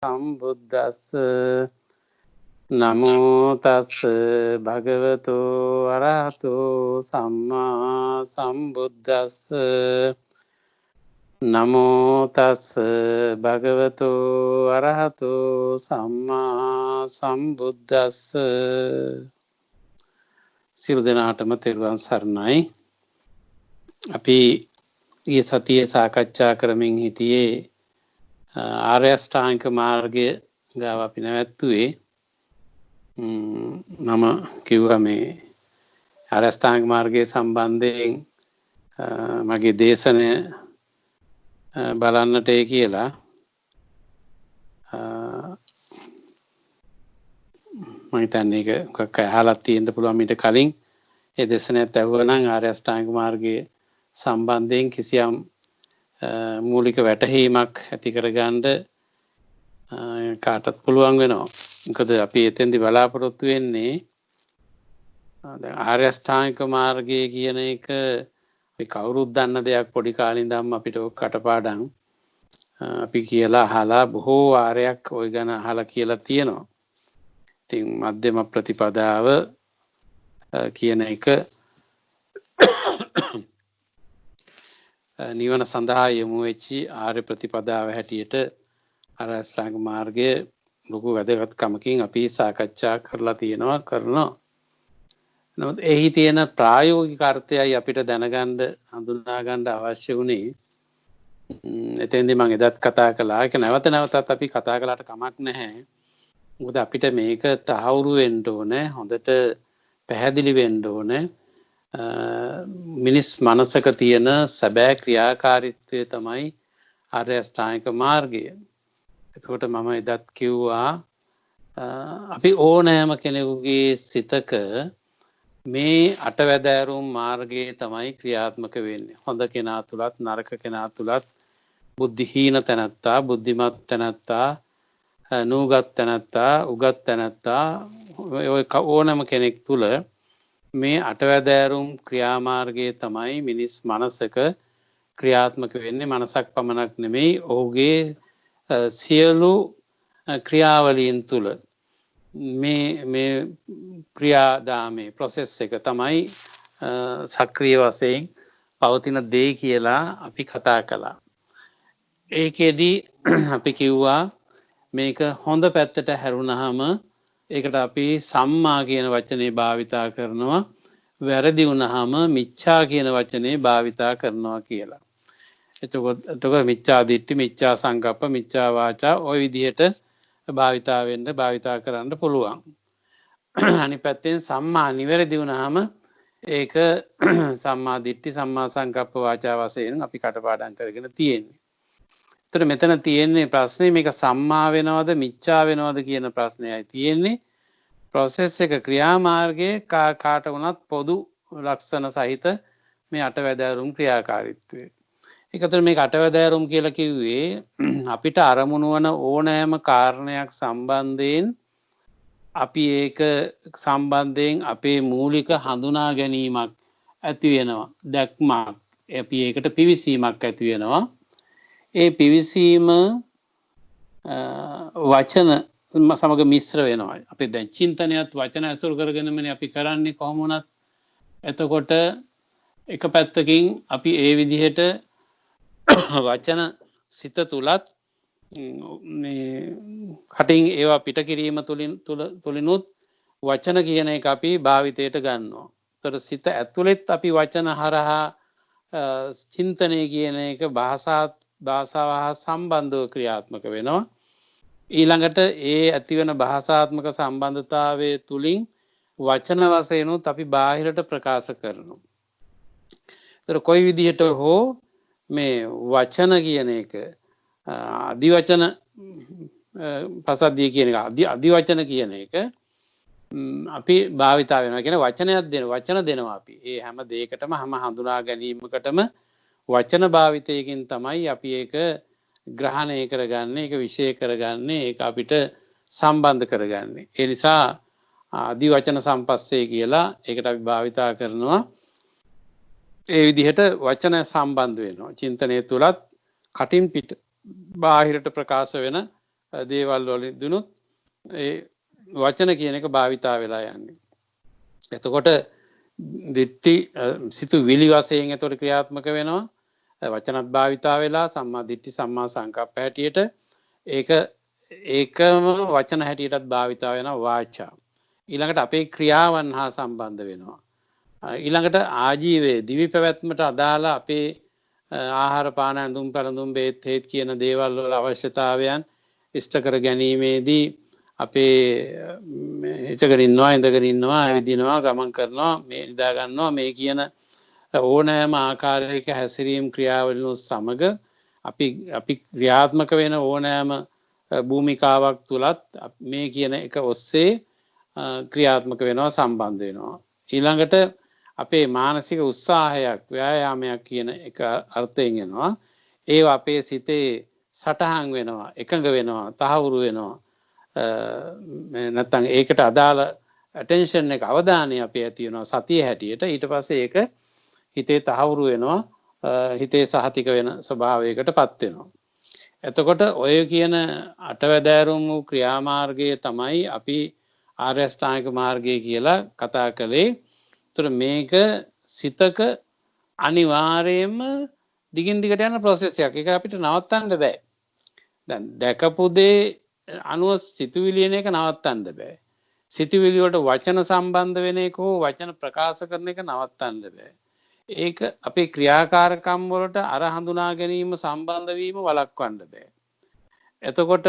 සම්බුද්දස්ස නමෝ තස් භගවතු අරහතෝ සම්මා සම්බුද්දස්ස නමෝ තස් භගවතු අරහතෝ සම්මා සම්බුද්දස්ස. සියලු දෙනාටම තෙරුවන් සරණයි. අපි ඊයේ සතියේ සාකච්ඡා කරමින් හිටියේ ආර්ය අෂ්ටාංගික මාර්ගය ගාව අපි නැවැත්තුවේ. මම කිව්වා මේ ආර්ය අෂ්ටාංගික මාර්ගයේ සම්බන්ධයෙන් මගේ දේශනය බලන්නට කියලා. මම හිතන්නේ ඒක මොකක් අහලා තියෙන්න පුළුවන් මීට කලින්. ඒ දේශනයත් ඇහුවනම් ආර්ය අෂ්ටාංගික මාර්ගයේ සම්බන්ධයෙන් කිසියම් මූලික වැටහීමක් ඇති කරගන්න කාටත් පුළුවන් වෙනවා. මොකද අපි එතෙන්දි බලාපොරොත්තු වෙන්නේ දැන් ආර්ය අෂ්ටාංගික මාර්ගය කියන එක අපි කවුරුත් දන්න දෙයක්. පොඩි කාලේ ඉඳන්ම අපිට ඔක කටපාඩම් අපි කියලා අහලා බොහෝ වාරයක් ওই ගැන අහලා කියලා තියෙනවා. ඉතින් මධ්‍යම ප්‍රතිපදාව කියන එක නිවන සඳහා යොමු වෙච්චි ආර්ය ප්‍රතිපදාව හැටියට ආර්ය අෂ්ටාංගික මාර්ගයේ ලොකු වැදගත්කමකින් අපි සාකච්ඡා කරනවා. නමුත් එහි තියෙන ප්‍රායෝගික අර්ථයයි අපිට දැනගන්න හඳුනා ගන්න අවශ්‍ය වුණේ. එතෙන්දී මම එදත් කතා කළා. ඒක නැවත නැවතත් අපි කතා කළාට කමක් නැහැ. මොකද අපිට මේක තහවුරු වෙන්න ඕනේ, හොඳට පැහැදිලි වෙන්න ඕනේ. මිනිස් මනසක තියෙන සැබෑ ක්‍රියාකාරීත්වය තමයි ආර්ය අෂ්ටාංගික මාර්ගය. එතකොට මම එදත් කිව්වා අපි ඕනෑම කෙනෙකුගේ සිතක මේ අටවැදෑරුම් මාර්ගයේ තමයි ක්‍රියාත්මක වෙන්නේ. හොඳ කෙනා තුලත් නරක කෙනා තුලත්, බුද්ධිහීන තැනැත්තා, බුද්ධිමත් තැනැත්තා, නූගත් තැනැත්තා, උගත් තැනැත්තා, ඔය ඕනෑම කෙනෙක් තුල මේ අටවැදෑරුම් ක්‍රියාමාර්ගයේ තමයි මිනිස් මනසක ක්‍රියාත්මක වෙන්නේ. මනසක් පමණක් නෙමෙයි, ඔහුගේ සියලු ක්‍රියාවලීන් තුල මේ ක්‍රියාදාමේ ප්‍රොසෙස් එක තමයි සක්‍රීය වශයෙන් පවතින දේ කියලා අපි කතා කළා. ඒකෙදි අපි කිව්වා මේක හොඳ පැත්තට හැරුණාම ඒකට අපි සම්මා කියන වචනේ භාවිතා කරනවා, වැරදි වුණාම මිච්ඡා කියන වචනේ භාවිතා කරනවා කියලා. එතකොට මිච්ඡා දිට්ඨි, මිච්ඡා සංකප්ප, මිච්ඡා වාචා ওই විදිහට භාවිතා කරන්න පුළුවන්. අනිත් පැත්තෙන් සම්මා නිවැරදි වුණාම ඒක සම්මා දිට්ඨි, සම්මා සංකප්ප, වාචා වශයෙන් අපි කටපාඩම් කරගෙන තියෙන්නේ. ඒතර මෙතන තියෙන්නේ ප්‍රශ්නේ මේක සම්මා වෙනවද මිච්ඡා වෙනවද කියන ප්‍රශ්නයයි තියෙන්නේ. ප්‍රොසෙස් එක ක්‍රියාමාර්ගයේ කාට වුණත් පොදු ලක්ෂණ සහිත මේ අටවැදෑරුම් ක්‍රියාකාරීත්වය. ඒකතර මේක අටවැදෑරුම් කියලා කිව්වේ අපිට අරමුණු වන ඕනෑම කාරණයක් සම්බන්ධයෙන් අපි ඒක සම්බන්ධයෙන් අපේ මූලික හඳුනා ගැනීමක් ඇති වෙනවා, දැක්මක්, අපි ඒකට පිවිසීමක් ඇති වෙනවා. ඒ පිවිසීම වචන සමග මිශ්‍ර වෙනවා. අපි දැන් චින්තනයත් වචන ඇසුරු කරගෙනමනේ අපි කරන්නේ කොහොම වුණත්. එතකොට එක පැත්තකින් අපි ඒ විදිහට වචන සිත තුලත් මේ කටින් ඒවා පිට කිරීම තුලිනුත් වචන කියන එක අපි භාවිතයට ගන්නවා. ඒතර සිත ඇතුළෙත් අපි වචන හරහා චින්තනය කියන එක භාෂාව හා සම්බන්ධව ක්‍රියාත්මක වෙනවා. ඊළඟට ඒ ඇතිවන භාෂාත්මක සම්බන්ධතාවයේ තුලින් වචන වශයෙන් උත් අපි බාහිරට ප්‍රකාශ කරනවා. ඒතර කොයි විදිහට හෝ මේ වචන කියන එක අදිවචන පසද්දිය කියන එක අදිවචන කියන එක අපි භාවිතා වෙනවා කියන වචන දෙනවා අපි. ඒ හැම දෙයකටම හැම හඳුනා ගැනීමකටම වචන භාවිතයකින් තමයි අපි ඒක ග්‍රහණය කරගන්නේ, ඒක විශේෂ කරගන්නේ, ඒක අපිට සම්බන්ධ කරගන්නේ. ඒ නිසා අදිවචන සම්පස්සේ කියලා ඒකට අපි භාවිතා කරනවා. ඒ විදිහට වචන සම්බන්ධ වෙනවා. චින්තනයේ තුලත් කටින් පිට බාහිරට ප්‍රකාශ වෙන දේවල් වලින් දුනුත් ඒ වචන කියන එක භාවිතා වෙලා යන්නේ. එතකොට දිට්ටි සිතුවිලි වශයෙන් එතකොට ක්‍රියාත්මක වෙනවා. වචනත් භාවිතා වෙලා සම්මා දිට්ඨි සම්මා සංකප්ප හැටියට ඒකම වචන හැටියටත් භාවිතා වෙනවා වාචා. ඊළඟට අපේ ක්‍රියාවන් හා සම්බන්ධ වෙනවා. ඊළඟට ආජීවයේ දිවි පැවැත්මට අදාළ අපේ ආහාර පාන ඇඳුම් පැළඳුම් බේත් හේත් කියන දේවල් වල අවශ්‍යතාවයන් ඉෂ්ට කර ගැනීමේදී අපේ හිටගෙන ඉන්නවා ඉඳගෙන ඉන්නවා ඇවිදිනවා ගමන් කරනවා මේ නිදා ගන්නවා මේ කියන ඕනෑම ආකාරයක හැසිරීම් ක්‍රියාවලින් සමග අපි ක්‍රියාත්මක වෙන ඕනෑම භූමිකාවක් තුලත් මේ කියන එක ඔස්සේ ක්‍රියාත්මක වෙනවා සම්බන්ධ වෙනවා. ඊළඟට අපේ මානසික උත්සාහයක් ව්‍යායාමයක් කියන එක අර්ථයෙන් එනවා. ඒවා අපේ සිතේ සටහන් වෙනවා එකඟ වෙනවා තහවුරු වෙනවා. නැත්නම් ඒකට අදාළ ඇටෙන්ෂන් එක අවධානය අපේ ඇති වෙනවා සතිය හැටියට. ඊට පස්සේ ඒක හිතේ තහවුරු වෙනවා හිතේ සහතික වෙන ස්වභාවයකටපත් වෙනවා. එතකොට ඔය කියන අටවැදෑරුම් වූ ක්‍රියාමාර්ගය තමයි අපි ආර්ය අෂ්ටාංගික මාර්ගය කියලා කතා කළේ. ඒතර මේක සිතක අනිවාර්යයෙන්ම දිගින් දිගට යන ප්‍රොසෙස් එකක්. ඒක අපිට නවත්තන්න බෑ. දැන් දැකපු දේ අනුව සිතුවිලි එන එක නවත්තන්න බෑ. සිතුවිලි වලට වචන සම්බන්ධ වෙන එක හෝ වචන ප්‍රකාශ කරන එක නවත්තන්න බෑ. ඒක අපේ ක්‍රියාකාරකම් වලට අර හඳුනා ගැනීම සම්බන්ධ වීම වළක්වන්න බෑ. එතකොට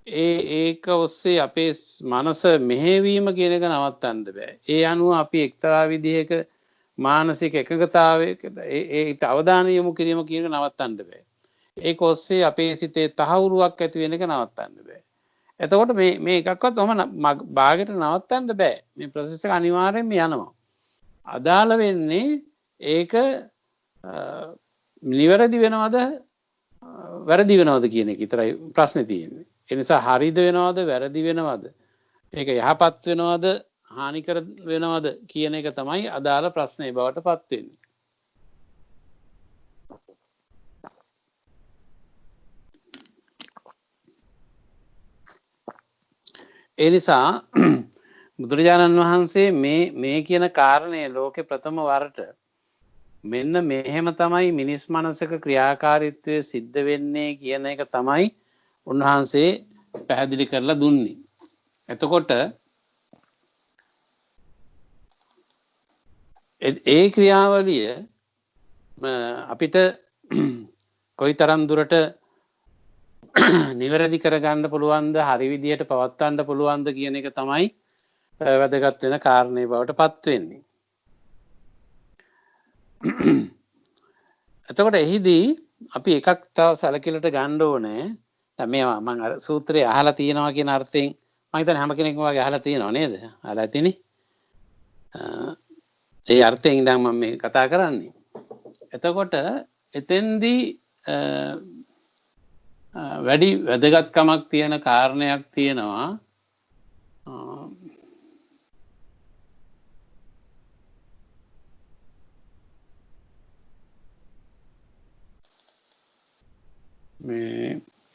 ඒක ඔස්සේ අපේ මනස මෙහෙවීම කියන එක නවත්තන්න බෑ. ඒ අනුව අපි එක්තරා විදිහක මානසික එකඟතාවයකට ඒට අවධානය යොමු කිරීම කියන එක නවත්තන්න බෑ. ඒක ඔස්සේ අපේ සිතේ තහවුරුවක් ඇති වෙන එක නවත්තන්න බෑ. එතකොට මේ එකක්වත් භාගයට නවත්තන්න බෑ. මේ ප්‍රොසෙස් එක අනිවාර්යෙන්ම යනවා. අදාළ වෙන්නේ ඒක නිවැරදි වෙනවද වැරදි වෙනවද කියන එක විතරයි ප්‍රශ්නේ තියෙන්නේ. ඒ නිසා හරිද වෙනවද වැරදි වෙනවද ඒක යහපත් වෙනවද හානිකර වෙනවද කියන එක තමයි අදාළ ප්‍රශ්නේ බවට පත් වෙන්නේ. ඒ නිසා බුදුරජාණන් වහන්සේ මේ කියන කාරණය ලෝකේ ප්‍රථම වරට මෙන්න මෙහෙම තමයි මිනිස් මනසක ක්‍රියාකාරීත්වය සිද්ධ වෙන්නේ කියන එක තමයි උන්වහන්සේ පැහැදිලි කරලා දුන්නේ. එතකොට ඒ ක්‍රියාවලිය අපිට කොයිතරම් දුරට නිවැරදි කරගන්න පුළුවන්ද හරි විදියට පවත්වන්න පුළුවන්ද කියන එක තමයි වැදගත් වෙන කාරණේ බවට පත් වෙන්නේ. එතකොට එහිදී අපි එකක් තව සැලකිලට ගන්න ඕනේ. දැන් මේවා මම අර සූත්‍රය අහලා තියෙනවා කියන අර්ථයෙන් මම හිතන්නේ හැම කෙනෙක්ම වගේ අහලා තියෙනව නේද? අහලා ඇතිනේ. ඒ අර්ථයෙන් ඉඳන් මම මේ කතා කරන්නේ. එතකොට එතෙන්දී වැඩි වැදගත්කමක් තියෙන කාරණයක් තියෙනවා.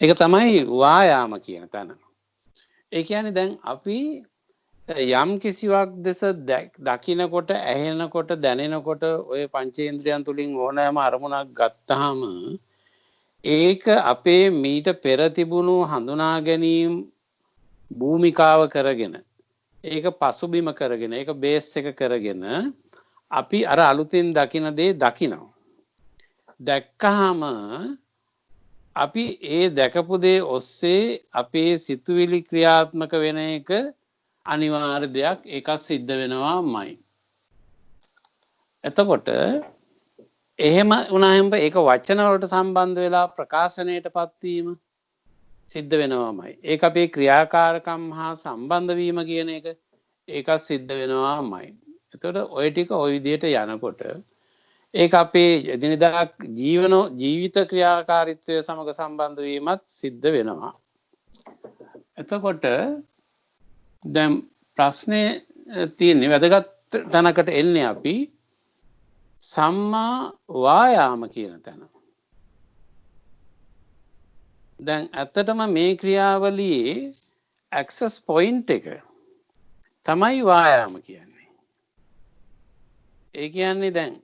ඒක තමයි වායාම කියන තැන. ඒ කියන්නේ දැන් අපි යම් කිසිවක් දෙස දකිනකොට ඇහෙනකොට දැනෙනකොට ඔය පංචේන්ද්‍රයන් තුලින් ඕනෑම අරමුණක් ගත්තාම ඒක අපේ මීට පෙර තිබුණු හඳුනා ගැනීම භූමිකාව කරගෙන ඒක පසුබිම කරගෙන ඒක බේස් එක කරගෙන අපි අර අලුතින් දකින දේ දකිනවා. දැක්කහම අපි ඒ දැකපු දේ ඔස්සේ අපේ සිතුවිලි ක්‍රියාත්මක වෙන එක අනිවාර්ය දෙයක්. ඒක සිද්ධ වෙනවාමයි. එතකොට එහෙම වුණාම ඒක වචන වලට සම්බන්ධ වෙලා ප්‍රකාශනයටපත් වීම සිද්ධ වෙනවාමයි. ඒක අපේ ක්‍රියාකාරකම් හා සම්බන්ධ වීම කියන එක ඒක සිද්ධ වෙනවාමයි. එතකොට ওই ටික ওই විදිහට යනකොට ඒක අපේ එදිනෙදා ජීවිත ක්‍රියාකාරීත්වය සමග සම්බන්ධ වීමත් සිද්ධ වෙනවා. එතකොට දැන් ප්‍රශ්නේ තියෙන්නේ වැදගත් තැනකට එන්නේ අපි සම්මා වායාම කියන තැන. දැන් ඇත්තටම මේ ක්‍රියාවලියේ ඇක්සස් පොයින්ට් එක තමයි වායාම කියන්නේ. ඒ කියන්නේ දැන්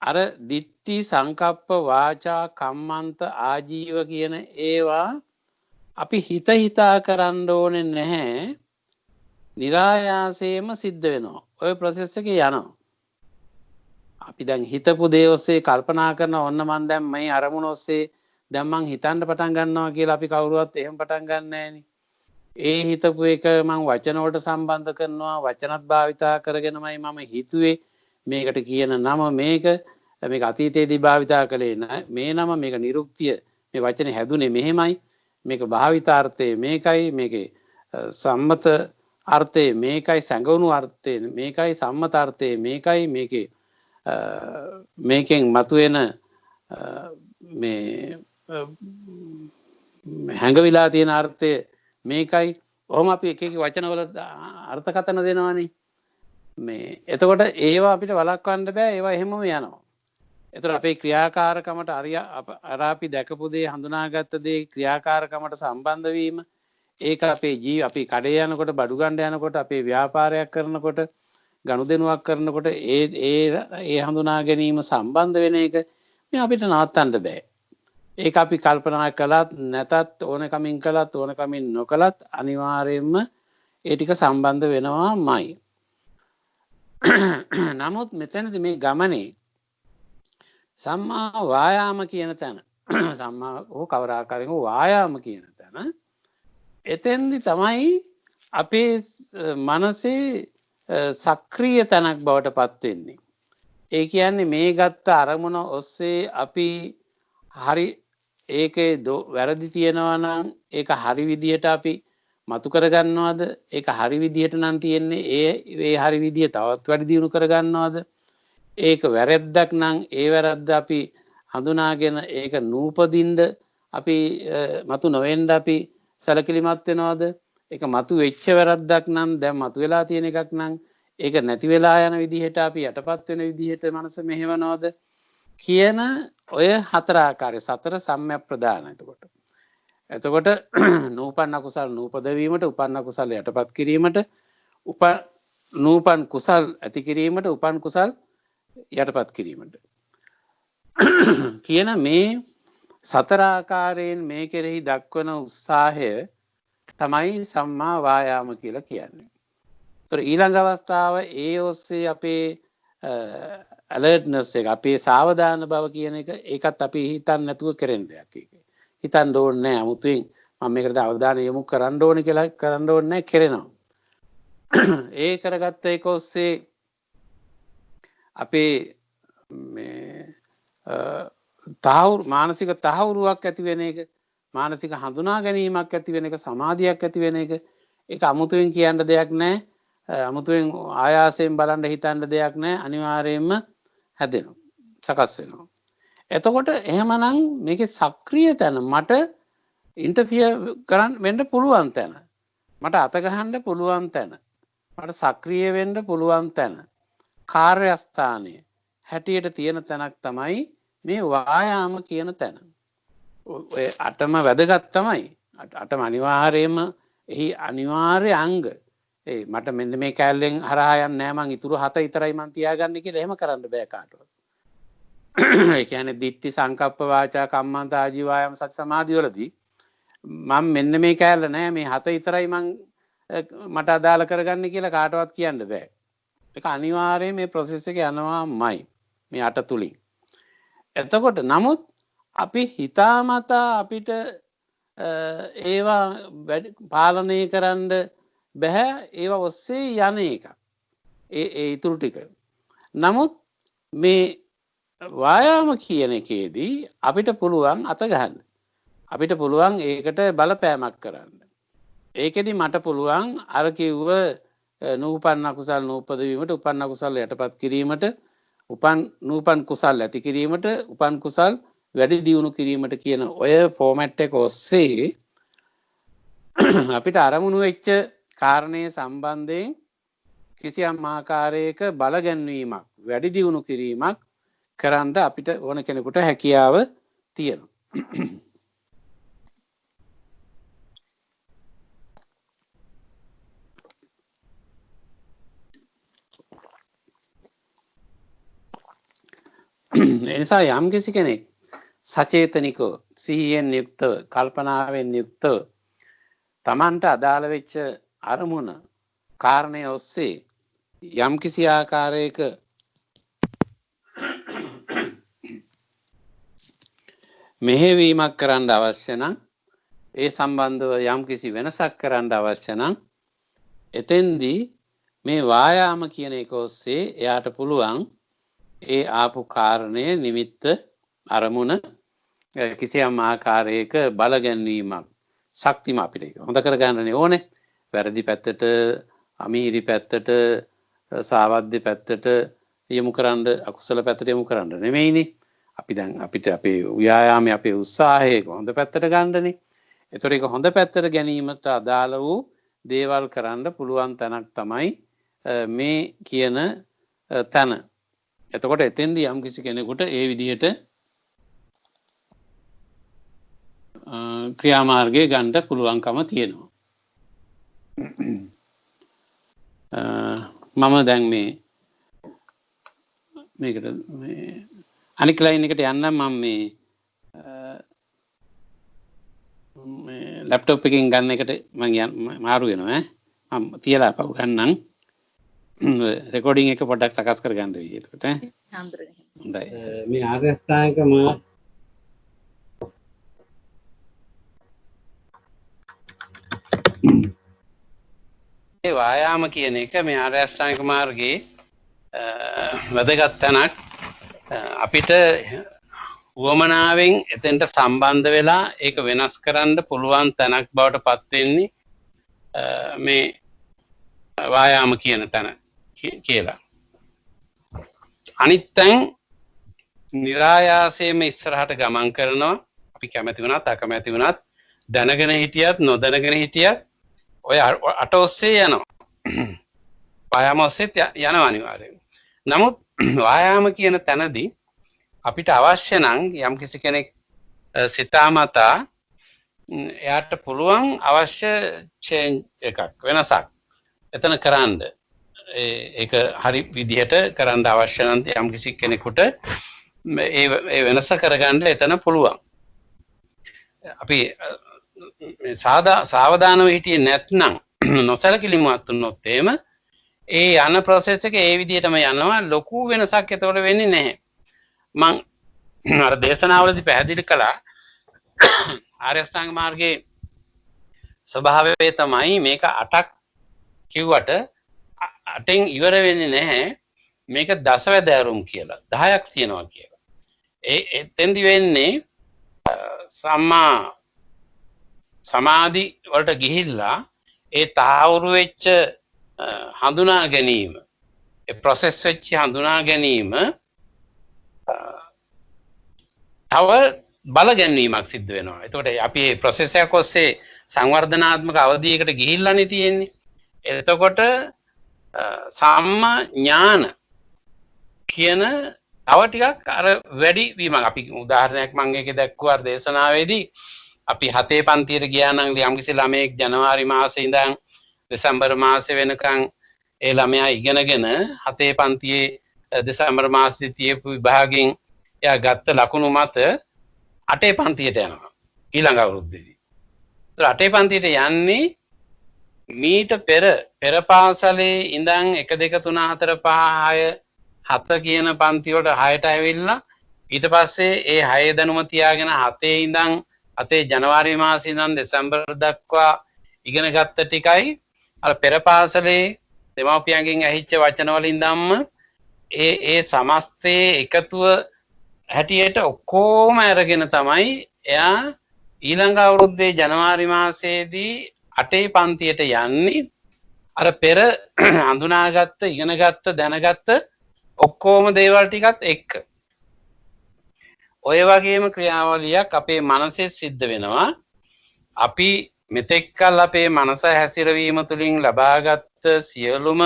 අර දිට්ඨි සංකප්ප වාචා කම්මන්ත ආජීව කියන ඒවා අපි හිතා කරන්න ඕනේ නැහැ. નિરાයාසයෙන්ම සිද්ධ වෙනවා. ඔය ප්‍රොසෙස් එකේ යනවා. අපි දැන් හිතපු දේ ඔස්සේ කල්පනා කරන ඔන්න මන් දැන් මේ අරමුණ ඔස්සේ දැන් මං හිතන්න පටන් ගන්නවා කියලා අපි කවුරුවත් එහෙම පටන් ගන්න නෑනේ. ඒ හිතපු එක මං වචන වලට සම්බන්ධ කරනවා වචනත් භාවිතා කරගෙනමයි මම හිතුවේ මේකට කියන නම මේක අතීතයේදී භාවිතා කළේ නෑ මේ නම මේක නිරුක්තිය මේ වචනේ හැදුනේ මෙහෙමයි මේක භාවිතාර්ථය මේකයි මේකේ සම්මත අර්ථය මේකයි සැඟවුණු අර්ථය මේකයි සම්මත අර්ථය මේකයි මේකේ මේකෙන් මතුවෙන මේ හැඟවිලා තියෙන අර්ථය මේකයි ඔහොම අපි එක එක වචනවල අර්ථකථන දෙනවානේ මේ එතකොට ඒවා අපිට වළක්වන්න බෑ ඒවා එහෙමම යනවා. එතකොට අපේ ක්‍රියාකාරකමට අර අපි දැකපු දේ හඳුනාගත්ත දේ ක්‍රියාකාරකමට සම්බන්ධ වීම ඒක අපේ අපි කඩේ යනකොට බඩු ගන්න යනකොට අපේ ව්‍යාපාරයක් කරනකොට ගනුදෙනුවක් කරනකොට ඒ හඳුනා ගැනීම සම්බන්ධ වෙන එක මේ අපිට නවත්තන්න බෑ. ඒක අපි කල්පනා කළත් නැතත් ඕනකමින් කළත් ඕනකමින් නොකළත් අනිවාර්යයෙන්ම ඒ ටික සම්බන්ධ වෙනවාමයි. නමුත් මෙතනදී මේ ගමනේ සම්මා වායාම කියන තැන සම්මා හෝ කවර ආකාරයක වායාම කියන තැන එතෙන්දි තමයි අපේ මනසේ සක්‍රීය තැනක් බවට පත් වෙන්නේ. ඒ කියන්නේ මේ ගත්ත අරමුණ ඔස්සේ අපි හරි ඒකේ වැරදි තියෙනවා නම් ඒක හරි විදියට අපි මතු කරගන්නවද? ඒක හරි විදියට නම් තියෙන්නේ ඒ හරි විදිය තවත් වැඩි දියුණු කරගන්නවද? ඒක වැරද්දක් නම් ඒ වැරද්ද අපි හඳුනාගෙන ඒක නූපදින්න අපි මතු නොවෙන්න අපි සැලකිලිමත් වෙනවද? ඒක මතු වෙච්ච වැරද්දක් නම් දැන් මතු වෙලා තියෙන එකක් නම් ඒක නැති වෙලා යන විදිහට අපි යටපත් වෙන විදිහට මනස මෙහෙවනවද කියන ඔය හතර ආකාරය සතර සම්‍යක් ප්‍රදාන. එතකොට නූපන්න කුසල් නූපද වීමට උපන්න කුසල් යටපත් කිරීමට නූපන් කුසල් ඇති කිරීමට උපන් කුසල් යටපත් කිරීමට කියන මේ සතර ආකාරයෙන් මේ කෙරෙහි දක්වන උත්සාහය තමයි සම්මා වායාම කියලා කියන්නේ. ඒතර ඊළඟ අවස්ථාව ඒ ඔස්සේ අපේ alertness එක අපේ සාවධාන බව කියන එක ඒකත් අපි හිතන්නේ නැතුව කරන දෙයක්. ඒක හිතන්න ඕනේ නැහැ. 아무තෙන් මම මේකට අවධානය යොමු කරන්න ඕනේ කියලා කරන්න ඕනේ නැහැ කරනවා. ඒ කරගත්ත එක ඔස්සේ අපේ මේ මානසික තහවුරුවක් ඇති වෙන එක මානසික හඳුනා ගැනීමක් ඇති වෙන එක සමාධියක් ඇති වෙන එක ඒක අමුතුවෙන් කියන්න දෙයක් නැහැ. අමුතුවෙන් ආයාසයෙන් බලන්න හිතන්න දෙයක් නැහැ. අනිවාර්යයෙන්ම හැදෙනවා සකස් වෙනවා. එතකොට එහෙමනම් මේකේ සක්‍රීය තැන මට ඉන්ටර්ෆියර් කරන්න වෙන්න පුළුවන් තැන මට අත ගහන්න පුළුවන් තැන මට සක්‍රීය වෙන්න පුළුවන් තැන කාර්යස්ථානය හැටියට තියෙන තැනක් තමයි මේ වායාම කියන තැන. ඔය අටම වැදගත් තමයි. අටම අනිවාර්යයෙන්ම එහි අනිවාර්ය අංග. මට මෙන්න මේ කැලෙන් හරහා යන්නේ නැහැ මං ඉතුරු 7 විතරයි මං තියාගන්නේ කියලා එහෙම කරන්න බෑ කාටවත්. ඒ කියන්නේ දිට්ඨි සංකප්ප වාචා කම්මන්ත ආජීවයම සති සමාධි වලදී මම මෙන්න මේ කැලල නෑ මේ 7 විතරයි මං මට අදාළ කරගන්නේ කියලා කාටවත් කියන්න බෑ. ඒක අනිවාර්යයෙන් මේ process එක යනවාමයි මේ 8 තුලින්. එතකොට නමුත් අපි හිතාමතා අපිට ඒවා පාලනය කරන්න බෑ ඒවා ඔස්සේ යන එක. ඒ ඉතුරු ටික. නමුත් මේ වායාම කියන එකේදී අපිට පුළුවන් අත ගන්න. අපිට පුළුවන් ඒකට බලපෑමක් කරන්න. ඒකෙදි මට පුළුවන් අර කිව්ව නූපන්න කුසල් නූපද වීමට උපන්න කුසල් යටපත් කිරීමට නූපන් කුසල් ඇති කිරීමට උපන් කුසල් වැඩි දියුණු කිරීමට කියන ඔය ෆෝමැට් එක ඔස්සේ අපිට අරමුණු වෙච්ච කාරණේ සම්බන්ධයෙන් කිසියම් ආකාරයක බල ගැන්වීමක් වැඩි දියුණු කිරීමක් කරන්න අපිට ඕන කෙනෙකුට හැකියාව තියෙනවා. එනිසා යම් කිසි කෙනෙක් සචේතනිකව සිහියෙන් යුක්තව කල්පනාවෙන් යුක්තව තමන්ට අදාළ වෙච්ච අරමුණ කාරණය ඔස්සේ යම් කිසි ආකාරයක මෙහෙවීමක් කරන්න අවශ්‍ය නම් ඒ සම්බන්ධව යම් කිසි වෙනසක් කරන්න අවශ්‍ය නම් එතෙන්දී මේ වායාම කියන එක ඔස්සේ එයාට පුළුවන් ඒ ආපු කාරණය නිමිත්ත අරමුණ කිසියම් ආකාරයක බලගැන්වීමක් ශක්තිම අපිට හොඳ කරගන්නනේ ඕනේ. වැරදි පැත්තට අමීරි පැත්තට සාවද්‍ය පැත්තට යොමු කරන්න අකුසල පැත්තට යොමු කරන්න නෙමෙයිනේ. අපි දැන් අපිට අපේ ව්‍යායාමයේ අපේ උත්සාහය හොඳ පැත්තට ගන්නනේ. ඒතර ඒක හොඳ පැත්තට ගැනීමට අදාළ වූ දේවල් කරන්න පුළුවන් තැනක් තමයි මේ කියන තැන. එතකොට එතෙන්දී යම් කිසි කෙනෙකුට ඒ විදිහට ක්‍රියාමාර්ගය ගන්න පුළුවන්කම තියෙනවා. මම දැන් මේකට අනික් ලයින් එකට යන්නම්. මම මේ ලැප්ටොප් එකකින් ගන්න එකට මම මාරු වෙනවා මම තියලා අපව ගන්නම්. රෙකෝඩින් එක පොඩ්ඩක් සකස් කරගන්න වෙයි. එතකොට හොඳයි. මේ ආර්ය අෂ්ටාංගික මාර්ගය වායාම කියන එක මේ ආර්ය අෂ්ටාංගික මාර්ගයේ වැදගත් තැනක්. අපිට වමනාවෙන් එතෙන්ට සම්බන්ධ වෙලා ඒක වෙනස් කරන්න පුළුවන් තැනක් බවට පත් වෙන්නේ මේ වායාම කියන තැන කියලා. අනිත් තැන් નિરાයාසයෙන්ම ඉස්සරහට ගමන් කරනවා. අපි කැමති වුණත් අකමැති වුණත් දැනගෙන හිටියත් නොදැනගෙන හිටියත් ඔය අට ඔස්සේ යනවා. වායාම ඔස්සේ යනවා අනිවාර්යෙන්. නමුත් වායාම කියන තැනදී අපිට අවශ්‍ය නම් යම් කිසි කෙනෙක් සිතාමතා එයාට පුළුවන් අවශ්‍ය චේන්ජ් එකක් වෙනසක් එතන කරන්න. ඒක හරි විදිහට කරන්න අවශ්‍ය නම් යම් කිසි කෙනෙකුට ඒ වෙනස කරගන්න එතන පුළුවන්. අපි සාවධානව හිටියේ නැත්නම් නොසලකිලිමත් වුණොත් එහෙම ඒ යන ප්‍රොසෙස් එක ඒ විදිහටම යනවා. ලොකු වෙනසක් එතකොට වෙන්නේ නැහැ. මම අර දේශනාවලදී පැහැදිලි කළා ආර්ය අෂ්ටාංග මාර්ගයේ ස්වභාවය තමයි මේක 8ක් කිව්වට 8න් ඉවර වෙන්නේ නැහැ. මේක දසවැදෑරුම් කියලා 10ක් තියෙනවා කියලා. එතෙන්දි වෙන්නේ සම්මා සමාධි වලට ගිහිල්ලා ඒ තාවුරු වෙච්ච හඳුනා ගැනීම, ඒ process වෙච්ච හඳුනා ගැනීම තව බල ගැනීමක් සිද්ධ වෙනවා. එතකොට අපි මේ process එක ඔස්සේ සංවර්ධනාත්මක අවධියකට ගිහිල්ලානේ තියෙන්නේ. එතකොට සම්මා ඥාන කියන තව ටිකක් අර වැඩි වීමක්. අපි උදාහරණයක් මම ඒකේ දැක්කුවා දේශනාවේදී අපි 7 පන්තියට ගියා නම් යම්කිසි ළමයෙක් ජනවාරි මාසේ ඉඳන් දෙසැම්බර් මාසේ වෙනකන් ඒ ළමයා ඉගෙනගෙන 7 පන්තියේ දෙසැම්බර් මාසයේ තියපු විභාගෙන් එයා ගත්ත ලකුණු මත 8 පන්තියට යනවා ඊළඟ අවුරුද්දේදී. ඒතර 8 පන්තියට යන්නේ මීට පෙර පාසලේ ඉඳන් 1 2 3 4 5 6 7 කියන පන්ති වලට 6ට ඇවිල්ලා ඊට පස්සේ ඒ 6 දැනුම තියාගෙන 7 ඉඳන් 7 ජනවාරි මාසේ ඉඳන් දෙසැම්බර් දක්වා ඉගෙන ගත්ත ටිකයි අර පෙර පාසලේ දෙමාපියන්ගෙන් ඇහිච්ච වචන වලින් ධම්ම ඒ සමස්තයේ එකතුව හැටියට ඔක්කොම අරගෙන තමයි එයා ඊළඟ අවුරුද්දේ ජනවාරි මාසයේදී 8 පන්තියට යන්නේ. අර පෙර හඳුනාගත්ත ඉගෙනගත්ත දැනගත්ත ඔක්කොම දේවල් ටිකත් එක්ක. ඔය වගේම ක්‍රියාවලියක් අපේ මනසේ සිද්ධ වෙනවා. අපි මෙතෙක්කල් අපේ මනස හැසිරවීම තුළින් ලබාගත් සියලුම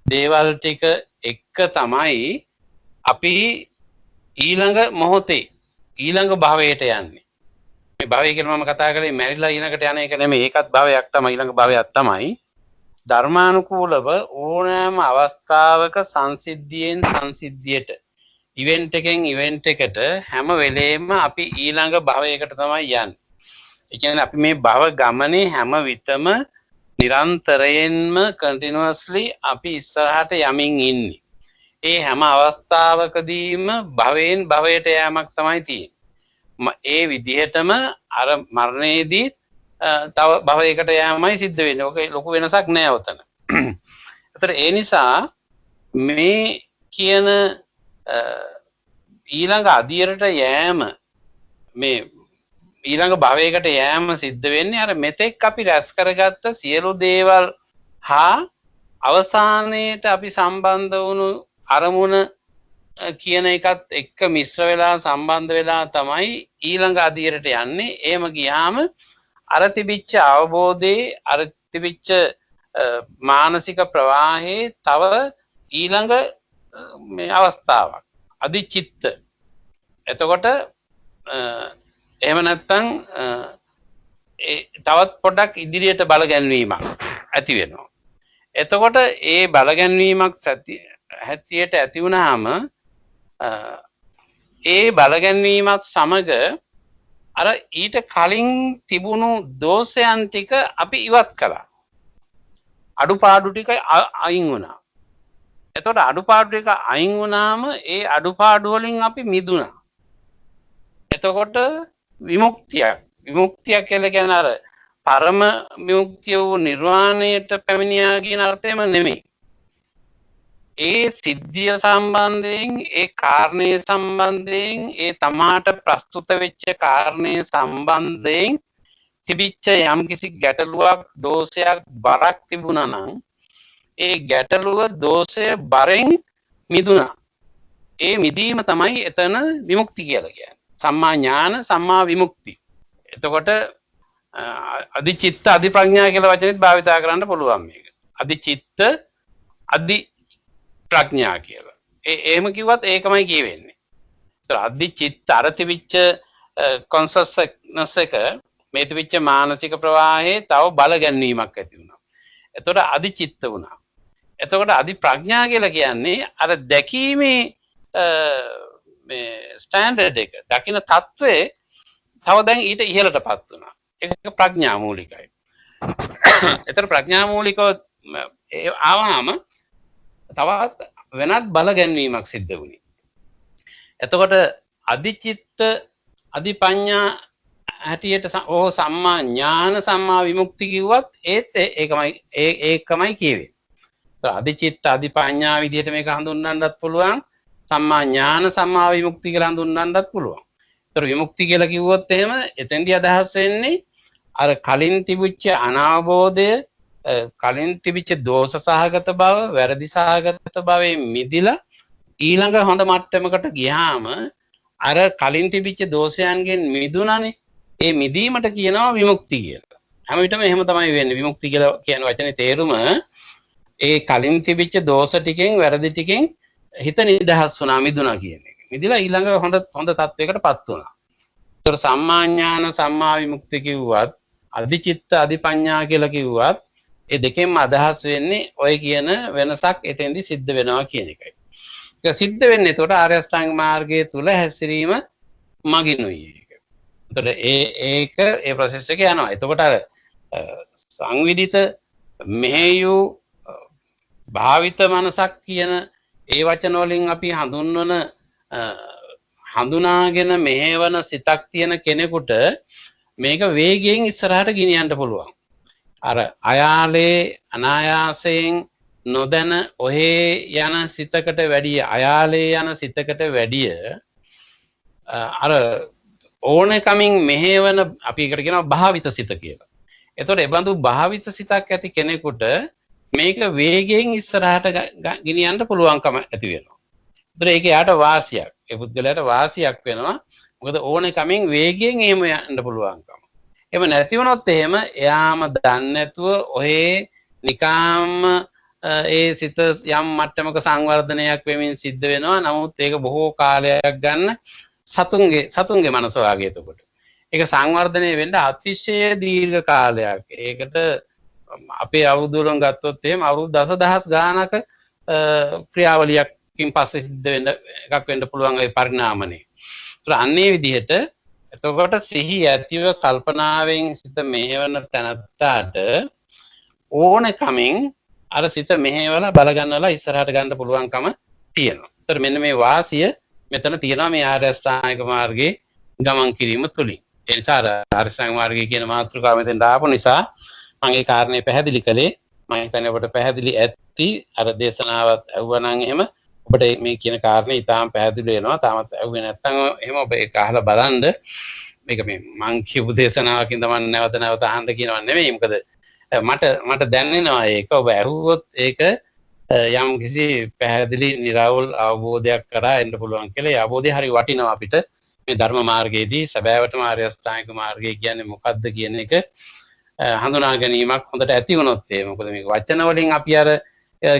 දේවල් ටික එක්ක තමයි අපි ඊළඟ මොහොතේ ඊළඟ භවයට යන්නේ. මේ භවය කියලා මම කතා කරේ මැරිලා ඊළඟට යන එක නෙමෙයි. ඒකත් භවයක් තමයි. ඊළඟ භවයක් තමයි. ධර්මානුකූලව ඕනෑම අවස්ථාවක සංසිද්ධියෙන් සංසිද්ධියට ඉවෙන්ට් එකෙන් ඉවෙන්ට් එකට හැම වෙලේම අපි ඊළඟ භවයකට තමයි යන්නේ. ඒ කියන්නේ අපි මේ භව ගමනේ හැම විටම නිරන්තරයෙන්ම කන්ටිනියස්ලි අපි ඉස්සරහට යමින් ඉන්නේ. ඒ හැම අවස්ථාවකදීම භවයෙන් භවයට යෑමක් තමයි තියෙන්නේ. ඒ විදිහටම අර මරණයේදී තව භවයකට යෑමයි සිද්ධ වෙන්නේ. ඔක ලොකු වෙනසක් නෑ උතන. ඒතර ඒ නිසා මේ කියන ඊළඟ අදියරට යෑම මේ ඊළඟ භවයකට යෑම සිද්ධ වෙන්නේ අර මෙතෙක් අපි රැස් කරගත්ත සියලු දේවල් හා අවසානයේට අපි සම්බන්ධ වුණු අරමුණ කියන එකත් එක්ක මිශ්‍ර වෙලා සම්බන්ධ වෙලා තමයි ඊළඟ අදියරට යන්නේ. එහෙම ගියාම අර තිබිච්ච අවබෝධයේ අර තිබිච්ච මානසික ප්‍රවාහයේ තව ඊළඟ මේ අවස්ථාවක් අධිචිත්ත. එතකොට එහෙම නැත්නම් තවත් පොඩ්ඩක් ඉදිරියට බල ගැන්වීමක් ඇති වෙනවා. එතකොට ඒ බල ගැන්වීමක් හැටියට ඇති වුණාම ඒ බල ගැන්වීමත් සමග අර ඊට කලින් තිබුණු දෝෂයන් ටික අපි ඉවත් කළා. අඩුපාඩු ටික අයින් වුණා. එතකොට අඩුපාඩු ටික අයින් වුණාම ඒ අඩුපාඩු වලින් අපි මිදුණා. එතකොට විමුක්තිය කියලා කියන්නේ අර පරම විමුක්තිය වූ නිර්වාණයට පැමිණියා කියන අර්ථයම නෙමෙයි. ඒ සිද්ධිය සම්බන්ධයෙන් ඒ කාරණේ සම්බන්ධයෙන් ඒ තමාට ප්‍රස්තුත වෙච්ච කාරණේ සම්බන්ධයෙන් තිබිච්ච යම්කිසි ගැටලුවක් දෝෂයක් බරක් තිබුණා නම් ඒ ගැටලුව දෝෂය බරෙන් මිදුණා. ඒ මිදීම තමයි එතන විමුක්ති කියලා කියන්නේ. සම්මා ඥාන සම්මා විමුක්ති. එතකොට අධිචිත්ත අධිප්‍රඥා කියලා වචනේත් භාවිතා කරන්න පුළුවන් මේක. අධිචිත්ත අධි ප්‍රඥා කියලා. එහෙම කිව්වත් ඒකමයි කියවෙන්නේ. ඒතර අධිචිත්ත අර තිබිච්ච කොන්සස්නස් එක මේ තිබිච්ච මානසික ප්‍රවාහයේ තව බල ගැන්වීමක් ඇති වුණා. එතකොට අධිචිත්ත වුණා. එතකොට අධිප්‍රඥා කියලා කියන්නේ අර දැකීමේ මේ ස්ටෑන්ඩඩ් එක දකින්න තත්වයේ තව දැන් ඊට ඉහළටපත් වුණා. ඒක ප්‍රඥා මූලිකයි. ඒතර ප්‍රඥා මූලිකව ආවම තවත් වෙනත් බල ගැන්වීමක් සිද්ධ වුණේ. එතකොට අධිචිත්ත අධිපඤ්ඤා හැටියට ඕ සම්මා ඥාන සම්මා විමුක්ති කිව්වත් ඒත් ඒකමයි කියවෙන්නේ. ඒතර අධිචිත්ත අධිපඤ්ඤා විදිහට මේක හඳුන්වන්නත් පුළුවන්. සම්මා ඥාන සම්මා විමුක්ති කියලා හඳුන්වන්නත් පුළුවන්. ඒතර විමුක්ති කියලා කිව්වොත් එහෙම එතෙන්දී අදහස් වෙන්නේ අර කලින් තිබුච්ච අනාවබෝධය කලින් තිබිච්ච දෝෂ සහගත බව වැරදි සහගත භවයේ මිදිලා ඊළඟ හොඳ මට්ටමකට ගියාම අර කලින් තිබිච්ච දෝෂයන්ගෙන් මිදුණානේ. ඒ මිදීමට කියනවා විමුක්ති කියලා. හැම විටම එහෙම තමයි වෙන්නේ. විමුක්ති කියලා කියන වචනේ තේරුම ඒ කලින් තිබිච්ච දෝෂ ටිකෙන් වැරදි ටිකෙන් හිත නිදහස් වුණා මිදුණා කියන එක. මිදිලා ඊළඟ හොඳ තත්වයකටපත් වුණා. ඒතර සම්මා ඥාන සම්මා විමුක්ති කිව්වත් අධිචිත්ත අධිපඤ්ඤා කියලා කිව්වත් ඒ දෙකෙන්ම අදහස් වෙන්නේ ඔය කියන වෙනසක් එතෙන්දි සිද්ධ වෙනවා කියන එකයි. ඒක සිද්ධ වෙන්නේ එතකොට ආර්ය අෂ්ටාංග මාර්ගයේ තුල හැසිරීම මගිනුයි ඒක. එතකොට ඒ ප්‍රොසෙස් එක යනවා. එතකොට අර සංවිධිත මෙහෙයු භාවිත මනසක් කියන ඒ වචන වලින් අපි හඳුනාගෙන මෙහෙවන සිතක් තියෙන කෙනෙකුට මේක වේගයෙන් ඉස්සරහට ගෙනියන්න පුළුවන්. අර අයාලේ අනායාසයෙන් නොදැන ඔහේ යන සිතකට වැඩිය අයාලේ යන සිතකට වැඩිය අර ඕනකමින් මෙහෙවන අපි එකට කියනවා භාවිත සිත කියලා. එතකොට ඒ බඳු භාවිත සිතක් ඇති කෙනෙකුට මේක වේගයෙන් ඉස්සරහට ගෙනියන්න පුළුවන්කම ඇති වෙනවා. ඒතර ඒක යාට වාසියක්. ඒ පුද්ගලයාට වාසියක් වෙනවා. මොකද ඕනකමින් වේගයෙන් එහෙම යන්න පුළුවන්කම. එහෙම නැති වුණොත් එහෙම එයාම දන්නේ නැතුව ඔහේ නිකාම්ම ඒ සිත යම් මට්ටමක සංවර්ධනයක් වෙමින් සිද්ධ වෙනවා. නමුත් ඒක බොහෝ කාලයක් ගන්න සතුන්ගේ මනස වාගේ එතකොට. ඒක සංවර්ධනය වෙන්න අතිශය දීර්ඝ කාලයක්. ඒකට අපේ අවුරුදු වලින් ගත්තොත් එහෙම අවුරුදු දසදහස් ගානක ක්‍රියාවලියක් කින් පස්සේ සිද්ධ වෙන්න එකක් වෙන්න පුළුවන් ඒ පරිණාමනේ. ඒතර අන්නේ විදිහට එතකොට සිහි ඇතිව කල්පනාවෙන් සිත මෙහෙවන තැනත්තාට ඕන කමින් අර සිත මෙහෙवला බලගන්නවලා ඉස්සරහට ගන්න පුළුවන්කම තියෙනවා. ඒතර මෙන්න මේ වාසිය මෙතන තියෙනවා මේ ආර්ය අෂ්ටාංගික මාර්ගයේ ගමන් කිරීම තුලින්. ඒ නිසා ආර්ය අෂ්ටාංගික මාර්ගය කියන මාතෘකාව මෙතෙන් දාපු නිසා මම ඒ කාරණේ පැහැදිලි කළේ. මම හිතන්නේ ඔබට පැහැදිලි ඇති අර දේශනාවත් ඇහුවනම් එහෙම ඔබට මේ කියන කාරණේ ඊටාම් පැහැදිලි වෙනවා. තාමත් ඇහුවේ නැත්නම් එහෙම ඔබ ඒක අහලා බලන්න. මේක මේ මං කියපු දේශනාවකින් තමයි නැවත නැවත අහන්න කියනවා නෙමෙයි. මොකද මට දැනෙනවා ඒක ඔබ ඇහුවොත් ඒක යම් කිසි පැහැදිලි නිරවුල් අවබෝධයක් කරා එන්න පුළුවන් කියලා. ඒ අවබෝධය හරි වටිනවා අපිට මේ ධර්ම මාර්ගයේදී. සැබෑවටම ආර්ය අෂ්ටාංගික මාර්ගය කියන්නේ මොකක්ද කියන එක හඳුනා ගැනීමක් හොඳට ඇති වුණොත් ඒ මොකද මේ වචන වලින් අපි අර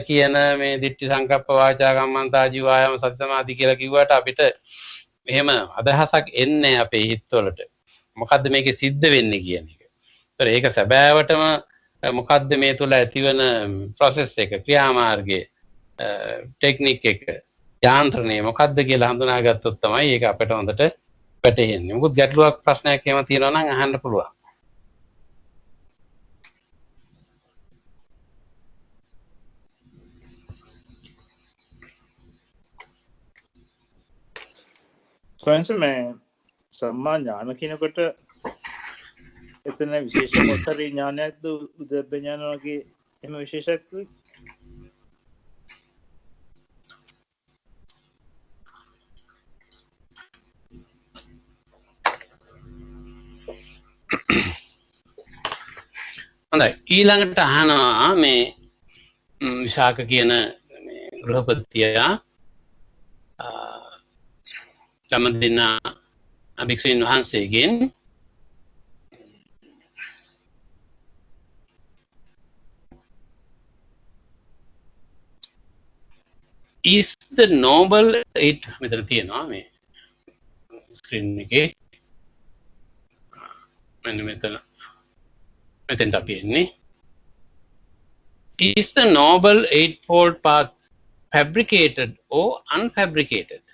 කියන මේ දිට්ඨි සංකප්ප වාචා කම්මන්තා ජීවායම සති සමාධි කියලා කිව්වට අපිට එහෙම අදහසක් එන්නේ අපේ හිතවලට. මොකද්ද මේකේ සිද්ධ වෙන්නේ කියන එක. ඒතර ඒක සැබෑවටම මොකද්ද මේ තුල ඇතිවන process එක, ක්‍රියාමාර්ගය, ටෙක්නික් එක, යාන්ත්‍රණය මොකද්ද කියලා හඳුනාගත්තොත් තමයි ඒක අපිට හොඳට වැටහෙන්නේ. මොකද ගැටලුවක් ප්‍රශ්නයක් එහෙම තියෙනවා නම් අහන්න පුළුවන්. ස්වයංස මේ සම්මා ඥාන කියනකොට එතන විශේෂ මොතරී ඥානයක්ද උද්‍යප්ප ඥාන වගේ එහෙම විශේෂයක් හොඳයි. ඊළඟට අහනවා මේ විශාක කියන මේ ගෘහපතියා තමදිනා භික්ෂුන් වහන්සේගෙන් is the noble eight මෙතන තියෙනවා මේ ස්ක්‍රීන් එකේ මෙතෙන්ට අපි එන්නේ. Is the noble eightfold path fabricated or unfabricated?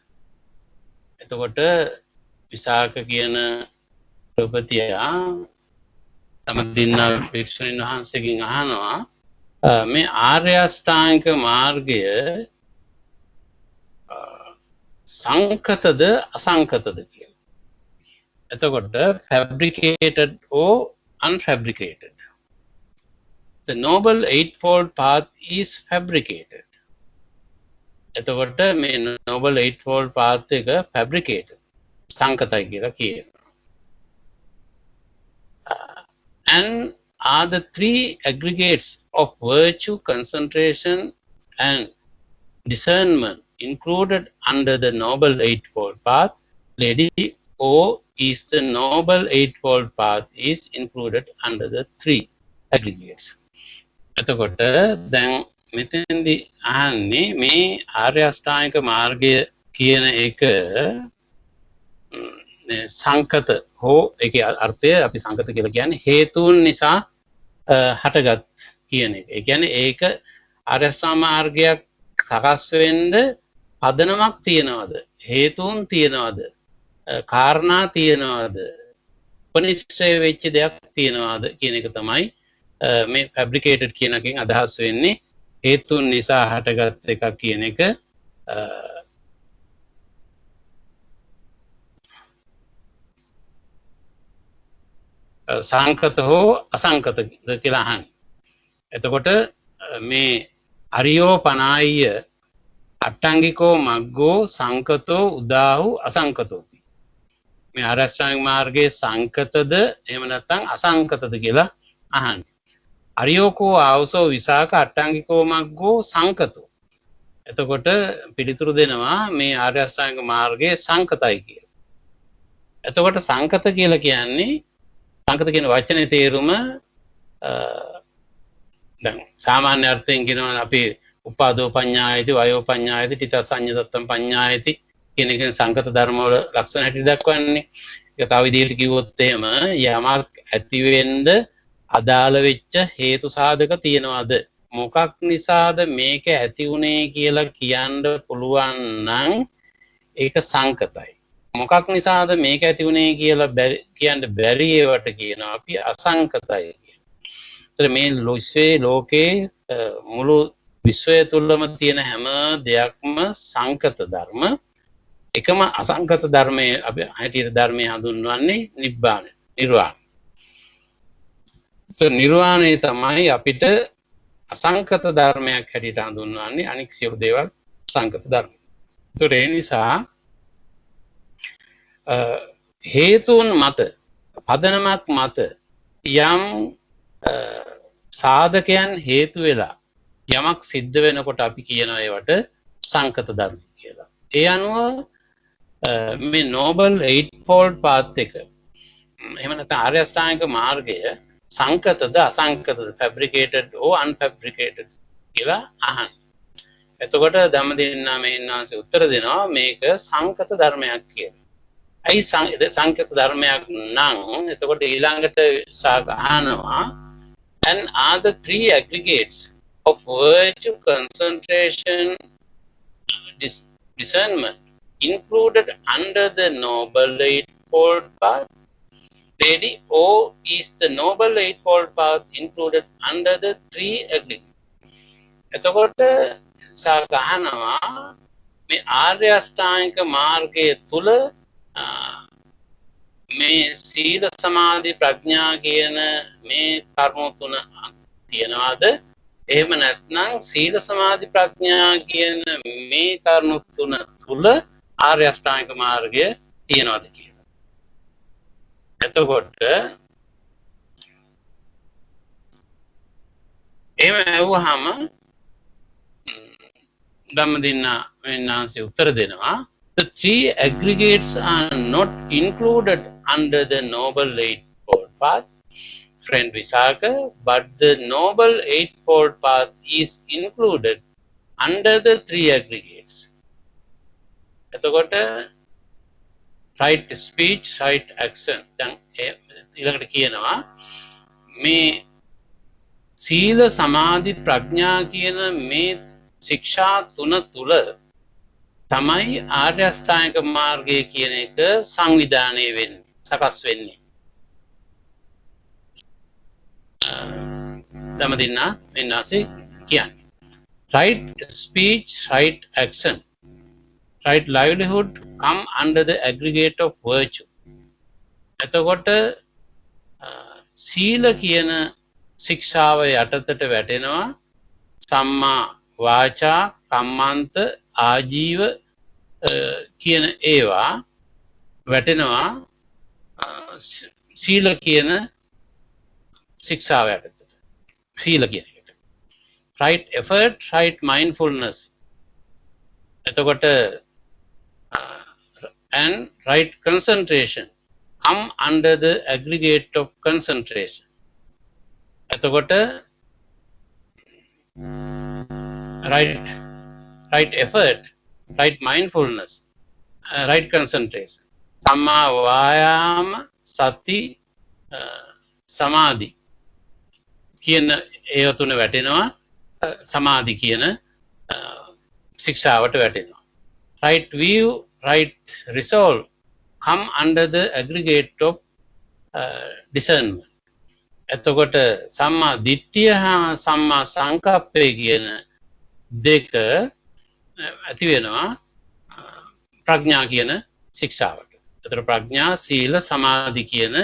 එතකොට විසාක කියන ප්‍රපතියා තමදිනා භික්ෂුන් වහන්සේගෙන් අහනවා මේ ආර්ය අෂ්ටාංගික මාර්ගය සංකතද අසංකතද කියලා. එතකොට fabricated or unfabricated. The noble eightfold path is fabricated. එතකොට මේ noble eightfold path එක fabricated සංකතයි කියලා කියනවා. And are the three aggregates of virtue, concentration and discernment included under the noble eightfold path, lady, or is the noble eightfold path is included under the three aggregates? එතකොට දැන් මෙතෙන්දී අහන්නේ මේ ආර්ය අෂ්ටාංගික මාර්ගය කියන එක සංකත හෝ ඒකේ අර්ථය අපි සංකත කියලා කියන්නේ හේතුන් නිසා හටගත් කියන එක. ඒ කියන්නේ ඒක ආර්ය අෂ්ටාංග මාර්ගයක් සකස් වෙන්න පදනමක් තියනවාද? හේතුන් තියනවාද? කාරණා තියනවාද? උපනිශ්‍රය වෙච්ච දෙයක් තියනවාද කියන එක තමයි මේ fabricated කියන එකෙන් අදහස් වෙන්නේ. හේතුන් නිසා හටගත් එකක් කියන එක සංකත හෝ අසංකත කියලා අහන්නේ. එතකොට මේ අරියෝ පනායිය අට්ටංගිකෝ මග්ගෝ සංකතෝ උදාහු අසංකතෝති. මේ ආර්ය අෂ්ටාංගික මාර්ගයේ සංකතද එහෙම නැත්නම් අසංකතද කියලා අහන්නේ. අරියෝකෝ ආවසෝ විසාක අට්ටංගිකෝ මග්ගෝ සංකතෝ. එතකොට පිළිතුරු දෙනවා මේ ආර්ය අෂ්ටාංගික මාර්ගයේ සංකතයි කියලා. එතකොට සංකත කියලා කියන්නේ සංකත කියන වචනේ තේරුම දැන් සාමාන්‍ය අර්ථයෙන් කියනවා අපි උපාදෝ පඤ්ඤායති වයෝ පඤ්ඤායති තිතසඤ්ඤතත්තම් පඤ්ඤායති කියන එක සංකත ධර්ම වල ලක්ෂණ හැටියට දක්වන්නේ. ඒක තව විදිහට කිව්වොත් එහෙම යමක් ඇති වෙන්න අදාළ වෙච්ච හේතු සාධක තියනවාද මොකක් නිසාද මේක ඇති වුණේ කියලා කියන්න පුළුවන් නම් ඒක සංකතයි. මොකක් නිසාද මේක ඇති වුණේ කියලා කියන්න බැරි ඒවට කියනවා අපි අසංකතයි කියලා. ඒතර මේ ලෝකේ මුළු විශ්වය තුළම තියෙන හැම දෙයක්ම සංකත ධර්ම. එකම අසංකත ධර්මයේ අපි හැටියට ධර්මයේ හඳුන්වන්නේ නිබ්බාන නිර්වාණ. ඒතර නිර්වාණය තමයි අපිට අසංකත ධර්මයක් හැටියට හඳුන්වන්නේ. අනික් සියලු දේවල් සංකත ධර්ම. ඒතර ඒ නිසා හේතුන් මත පදනමක් මත යම් සාධකයන් හේතු වෙලා යමක් සිද්ධ වෙනකොට අපි කියනවා ඒවට සංකත ධර්ම කියලා. ඒ අනුව මේ Noble Eightfold Path එක එහෙම නැත්නම් ආර්ය අෂ්ටාංගික මාර්ගය සංකතද අසංකතද fabricated or unfabricated කියලා අහන්න. එතකොට ධම්මදින්නා මේන්නාසේ උත්තර දෙනවා මේක සංකත ධර්මයක් කියලා. ඇයි සංකත ධර්මයක් නම් එතකොට ඊළඟට අහනවා and are the three aggregates of virtue, concentration, discernment included under the Noble Eightfold Path? Lady, or is the Noble Eightfold Path included under the three aggregates? එතකොට සාකහනවා මේ ආර්ය අෂ්ටාංගික මාර්ගයේ තුල මේ සීල සමාධි ප්‍රඥා කියන මේ කර්ම තුන තියනවාද? එහෙම නැත්නම් සීල සමාධි ප්‍රඥා කියන මේ කර්ම තුන තුල ආර්ය අෂ්ටාංගික මාර්ගය තියනවාද කියලා. එතකොට එහෙම ඇහුවාම ධම්මදින්නා වෙනාන්සේ උත්තර දෙනවා the three aggregates are not included under the Noble Eightfold Path, friend Visaka, but the Noble Eightfold Path is included under the three aggregates. එතකොට right speech, right action. දැන් ඊළඟට කියනවා මේ සීල සමාධි ප්‍රඥා කියන මේ ශික්ෂා තුන තුල තමයි ආර්ය අෂ්ටාංගික මාර්ගය කියන එක සංවිධානය වෙන්නේ, සකස් වෙන්නේ. ධම්මදින්නා වෙනාසේ කියන්නේ right speech, right action, right livelihood come under the aggregate of virtue. එතකොට සීල කියන ශික්ෂාව යටතට වැටෙනවා සම්මා වාචා, කම්මන්ත, ආජීව කියන ඒවා වැටෙනවා සීල කියන ශික්ෂාව යටතට. සීල කියන එකට right effort, right mindfulness. එතකොට and right concentration come under the aggregate of concentration. එතකොට right effort, right mindfulness, right concentration. Samma vayama, sati, samadhi කියන ඒ තුන වැටෙනවා සමාධි කියන ශික්ෂාවට වැටෙනවා. right view, right resolve come under the aggregate of discernment. එතකොට සම්මා දිට්ඨිය හා සම්මා සංකප්පය කියන දෙක ඇති වෙනවා ප්‍රඥා කියන ශික්ෂාවට. ඒතර ප්‍රඥා, සීල, සමාධි කියන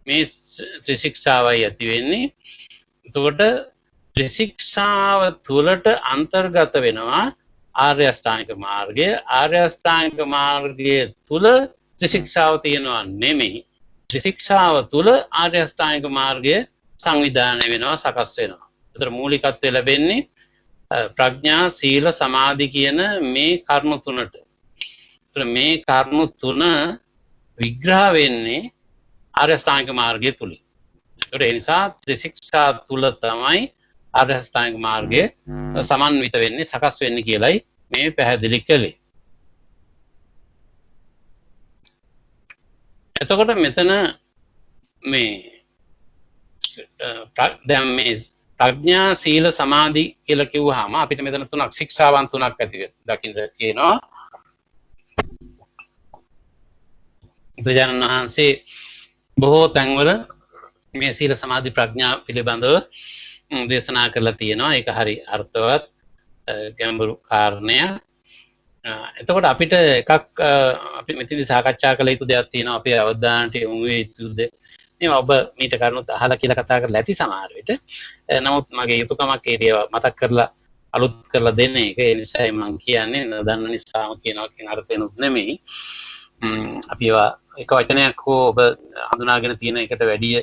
මේ ත්‍රිශික්ෂාවයි ඇති වෙන්නේ. එතකොට ත්‍රිශික්ෂාව තුලට අන්තර්ගත වෙනවා ආර්ය අෂ්ටාංගික මාර්ගය. ආර්ය අෂ්ටාංගික මාර්ගයේ තුල ත්‍රිශික්ෂාව තියෙනවා නෙමෙයි. ත්‍රිශික්ෂාව තුල ආර්ය අෂ්ටාංගික මාර්ගය සංවිධානය වෙනවා, සකස් වෙනවා. ඒතර මූලිකත්වය ලැබෙන්නේ ප්‍රඥා, සීල, සමාධි කියන මේ කර්ම තුනට. ඒතර මේ කර්ම තුන විග්‍රහ වෙන්නේ ආර්ය අෂ්ටාංගික මාර්ගය තුලින්. ඒතර ඒ නිසා ත්‍රිශික්ෂා තුල තමයි ආර්ය අෂ්ටාංගික මාර්ගය සමන්විත වෙන්නේ, සකස් වෙන්නේ කියලයි මේ පැහැදිලි කළේ. එතකොට මෙතන මේ දැන් මේ ප්‍රඥා සීල සමාධි කියලා කිව්වහම අපිට මෙතන තුනක් ශික්ෂාවන් තුනක් ඇති දකින්න තියෙනවා. බුදුරජාණන් වහන්සේ බොහෝ තැන්වල මේ සීල සමාධි ප්‍රඥා පිළිබඳව දේශනා කරලා තියෙනවා. ඒක හරි අර්ථවත් ගැඹුරු කාරණය. එතකොට අපිට එකක් අපි මෙතනදී සාකච්ඡා කළ යුතු දෙයක් තියෙනවා. අපේ අවධානයට යොමු වෙ යුතු දෙයක්. මේ ඔබ මීට කරුණුත් අහලා කියලා කතා කරලා ඇති සමහර විට. නමුත් මගේ යුතුයකමක් ඒවා මතක් කරලා අලුත් කරලා දෙන එක. ඒ නිසා මම කියන්නේ නොදන්න නිසාම කියනවා කියන අර්ථයෙන්ුත් නෙමෙයි. අපි ඒවා එක වචනයක් හෝ ඔබ හඳුනාගෙන තියෙන එකට වැඩිය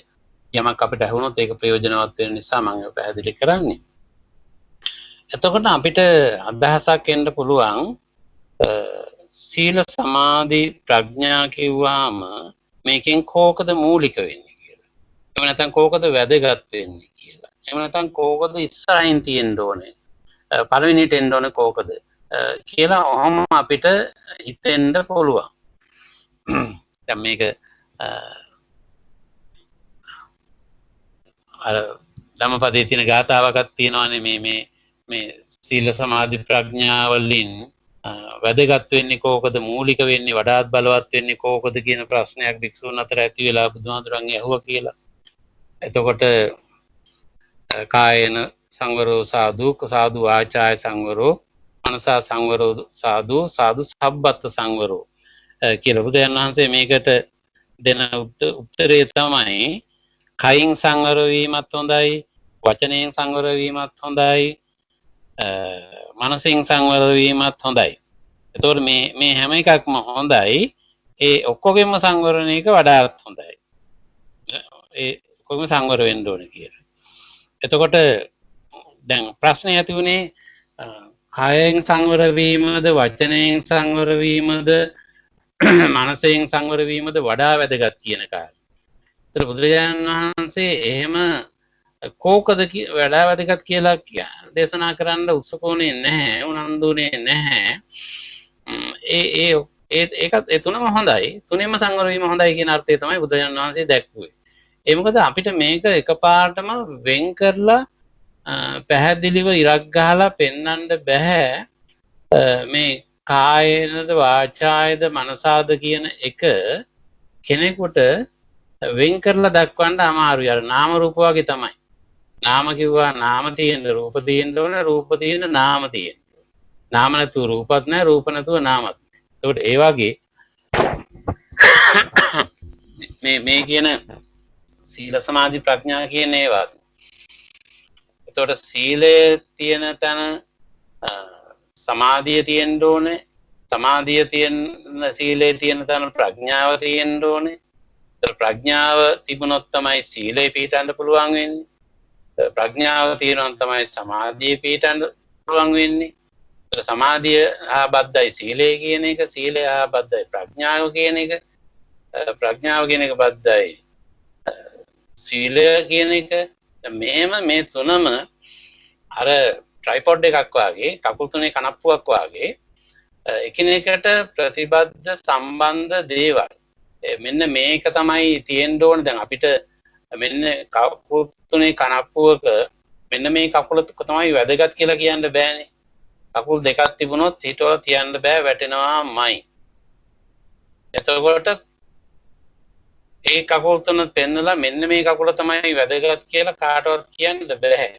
යමක් අපිට ඇහුනොත් ඒක ප්‍රයෝජනවත් වෙන නිසා මම ඒක පැහැදිලි කරන්නේ. එතකොට අපිට අදහසක් එන්න පුළුවන් සීල සමාධි ප්‍රඥා කිව්වම මේකෙන් කෝකද මූලික වෙන්නේ කියලා. එහෙම නැත්නම් කෝකද වැදගත් වෙන්නේ කියලා. එහෙම නැත්නම් කෝකද ඉස්සරහින් තියෙන්න ඕනේ. පළවෙනිට එන්න ඕනේ කෝකද කියලා ඔහොම අපිට හිතෙන්න පුළුවන්. දැන් මේක අර ධම්මපදයේ තියෙන ගාථාවකක් තියෙනවානේ මේ සීල සමාධි ප්‍රඥා වලින් වැදගත් වෙන්නේ කෝකද මූලික වෙන්නේ වඩාත් බලවත් වෙන්නේ කෝකද කියන ප්‍රශ්නයක් වික්ෂුන් අතර ඇති වෙලා බුදුහාමුදුරන්ගේ ඇහුවා කියලා. එතකොට කායන සංවරෝ සාදු වාචාය සංවරෝ මනසා සංවරෝ සාදු සබ්බත් සංවරෝ කියලා බුදුන් වහන්සේ මේකට දෙන උත්තරේ තමයි කයින් සංවර වීමත් හොඳයි, වචනයෙන් සංවර වීමත් හොඳයි, මනසින් සංවර වීමත් හොඳයි. එතකොට මේ හැම එකක්ම හොඳයි. ඒ ඔක්කොගෙම සංවරණ එක වඩාත් හොඳයි. ඒ ඔක්කොගෙම සංවර වෙන්න ඕනේ කියලා. එතකොට දැන් ප්‍රශ්නේ ඇති වුණේ කායෙන් සංවර වීමද, වචනයෙන් සංවර වීමද, මනසෙන් සංවර වීමද වඩා වැදගත් කියන කාරණා. ඒතර බුදුරජාණන් වහන්සේ එහෙම කෝකද වඩා වැදගත් කියලා දේශනා කරන්න උත්සුකෝනේ නැහැ, උනන්දුනේ නැහැ. ඒ තුනම හොඳයි. තුනෙම සංවර වීම හොඳයි කියන අර්ථය තමයි බුදුරජාණන් වහන්සේ දැක්වුවේ. ඒ මොකද අපිට මේක එකපාරටම වෙන් කරලා පැහැදිලිව ඉරක් ගහලා පෙන්වන්න බෑ. මේ කායනද වාචායද මනසාද කියන එක කෙනෙකුට වෙන් කරලා දක්වන්න අමාරුයි. අර නාම රූප වගේ තමයි. නාම කිව්වා නාම තියෙන රූප තියෙන්න ඕන, රූප තියෙන නාම තියෙන්න. නාම නැතුව රූපත් නැහැ, රූප නැතුව නාමත් නැහැ. ඒකට ඒ වගේ මේ කියන සීල සමාධි ප්‍රඥා කියන ඒවා. ඒතකොට සීලයේ තියෙන තැන සමාධිය තියෙන්න ඕනේ. සමාධිය තියෙන සීලයේ තියෙන තැන ප්‍රඥාව තියෙන්න ඕනේ. ඒතර ප්‍රඥාව තිබුණොත් තමයි සීලය පිහිටන්න පුළුවන් වෙන්නේ. ප්‍රඥාව තියෙනවා තමයි සමාධිය පිහිටන්න පුළුවන් වෙන්නේ. ඒතර සමාධිය ආබද්ධයි සීලය කියන එක, සීලය ආබද්ධයි ප්‍රඥාව කියන එක, ප්‍රඥාව කියන එක බද්ධයි සීලය කියන එක. මෙහෙම මේ තුනම අර ට්‍රයිපොඩ් එකක් වාගේ, කකුල් තුනේ කනප්පුවක් වාගේ එකිනෙකට ප්‍රතිබද්ධ සම්බන්ධ දේවල්. මෙන්න මේක තමයි තියෙන්න ඕනේ. දැන් අපිට මෙන්න කකුල් තුනේ කනප්පුවක මෙන්න මේ කකුල තමයි වැදගත් කියලා කියන්න බෑනේ. කකුල් දෙකක් තිබුණොත් හිටවල තියන්න බෑ, වැටෙනවාමයි. එතකොට ඒ කකුල් තුන පෙන්නලා මෙන්න මේ කකුල තමයි වැදගත් කියලා කාටවත් කියන්න බෑ.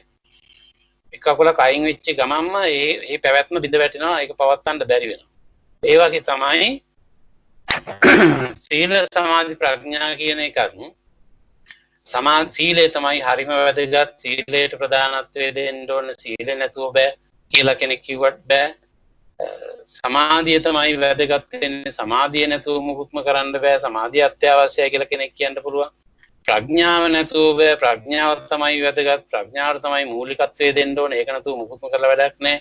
එක කකුලක් අයින් වෙච්ච ගමන්ම ඒ පැවැත්ම බිඳ වැටෙනවා. ඒක පවත්වන්න බැරි වෙනවා. ඒ වගේ තමයි සීල සමාධි ප්‍රඥා කියන එකත්. සීලය තමයි හරිම වැදගත්. සීලයට ප්‍රධානත්වය දෙන්න ඕන. සීලය නැතුව බෑ කියලා කෙනෙක් කිව්වට බෑ. සමාධිය තමයි වැදගත් වෙන්නේ. සමාධිය නැතුව මුකුත්ම කරන්න බෑ. සමාධිය අත්‍යවශ්‍යයි කියලා කෙනෙක් කියන්න පුළුවන්. ප්‍රඥාව නැතුව බෑ. ප්‍රඥාව තමයි වැදගත්. ප්‍රඥාවට තමයි මූලිකත්වය දෙන්න ඕනේ. ඒක නැතුව මුකුත්ම කරලා වැඩක් නැහැ.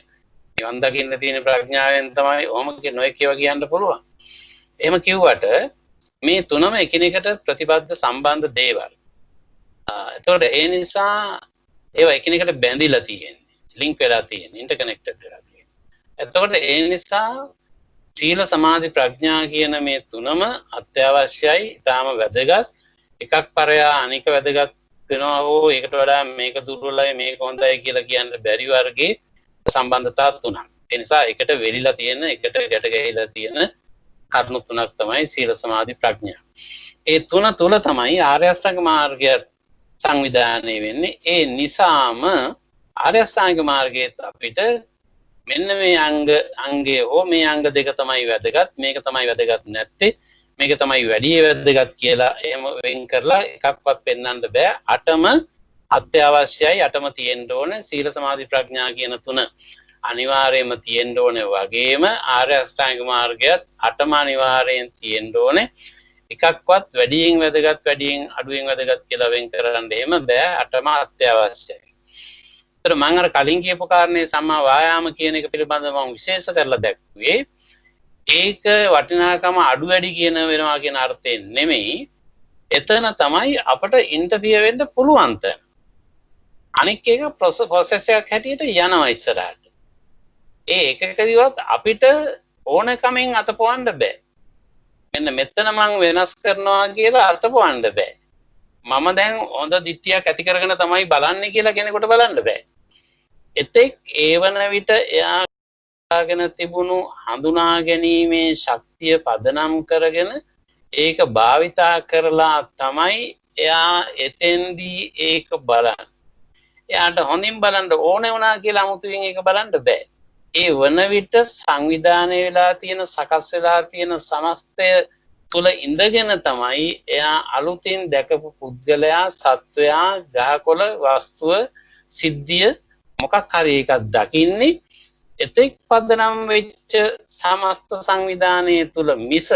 නිවන් දකින්න තියෙන ප්‍රඥාවෙන් තමයි ඔහොම නොයෙක් ඒවා කියන්න පුළුවන්. එහෙම කිව්වට මේ තුනම එකිනෙකට ප්‍රතිබද්ධ සම්බන්ධ දේවල්. එතකොට ඒ නිසා ඒවා එකිනෙකට බැඳිලා තියෙන්නේ. ලින්ක් වෙලා තියෙන්නේ. ඉන්ටර්කනෙක්ටඩ් වෙලා තියෙන්නේ. එතකොට ඒ නිසා සීල සමාධි ප්‍රඥා කියන මේ තුනම අත්‍යවශ්‍යයි. ඊටාම වැදගත්. එකක් පරයා අනික වැදගත් වෙනවා හෝ ඒකට වඩා මේක දුර්වලයි මේක හොඳයි කියලා කියන්න බැරි වර්ගයේ සම්බන්ධතා තුනක්. ඒ නිසා එකට වෙලිලා තියෙන එකට ගැට ගැහිලා තියෙන කරුණු තුනක් තමයි සීල සමාධි ප්‍රඥා. ඒ තුන තුල තමයි ආර්ය අෂ්ටාංග මාර්ගය සංවිධානය වෙන්නේ. ඒ නිසාම ආර්ය අෂ්ටාංග මාර්ගයේ අපිට මෙන්න මේ අංගය හෝ මේ අංග දෙක තමයි වැදගත්, මේක තමයි වැදගත් නැත්තේ, මේක තමයි වැඩි වැදගත් කියලා එහෙම වෙන් කරලා එකක්වත් පෙන්වන්න බෑ. අටම අත්‍යවශ්‍යයි, අටම තියෙන්න ඕනේ. සීල සමාධි ප්‍රඥා කියන තුන අනිවාර්යයෙන්ම තියෙන්න ඕනේ. වගේම ආර්ය අෂ්ටාංග මාර්ගයත් අටම අනිවාර්යෙන් තියෙන්න ඕනේ. එකක්වත් වැඩියෙන් වැදගත් වැඩියෙන් අඩුවෙන් වැදගත් කියලා වෙන් කරන්න එහෙම බෑ. අටම අත්‍යවශ්‍යයි. ඒතර මම අර කලින් කියපු කාරණේ සම්මා වායාම කියන එක පිළිබඳව මම විශේෂ කරලා දැක්ුවේ ඒක වටිනාකම අඩු වැඩි කියන වෙනවා කියන අර්ථයෙන් නෙමෙයි. එතන තමයි අපට ඉන්ටර්ෆියර් වෙන්න පුළුවන් තැන. අනික් එක ප්‍රොසෙස් එකක් හැටියට යනවා ඉස්සරහට. ඒ එකකදීවත් අපිට ඕනකමින් අතපොවන්න බෑ. මෙන්න මෙතන මම වෙනස් කරනවා කියලා අතපොවන්න බෑ. මම දැන් හොඳ දිට්ඨියක් ඇති කරගෙන තමයි බලන්නේ කියලා කෙනෙකුට බලන්න බෑ. එතෙක් ඒවන විට එයාගෙන තිබුණු හඳුනා ගැනීමේ ශක්තිය පදනම් කරගෙන ඒක භාවිතා කරලා තමයි එයා එතෙන්දී ඒක බලන්නේ. එයාට හොඳින් බලන්න ඕනේ වුණා කියලා 아무තුවෙන් ඒක බලන්න බෑ. ඒ වන විට සංවිධානය වෙලා තියෙන සකස් වෙලා තියෙන සමස්තය තුල ඉඳගෙන තමයි එයා අලුතින් දැකපු පුද්ගලයා, සත්වයා, ගහකොළ, වස්තුව, සිද්ධිය මොකක් හරි එකක් දකින්නේ. එතෙක් පදනම් වෙච්ච සමස්ත සංවිධානයේ තුල මිස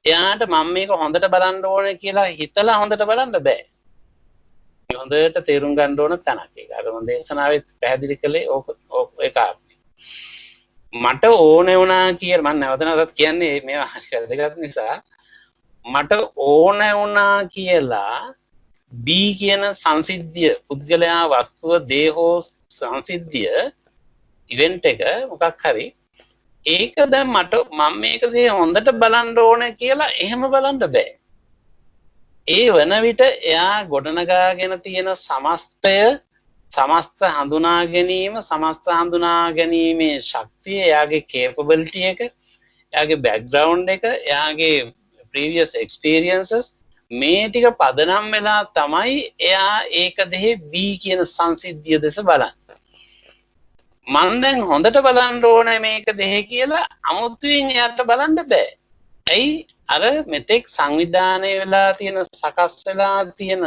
එයාට මම මේක හොඳට බලන්න ඕනේ කියලා හිතලා හොඳට බලන්න බෑ. හොඳට තේරුම් ගන්න ඕන තැනක් ඒක. අර මම දේශනාවෙත් පැහැදිලි කළේ ඒක. මට ඕනේ වුණා කියලා මම නැවත නැවතත් කියන්නේ මේවා වැදගත් නිසා මට ඕනේ වුණා කියලා B කියන සංසිද්ධිය, පුද්ගලයා, වස්තුව, දේහෝ සංසිද්ධිය, ඉවෙන්ට් එක මොකක් හරි ඒක දැන් මම මේක දේ හොඳට බලන්න ඕනේ කියලා එහෙම බලන්න බෑ. ඒ වන විට එයා ගොඩනගාගෙන තියෙන සමස්ත හඳුනා ගැනීම, සමස්ත හඳුනා ගැනීමේ ශක්තිය, එයාගේ කේපබිලිටි එක, එයාගේ බෑග්ග්‍රවුන්ඩ් එක, එයාගේ ප්‍රීවියස් එක්ස්පීරියන්සස් මේ ටික පදනම් වෙලා තමයි එයා ඒක දෙහි B කියන සංසිද්ධිය දෙස බලන්නේ. මම දැන් හොඳට බලන්න ඕනේ මේක දෙහි කියලා අමුතුවෙන් එයාට බලන්න බෑ. ඇයි? අර මෙතෙක් සංවිධානය වෙලා තියෙන, සකස් වෙලා තියෙන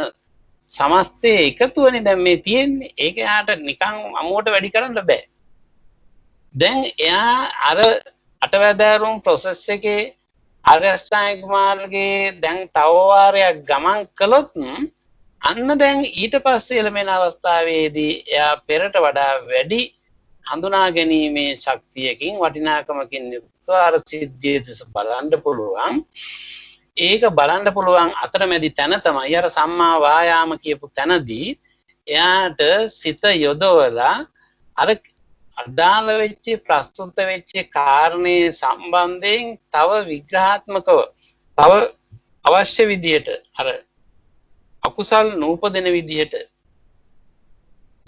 සමස්තයේ එකතුවනේ දැන් මේ තියෙන්නේ. ඒක එයාට නිකන් අමුවට වැඩි කරන්න බෑ. දැන් එයා අර අටවැදෑරුම් ප්‍රොසෙස් එකේ ආර්ය අෂ්ටාංගික මාර්ගයේ දැන් තව වාරයක් ගමන් කළොත් අන්න දැන් ඊට පස්සේ ලැබෙන අවස්ථාවේදී එයා පෙරට වඩා වැඩි හඳුනා ගැනීමේ ශක්තියකින්, වටිනාකමකින් යුක්තව අර සිද්ධිය දෙස බලන්න පුළුවන්. ඒක බලන්න පුළුවන් අතරමැදි තැන තමයි අර සම්මා වායාම කියපු තැනදී එයාට සිත යොදවලා අර අදාළ වෙච්ච, ප්‍රස්තුත වෙච්ච කාරණේ සම්බන්ධයෙන් තව විග්‍රහාත්මකව, තව අවශ්‍ය විදියට අර අකුසල් නූපදින විදියට,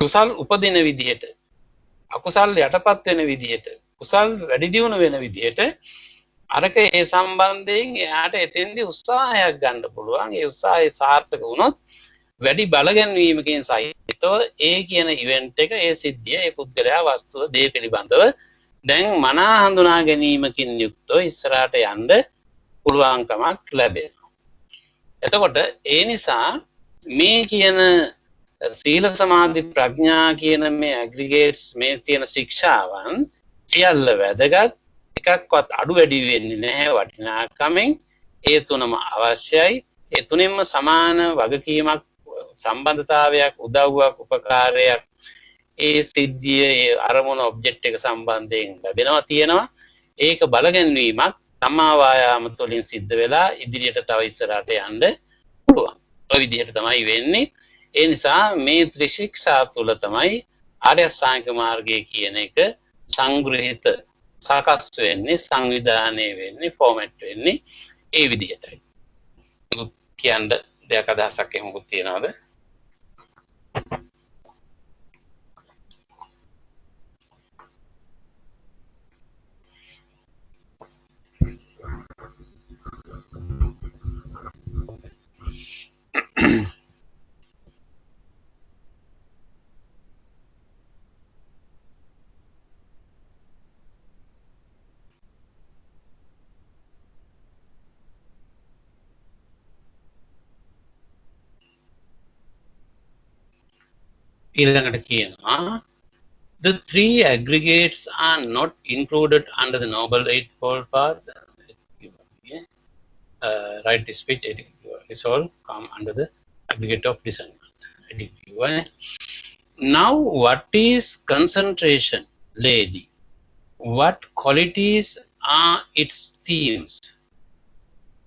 කුසල් උපදින විදියට, අකුසල් යටපත් වෙන විදියට, කුසල් වැඩි දියුණු වෙන විදියට අරක ඒ සම්බන්ධයෙන් එයාට එතෙන්දී උත්සාහයක් ගන්න පුළුවන්. ඒ උත්සාහය සාර්ථක වුණොත් වැඩි බලගැන්වීමකින් සහිතව ඒ කියන ඉවෙන්ට් එක, ඒ සිද්ධිය, ඒ පුද්ගලයා, වස්තුව, දේ පිළිබඳව දැන් මනා හඳුනා ගැනීමකින් යුක්තව ඉස්සරහට යන්න පුළුවන්කමක් ලැබෙනවා. එතකොට ඒ නිසා මේ කියන සීල සමාධි ප්‍රඥා කියන මේ ඇග්‍රිගේට්ස්, මේ තියෙන ශික්ෂාවන් සියල්ල වැදගත්. එකක්වත් අඩු වැඩි වෙන්නේ නැහැ වටිනාකමෙන්. ඒ තුනම අවශ්‍යයි. ඒ තුනෙන්ම සමාන වගකීමක්, සම්බන්ධතාවයක්, උදව්වක්, උපකාරයක් ඒ සිද්ධිය, ඒ අරමුණ, ඔබ්ජෙක්ට් එක සම්බන්ධයෙන් ලැබෙනවා, තියෙනවා. ඒක බලගැන්වීමක් සම්මා වායාම තුළින් සිද්ධ වෙලා ඉදිරියට තව ඉස්සරහට යන්න පුළුවන්. ඔය විදිහට තමයි වෙන්නේ. ඒ නිසා මේ ත්‍රිශික්ෂා තුළ තමයි ආර්ය අෂ්ටාංගික මාර්ගය කියන එක සංග්‍රහිත, සකස් වෙන්නේ, සංවිධානය වෙන්නේ, ෆෝමැට් වෙන්නේ ඒ විදිහටයි. කියන්න දෙයක් අදහසක් එහෙමකුත් තියනවද? ඊළඟට කියනවා the three aggregates are not included under the Noble Eightfold Path. Right speech is all come under the aggregate of discernment. Now, what is concentration, lady? What qualities are its themes?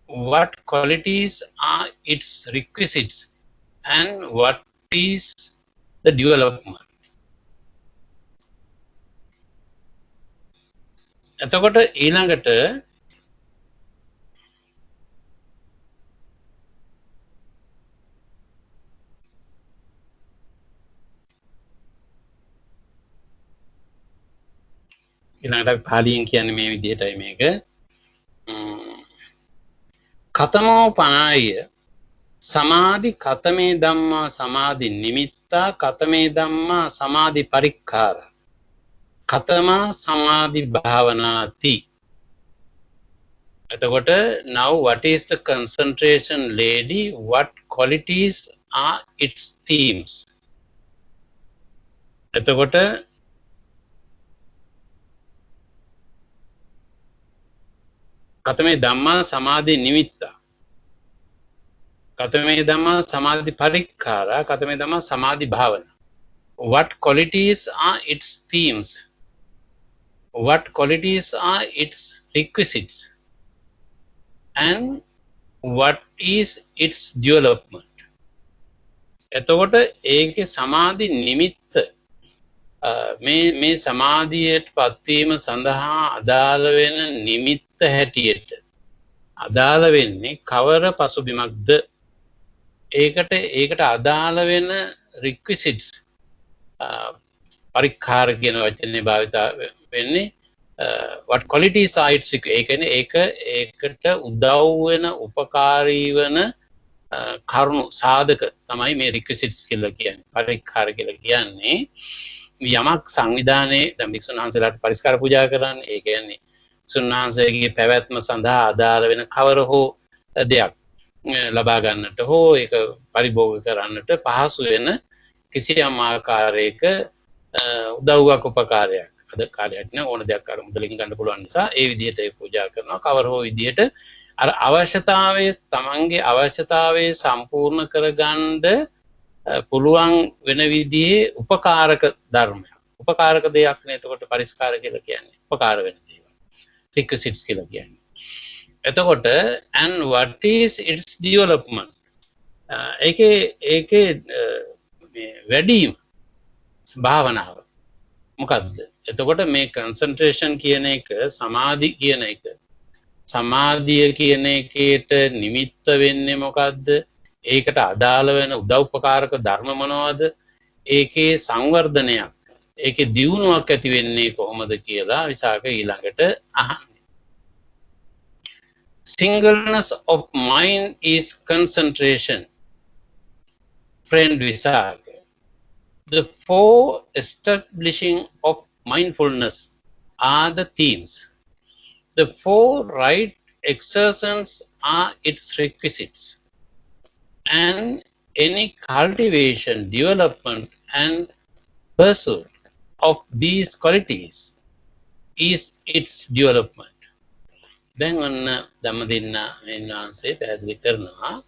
What qualities are its requisites? And what is the development? එතකොට ඊළඟට පාලියෙන් කියන්නේ මේ විදිහටයි මේක කතමෝ පනාය සමාධි කතමේ ධම්මා සමාධි නිමිත්තා කතමේ ධම්මා සමාධි පරික්ඛාර කතමා සමාධි භාවනාති එතකොට now what is the concentration, lady? What qualities are its themes? එතකොට කතමේ ධම්මා සමාධි නිමිත්තා කතමේ ධම්මා සමාධි පරික්ඛාරා කතමේ ධම්මා සමාධි භාවනා what qualities are its themes, what qualities are its requisites, and what is its development. එතකොට ඒකේ සමාධි නිමිත්ත මේ සමාධියට පත්වීම සඳහා අදාළ වෙන නිමිත්ත හැටියට අදාළ වෙන්නේ කවර පසුබිමක්ද ඒකට අදාළ වෙන requisites පරික්ඛාර කියන වචනේ භාවිත වෙන්නේ what qualities are its ඒ කියන්නේ ඒකට උදව් වෙන උපකාරී වෙන කරුණු සාධක තමයි මේ requisites කියලා කියන්නේ පරික්ඛාර කියලා කියන්නේ යමක් සංවිධානයේ දැන් භික්ෂුන් වහන්සේලාට පරිස්කාර පූජා කරන්නේ ඒ කියන්නේ භික්ෂුන් වහන්සේගේ පැවැත්ම සඳහා අදාළ වෙන කවර හෝ දෙයක් ලබා ගන්නට හෝ ඒක පරිභෝග කරන්නට පහසු වෙන කිසියම් ආකාරයක උදව්වක් උපකාරයක් අද කාලයක් නේ ඕන දෙයක් අර මුදලින් ගන්න පුළුවන් නිසා ඒ විදිහට ඒ පූජා කරනවා කවර හෝ විදිහට අර අවශ්‍යතාවයේ තමන්ගේ අවශ්‍යතාවයේ සම්පූර්ණ කරගන්න පුළුවන් වෙන විදිහේ උපකාරක ධර්මයක් උපකාරක දෙයක් නේ එතකොට පරිස්කාර කියලා කියන්නේ උපකාර වෙන දේවල් requisites කියලා කියන්නේ එතකොට and what is its development ඒකේ වැඩිම භාවනාව මොකද්ද එතකොට මේ concentration කියන එක සමාධි කියන එක සමාධිය කියන එකේට නිමිත්ත වෙන්නේ මොකද්ද ඒකට අදාළ වෙන උදව්පකාරක ධර්ම මොනවද ඒකේ සංවර්ධනයක් ඒකේ දියුණුවක් ඇති වෙන්නේ කොහොමද කියලා විසාක ඊළඟට අහන්නේ singleness of mind is concentration friend Visaka the four establishing of mindfulness are the themes the four right exertions are its requisites and any cultivation, development and pursuit of these qualities is its development. Then on Dhammadinna Vinanse Padrikarna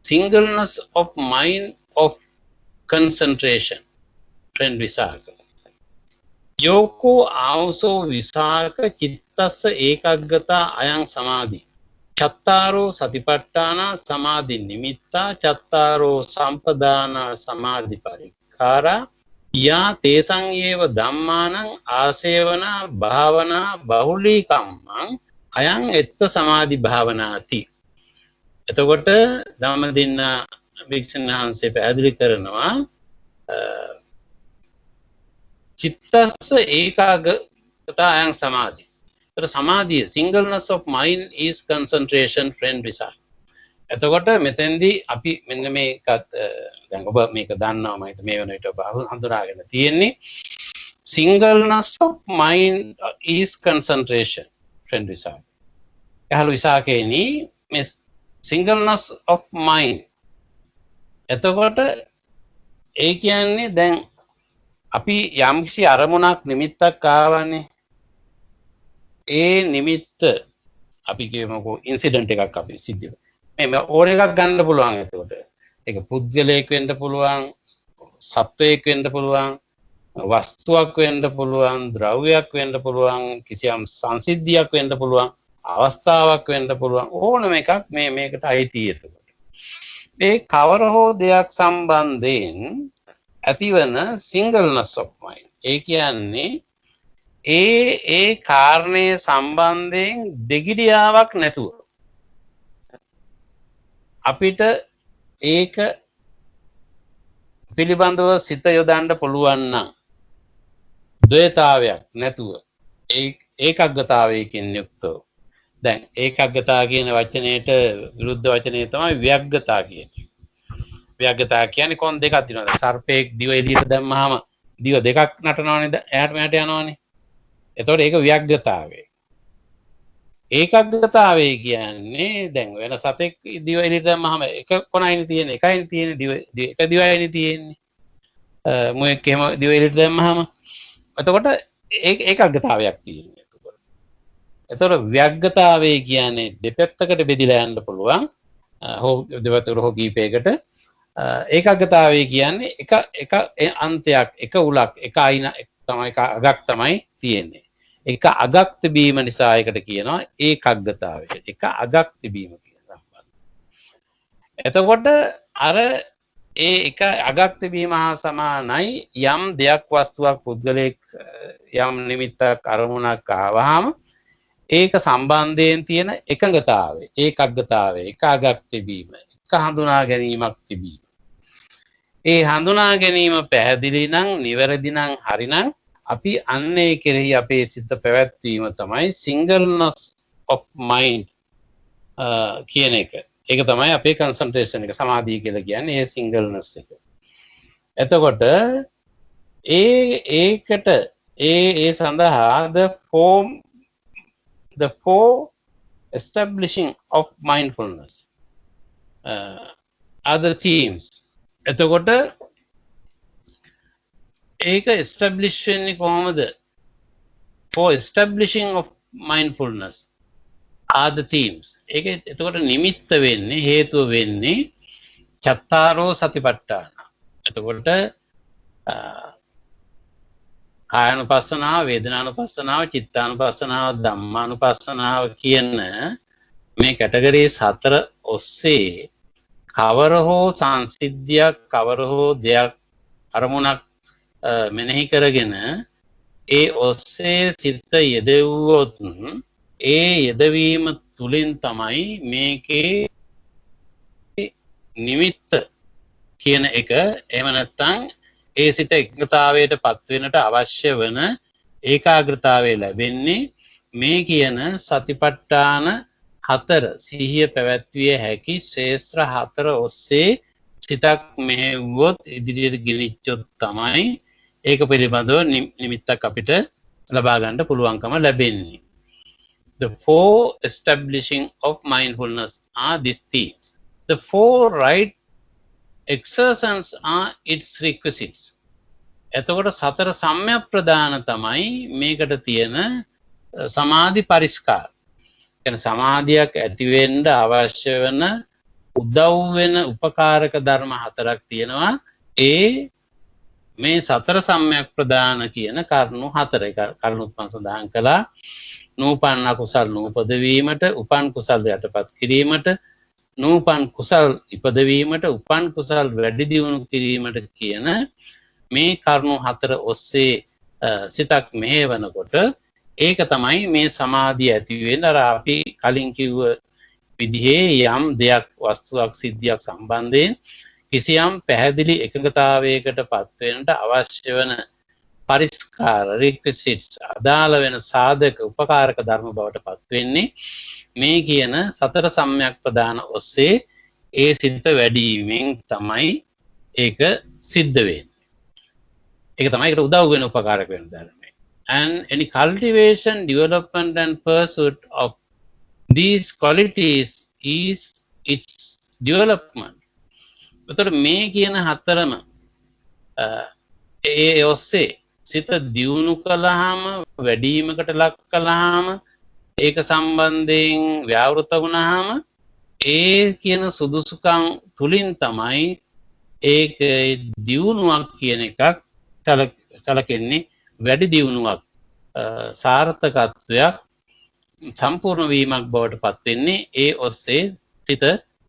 singleness of mind of concentration, friend Visaka. Yoko also Visaka Chittasa Ekaggata Ayang Samadhi. චත්තාරෝ සතිපට්ඨාන සමාධි නිමිත්තා චත්තාරෝ සම්පදාන සමාධි පරික්ඛාරා යා තේසං ඒව ධම්මානං ආසේවන භාවනා බහුලීකම්මං අයං එත්ත සමාධි භාවනාති එතකොට ධම්මදින්න භික්ෂුන් වහන්සේ පැහැදිලි කරනවා චිත්තස්ස ඒකාග්‍රතා අයං සමාධි samadhi singleness of mind is concentration friend Visa එතකොට මෙතෙන්දී අපි මෙන්න මේකත් දැන් ඔබ මේක දන්නවා මම හිත මේ වෙන විට ඔබ හඳුනාගෙන තියෙන්නේ singleness of mind is concentration friend Visa ehlu Visakeni මේ singleness of mind එතකොට ඒ කියන්නේ දැන් අපි යම්කිසි අරමුණක් නිමිත්තක් ආවනේ. ඒ නිමිත්ත අපි කියමුකෝ ඉන්සිඩන්ට් එකක් අපි සිද්ධ මේ ඕන එකක් ගන්න පුළුවන්. එතකොට ඒක පුද්ගලයෙක් වෙන්න පුළුවන්, සත්වයෙක් වෙන්න පුළුවන්, වස්තුවක් වෙන්න පුළුවන්, ද්‍රව්‍යයක් වෙන්න පුළුවන්, කිසියම් සංසිද්ධියක් වෙන්න පුළුවන්, අවස්ථාවක් වෙන්න පුළුවන්. ඕනම එකක් මේකට අයිති. එතකොට මේ කවර හෝ දෙයක් සම්බන්ධයෙන් ඇතිවන සිංගල්නස් ඔෆ් මයින්ඩ්. ඒ කියන්නේ ඒ කාරණය සම්බන්ධයෙන් දෙගිඩියාවක් නැතුව අපිට ඒක පිළිබඳව සිත යොදන්න පුළුවන් නම් ද්වේතාවයක් නැතුව ඒකග්ගතාවයකින් යුක්තව. දැන් ඒකග්ගතා කියන වචනයට විරුද්ධ වචනය තමයි ව්‍යග්ගතා කියන්නේ. ව්‍යග්ගතා කියන්නේ කොන් දෙකක් තියෙනවා. සර්පෙක් දිව එළියට දැම්මහම දිව දෙකක් නටනවනේ, එහාට මෙහාට යනවනේ. එතකොට ඒක ව්‍යග්ගතාවය. ඒකග්ගතාවය කියන්නේ දැන් වෙන සතෙක් දිව එළියට දැම්මහම එක කොනයිනේ තියෙන්නේ, එකයිනේ තියෙන්නේ, දිව එක දිවයිනේ තියෙන්නේ. මොකෙක් එහෙම දිව එළියට දැම්මහම එතකොට ඒකග්ගතාවයක් තියෙනවා. එතකොට ව්‍යග්ගතාවය කියන්නේ දෙපැත්තකට බෙදලා යන්න පුළුවන්. හෝ දෙපැත්තකට හෝ කීපයකට. ඒකග්ගතාවය කියන්නේ එක අන්තයක්, එක උලක්, එක අයින තමයි, එක අගක් තමයි තියෙන්නේ. එක අගක් තිබීම නිසා ඒකට කියනවා ඒකග්ගතාවය. එක අගක් තිබීම කියන සම්බන්ධය. එතකොට අර එක අගක් තිබීම හා සමානයි යම් දෙයක්, වස්තුවක්, පුද්ගලයෙක්, යම් නිමිත්තක්, අරමුණක් ආවහම ඒක සම්බන්ධයෙන් තියෙන එකඟතාවය, ඒකග්ගතාවය, එක අගක් තිබීම, එක හඳුනා ගැනීමක් තිබීම. ඒ හඳුනා ගැනීම පැහැදිලි නම්, නිවැරදි නම්, හරිනම් අපි අන්නේ කෙරෙහි අපේ සිත පැවැත්වීම තමයි සිංගල්නස් ඔෆ් මයින්ඩ් කියන එක. ඒක තමයි අපේ කන්සන්ට්‍රේෂන් එක, සමාධිය කියලා කියන්නේ ඒ සිංගල්නස් එක. එතකොට ඒකට ඒ සඳහා the four establishing of mindfulness are the themes. එතකොට ඒක establish වෙන්නේ කොහොමද? for establishing of mindfulness are the themes. ඒක එතකොට නිමිත්ත වෙන්නේ, හේතුව වෙන්නේ චත්තාරෝ සතිපට්ඨාන. එතකොට කායानुපස්සනාව, වේදනානුපස්සනාව, චිත්තානුපස්සනාව, ධම්මානුපස්සනාව කියන මේ කැටගරිස් 4 ඔස්සේ කවර හෝ සංසිද්ධියක්, කවර හෝ දෙයක්, අරමුණක් මෙනෙහි කරගෙන ඒ ඔස්සේ සිත යෙදෙව්වොත් ඒ යෙදවීම තුලින් තමයි මේකේ නිමිත්ත කියන එක, එහෙම නැත්නම් ඒ සිත එකඟතාවයට පත්වෙනට අවශ්‍ය වන ඒකාග්‍රතාවය ලැබෙන්නේ මේ කියන සතිපට්ඨාන 4 සිහිය පැවැත්විය හැකි ශේත්‍ර 4 ඔස්සේ සිතක් මෙහෙව්වොත්, ඉදිරියට ගෙනිච්චොත් තමයි ඒක පිළිබඳව නිමිත්තක් අපිට ලබා ගන්න පුළුවන්කම ලැබෙන්නේ. The four establishing of mindfulness are these themes. The four right exertions are its requisites. එතකොට 4 සම්‍යක් ප්‍රදාන තමයි මේකට තියෙන සමාධි පරිස්කාර. කියන්නේ සමාධියක් ඇති වෙන්න අවශ්‍ය වෙන උදව් වෙන උපකාරක ධර්ම 4ක් තියෙනවා. මේ 4 සම්‍යක් ප්‍රදාන කියන කරුණු 4. කරුණුත් මම සඳහන් කළා. නූපන් අකුසල් නූපද වීමට, උපන් කුසල් යටපත් කිරීමට, නූපන් කුසල් ඉපදවීමට, උපන් කුසල් වැඩි දියුණු කිරීමට කියන මේ කරුණු 4 ඔස්සේ සිතක් මෙහෙවනකොට ඒක තමයි මේ සමාධිය ඇති වෙන. අර අපි කලින් කිව්ව විදිහේ යම් දෙයක්, වස්තුවක්, සිද්ධියක් සම්බන්ධයෙන් කිසියම් පැහැදිලි එකඟතාවයකට පත් වෙන්නට අවශ්‍ය වන පරිස්කාර, requisites, අදාළ වෙන සාධක, උපකාරක ධර්ම බවට පත් වෙන්නේ මේ කියන 4 සම්‍යක් ප්‍රදාන ඔස්සේ ඒ සිත වැඩිවීමෙන් තමයි ඒක සිද්ධ වෙන්නේ. ඒක තමයි ඒකට උදව් වෙන උපකාරක වෙන ධර්මය. And any cultivation, development and pursuit of these qualities is its development. එතකොට මේ කියන 4ම ඒ ඔස්සේ සිත දියුණු කළාම වැඩිවීමකට ලක් කළාම ඒක සම්බන්ධයෙන් ව්‍යවෘත වුණාම ඒ කියන සුදුසුකම් තුලින් තමයි ඒක දියුණුවක් කියන එකක් සැලකෙන්නේ වැඩි දියුණුවක් සාර්ථකත්වයක් සම්පූර්ණ වීමක් බවට පත් වෙන්නේ ඒ ඔස්සේ සිත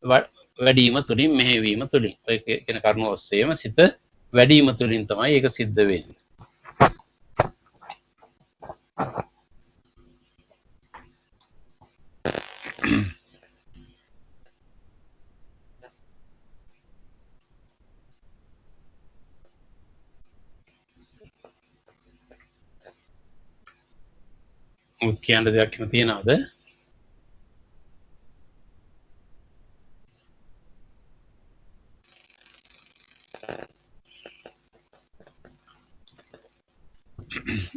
වැඩිම තුලින් මෙහෙවීම තුලින් ඔය කියන කරුණ ඔස්සේම සිත වැඩිම තුලින් තමයි ඒක සිද්ධ වෙන්නේ. කියන්න දෙයක් එහෙම තියනවද?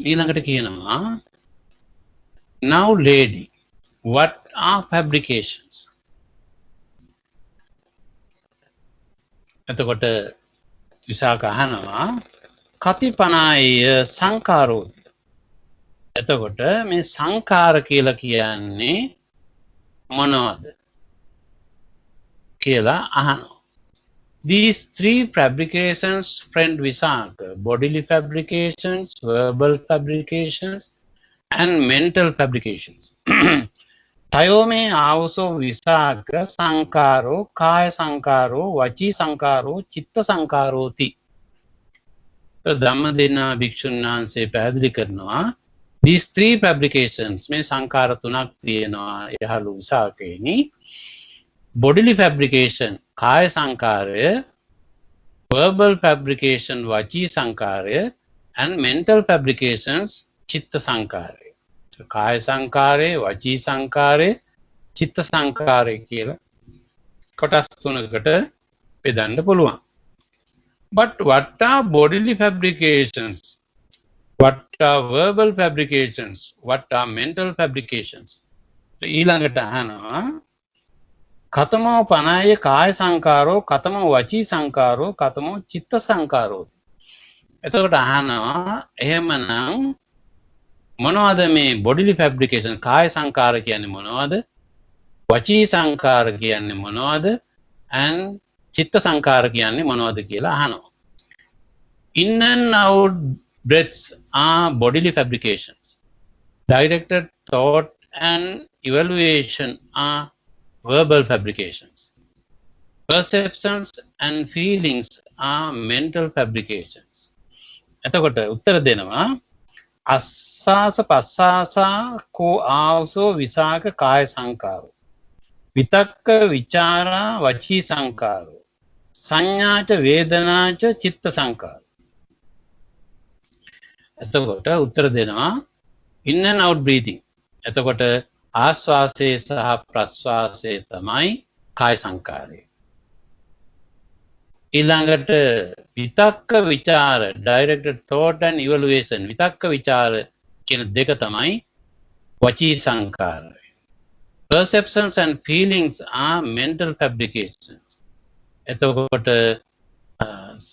ඊළඟට කියනවා now lady what are fabrications? එතකොට විසාක අහනවා කතිපනාය සංකාරෝ. එතකොට මේ සංකාර කියලා කියන්නේ මොනවද කියලා අහනවා. These three fabrications, friend Visaka, bodily fabrications, verbal fabrications, and mental fabrications. Tayome also Visaka Sankaro, Kaya Sankaro, Vachi Sankaro, Chitta Sankaroti. So Dhammadena Bhikshunanse පැහැදිලි කරනවා these three fabrications මේ සංකාර තුනක් තියෙනවා යහළු විසාකේනි. bodily fabrication කාය සංකාරය, verbal fabrication වචී සංකාරය, and mental fabrications චිත්ත සංකාරය. කාය සංකාරය, වචී සංකාරය, චිත්ත සංකාරය කියලා කොටස් තුනකට බෙදන්න පුළුවන්. But what are bodily fabrications? What are verbal fabrications? What are mental fabrications? ඊළඟට අහනවා කතමෝ පනාය කාය සංකාරෝ, කතමෝ වචී සංකාරෝ, කතමෝ චිත්ත සංකාරෝ. එතකොට අහනවා එහෙමනම් මොනවද මේ bodily fabrication? කාය සංකාර කියන්නේ මොනවද? වචී සංකාර කියන්නේ මොනවද? and චිත්ත සංකාර කියන්නේ මොනවද කියලා අහනවා. In and out breaths are bodily fabrications. Directed thought and evaluation are verbal fabrications. Perceptions and feelings are mental fabrications. එතකොට උත්තර දෙනවා අස්සාස පස්සාසා කෝ ආවසෝ විසාක කාය සංකාරෝ, විතක්ක විචාරා වචී සංකාරෝ, සංඥාච වේදනාච චිත්ත සංකාරෝ. එතකොට උත්තර දෙනවා in and out breathing. එතකොට ආස්වාසයේ සහ ප්‍රස්වාසයේ තමයි කාය සංකාරය. ඊළඟට විතක්ක විචාර directed thought and evaluation, විතක්ක විචාර කියන දෙක තමයි වචී සංකාරය. Perceptions and feelings are mental fabrications. එතකොට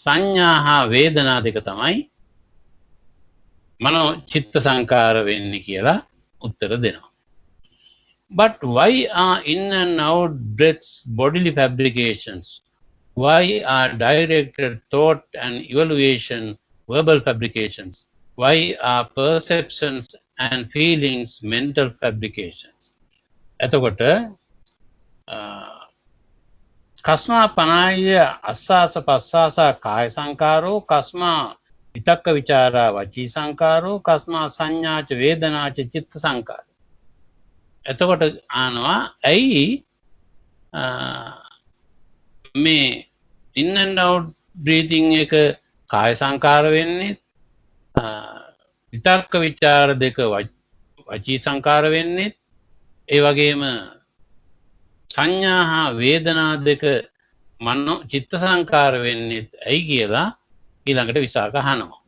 සංඥා හා වේදනා දෙක තමයි මනෝ චිත්ත සංකාර වෙන්නේ කියලා උත්තර දෙනවා. But why are in and out breaths bodily fabrications? Why are directed thought and evaluation verbal fabrications? Why are perceptions and feelings mental fabrications? එතකොට කස්මා පනාය අස්සාස පස්සාසා කාය සංකාරෝ, කස්මා විතක්ක විචාරා වචී සංකාරෝ, කස්මා සංඥාච වේදනාච චිත්ත සංකාරෝ. එතකොට ආනවා ඇයි මේ in and out breathing එක කාය සංකාර වෙන්නේ, විතක්ක විචාර දෙක වචී සංකාර වෙන්නේ, ඒ වගේම සංඥා හා වේදනා දෙක මනෝ චිත්ත සංකාර වෙන්නේ ඇයි කියලා ඊළඟට විසාක අහනවා.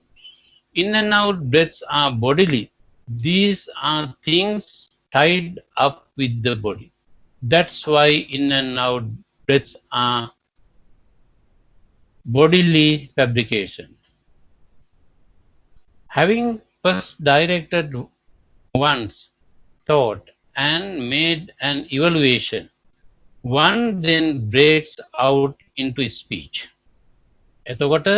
In and out breaths are bodily. These are things tied up with the body. That's why in and out breaths are bodily fabrication. having first directed one's thought and made an evaluation, one then breaks out into speech. එතකොට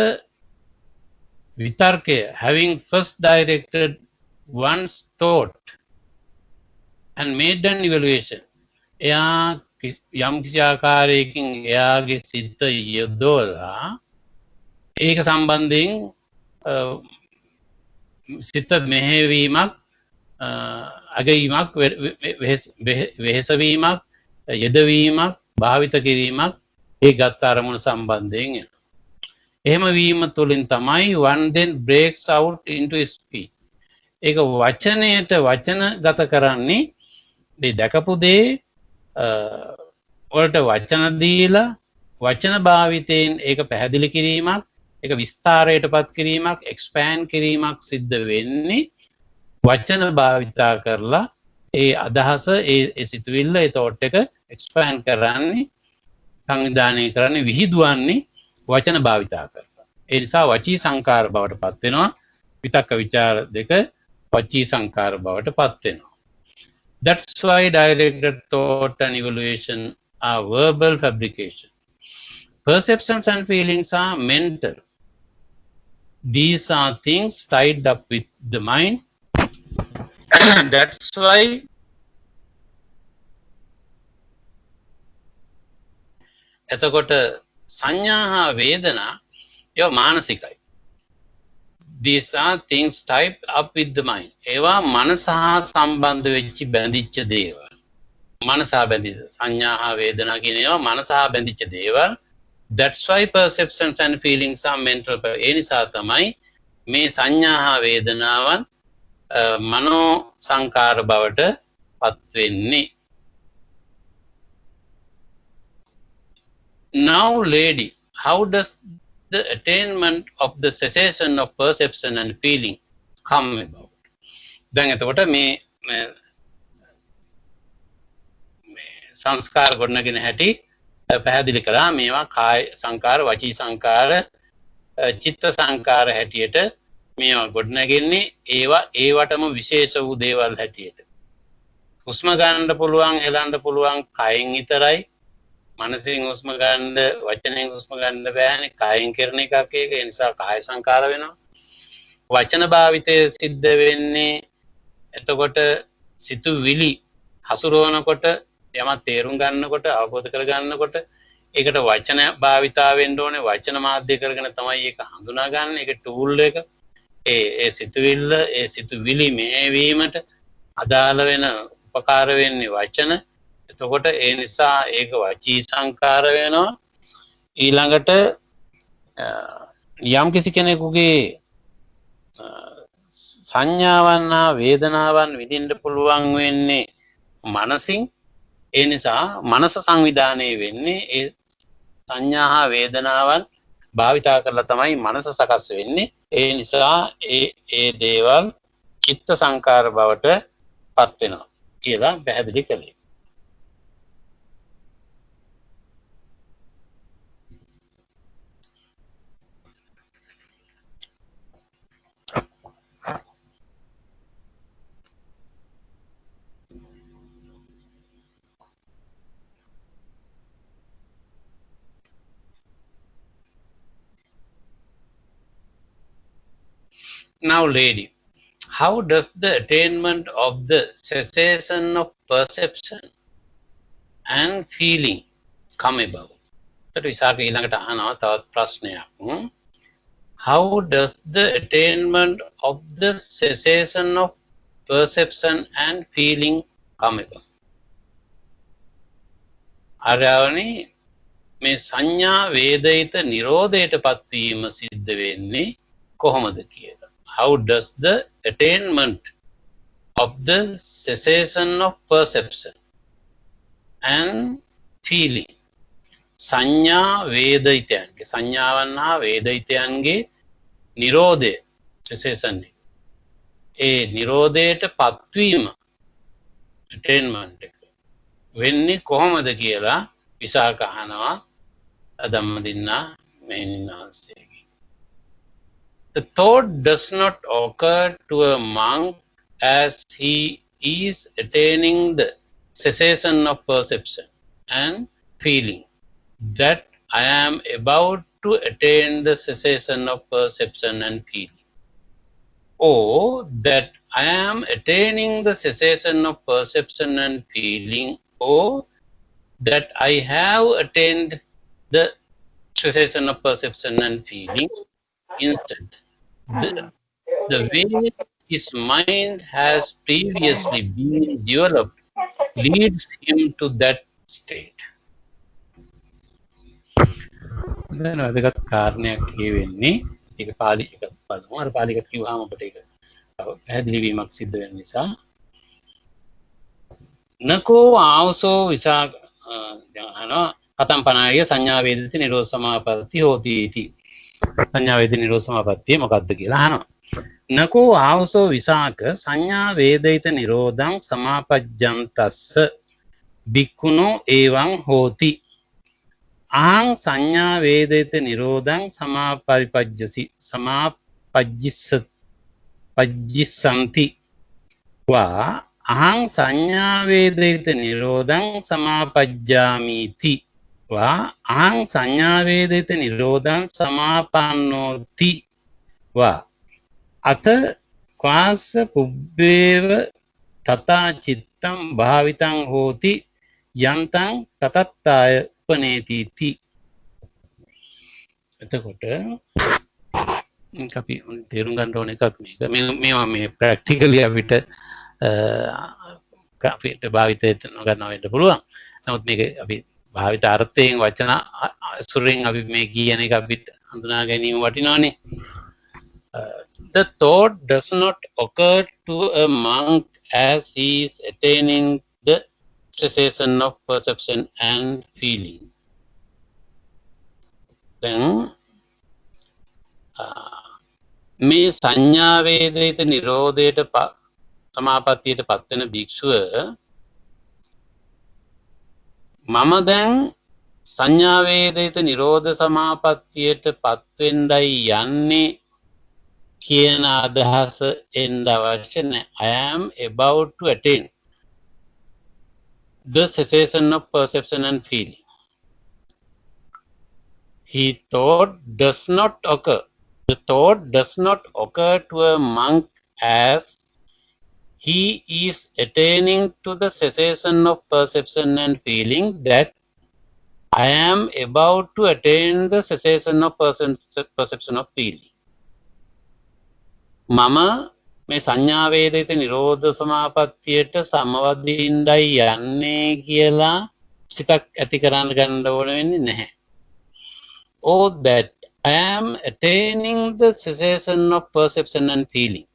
විතර්කය having first directed one's thought and made an evaluation, එයා යම් කිසි ආකාරයකින් එයාගේ සිත යොදවලා ඒක සම්බන්ධයෙන් සිත මෙහෙවීමක් අගයීමක් වෙහෙසවීමක් යෙදවීමක් භාවිත කිරීමක් ඒ ගත්ත අරමුණ සම්බන්ධයෙන් එනවා. එහෙම වීම තුළින් තමයි one then breaks out into speech. ඒක වචනයට වචනගත කරන්නේ මේ දැකපු දේ වලට වචන දීලා වචන භාවිතයෙන් ඒක පැහැදිලි කිරීමක්, ඒක විස්තරයටපත් කිරීමක්, expand කිරීමක් සිද්ධ වෙන්නේ වචන භාවිතා කරලා ඒ අදහස ඒ සිතුවිල්ල ඒ thought එක expand කරන්නේ සංවිධානය කරන්නේ විහිදුවන්නේ වචන භාවිතා කරලා. ඒ නිසා වචී සංකාර බවට පත් වෙනවා. විතක්ක ਵਿਚාර දෙක වචී සංකාර බවට පත් වෙනවා. That's why directed thought and evaluation are verbal fabrication. Perceptions and feelings are mental. These are things tied up with the mind. That's why එතකොට සංඥා හා වේදනා ඒවා මානසිකයි. These are things tied up with the mind. ඒවා මනස හා සම්බන්ධ වෙච්ච බැඳිච්ච දේවල්. මනස හා බැඳිච්ච සංඥා හා වේදනා කියන ඒවා මනස හා බැඳිච්ච දේවල්. That's why perceptions and feelings are mental. ඒ නිසා තමයි මේ සංඥා හා වේදනාවන් මනෝ සංකාර බවට පත් වෙන්නේ. Now, lady, how does the attainment of the cessation of perception and feeling come about? දැන් එතකොට මේ සංස්කාර ගොඩනගෙන හැටි පැහැදිලි කළා. මේවා කාය සංකාර, වචී සංකාර, චිත්ත සංකාර හැටියට මේවා ගොඩනගන්නේ ඒවටම විශේෂ වූ දේවල් හැටියට. හුස්ම ගන්න පුළුවන්, හෙලන්න පුළුවන් කයෙන් විතරයි. මනසින් හුස්ම ගන්න, වචනෙන් හුස්ම ගන්න බෑනේ. කයෙන් කරන එකක් ඒක. ඒ නිසා කාය සංකාර වෙනවා. වචන භාවිතය සිද්ධ වෙන්නේ එතකොට සිතුවිලි හසුරවනකොට, යමක් තේරුම් ගන්නකොට, අවබෝධ කර ගන්නකොට ඒකට වචන භාවිතා වෙන්න ඕනේ. වචන මාධ්‍ය කරගෙන තමයි ඒක හඳුනා ගන්න. ඒක ටූල් එක. ඒ සිතුවිල්ල, ඒ සිතුවිලි මෙහෙවීමට අදාළ වෙන උපකාර වෙන්නේ වචන. එතකොට ඒ නිසා ඒක වචී සංකාර වෙනවා. ඊළඟට යම් කිසි කෙනෙකුගේ සංඥාවන් හා වේදනාවන් විඳින්න පුළුවන් වෙන්නේ මනසින්. ඒ නිසා මනස සංවිධානය වෙන්නේ ඒ සංඥා හා වේදනාවන් භාවිතා කරලා තමයි මනස සකස් වෙන්නේ. ඒ නිසා ඒ දේවල් චිත්ත සංකාර බවට පත් වෙනවා කියලා පැහැදිලි කළේ. Now, lady, how does the attainment of the cessation of perception and feeling come about? එතකොට විසාක ඊළඟට අහනවා තවත් ප්‍රශ්නයක්. How does the attainment of the cessation of perception and feeling come about? ආරවණි මේ සංඥා වේදිත නිරෝධයට පත්වීම සිද්ධ වෙන්නේ කොහොමද කියලා. How does the attainment of the cessation of perception and feeling සංඥා වේදිතයන්ගේ සංඥාවන් හා වේදිතයන්ගේ නිරෝධය cessation ඒ නිරෝධයට පත්වීම attainment එක වෙන්නේ කොහොමද කියලා විසාක අහනවා Dhammadinna මෙහෙණින්නාන්සේගෙන්. The thought does not occur to a monk as he is attaining the cessation of perception and feeling, that I am about to attain the cessation of perception and feeling, or that I am attaining the cessation of perception and feeling, or that I have attained the cessation of perception and feeling. Instead, the way his mind has previously been developed leads him to that state. දැන් වැදගත් කාරණයක් කියවෙන්නේ ඒක පාලි එකක් බලමු. අර පාලි එකක් කිව්වහම අපිට ඒක පැහැදිලි වීමක් සිද්ධ වෙන නිසා නකෝ ආවසෝ විසා කතම් පනාය සංඥා වේදිත නිරෝධ සමාපatti හෝති इति. සංඥා වේදිත නිරෝධ සමාපත්තිය මොකක්ද කියලා අහනවා. නකෝ ආවසෝ විසාක සංඥා වේදිත නිරෝධං සමාපජ්ජන්තස්ස බික්ඛුනෝ එවං හෝති. අහං සංඥා වේදිත නිරෝධං සමාපජ්ජිස්සන්ති වා අහං සංඥා වේදිත නිරෝධං සමාපජ්ජාමිති වා අහං සංඥා වේදිත නිරෝධං සමාපන්නෝති වා අත ක්වාස පුබ්බේව තථා චිත්තං භාවිතං හෝති යන්තං තතත්තාය උපනේතිති. එතකොට අපි තේරුම් ගන්න ඕන එකක් මේවා මේ ප්‍රැක්ටිකලි අපිට අපිට භාවිතයට නොගන්නවා වෙන්න පුළුවන්. නමුත් මේක අපි භාවිත අර්ථයෙන් වචන සුරින් අපි මේ කියන එක අපිට හඳුනා ගැනීම වටිනවනේ. The thought does not occur to a monk as he is attaining the cessation of perception and feeling. Then මේ සංඥා වේදිත නිරෝධයට සමාපත්තියට පත් වෙන භික්ෂුව මම දැන් සංඥා වේදිත නිරෝධ සමාපත්තියට පත් වෙන්නයි යන්නේ කියන අදහස එන්න අවශ්‍ය නැහැ. I am about to attain the cessation of perception and feeling. He thought does not occur. The thought does not occur to a monk as he is attaining to the cessation of perception and feeling, that I am about to attain the cessation of perception of feeling. මම මේ සංඥා වේදිත නිරෝධ සමාපත්තියට සමවදින්නයි යන්නේ කියලා සිතක් ඇති කරන්න ගන්න ඕන වෙන්නේ නැහැ. Or that I am attaining the cessation of perception and feeling.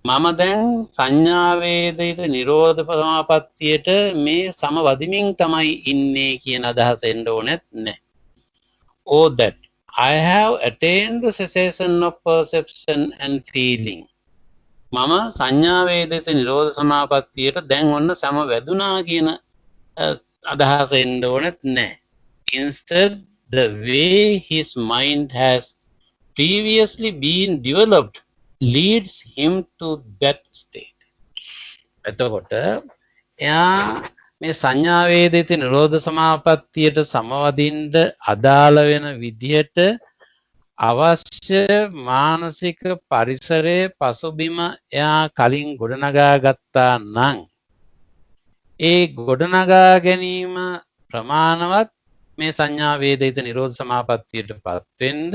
මම දැන් සංඥා වේදිත නිරෝධ සමාපත්තියට මේ සමවදිමින් තමයි ඉන්නේ කියන අදහස එන්න ඕනෙත් නැහැ. Or that I have attained the cessation of perception and feeling. මම සංඥා වේදිත නිරෝධ සමාපත්තියට දැන් ඔන්න සම වැදුනා කියන අදහස එන්න ඕනෙත් නැහැ. Instead, the way his mind has previously been developed leads him to that state. එතකොට එයා මේ සංඥා වේදිත නිරෝධ සමාපත්තියට සමවදින්න අදාළ වෙන විදිහට අවශ්‍ය මානසික පරිසරයේ පසුබිම එයා කලින් ගොඩනගා ගත්තා නම් ඒ ගොඩනගා ගැනීම ප්‍රමාණවත් මේ සංඥා වේදිත නිරෝධ සමාපත්තියට පත් වෙන්න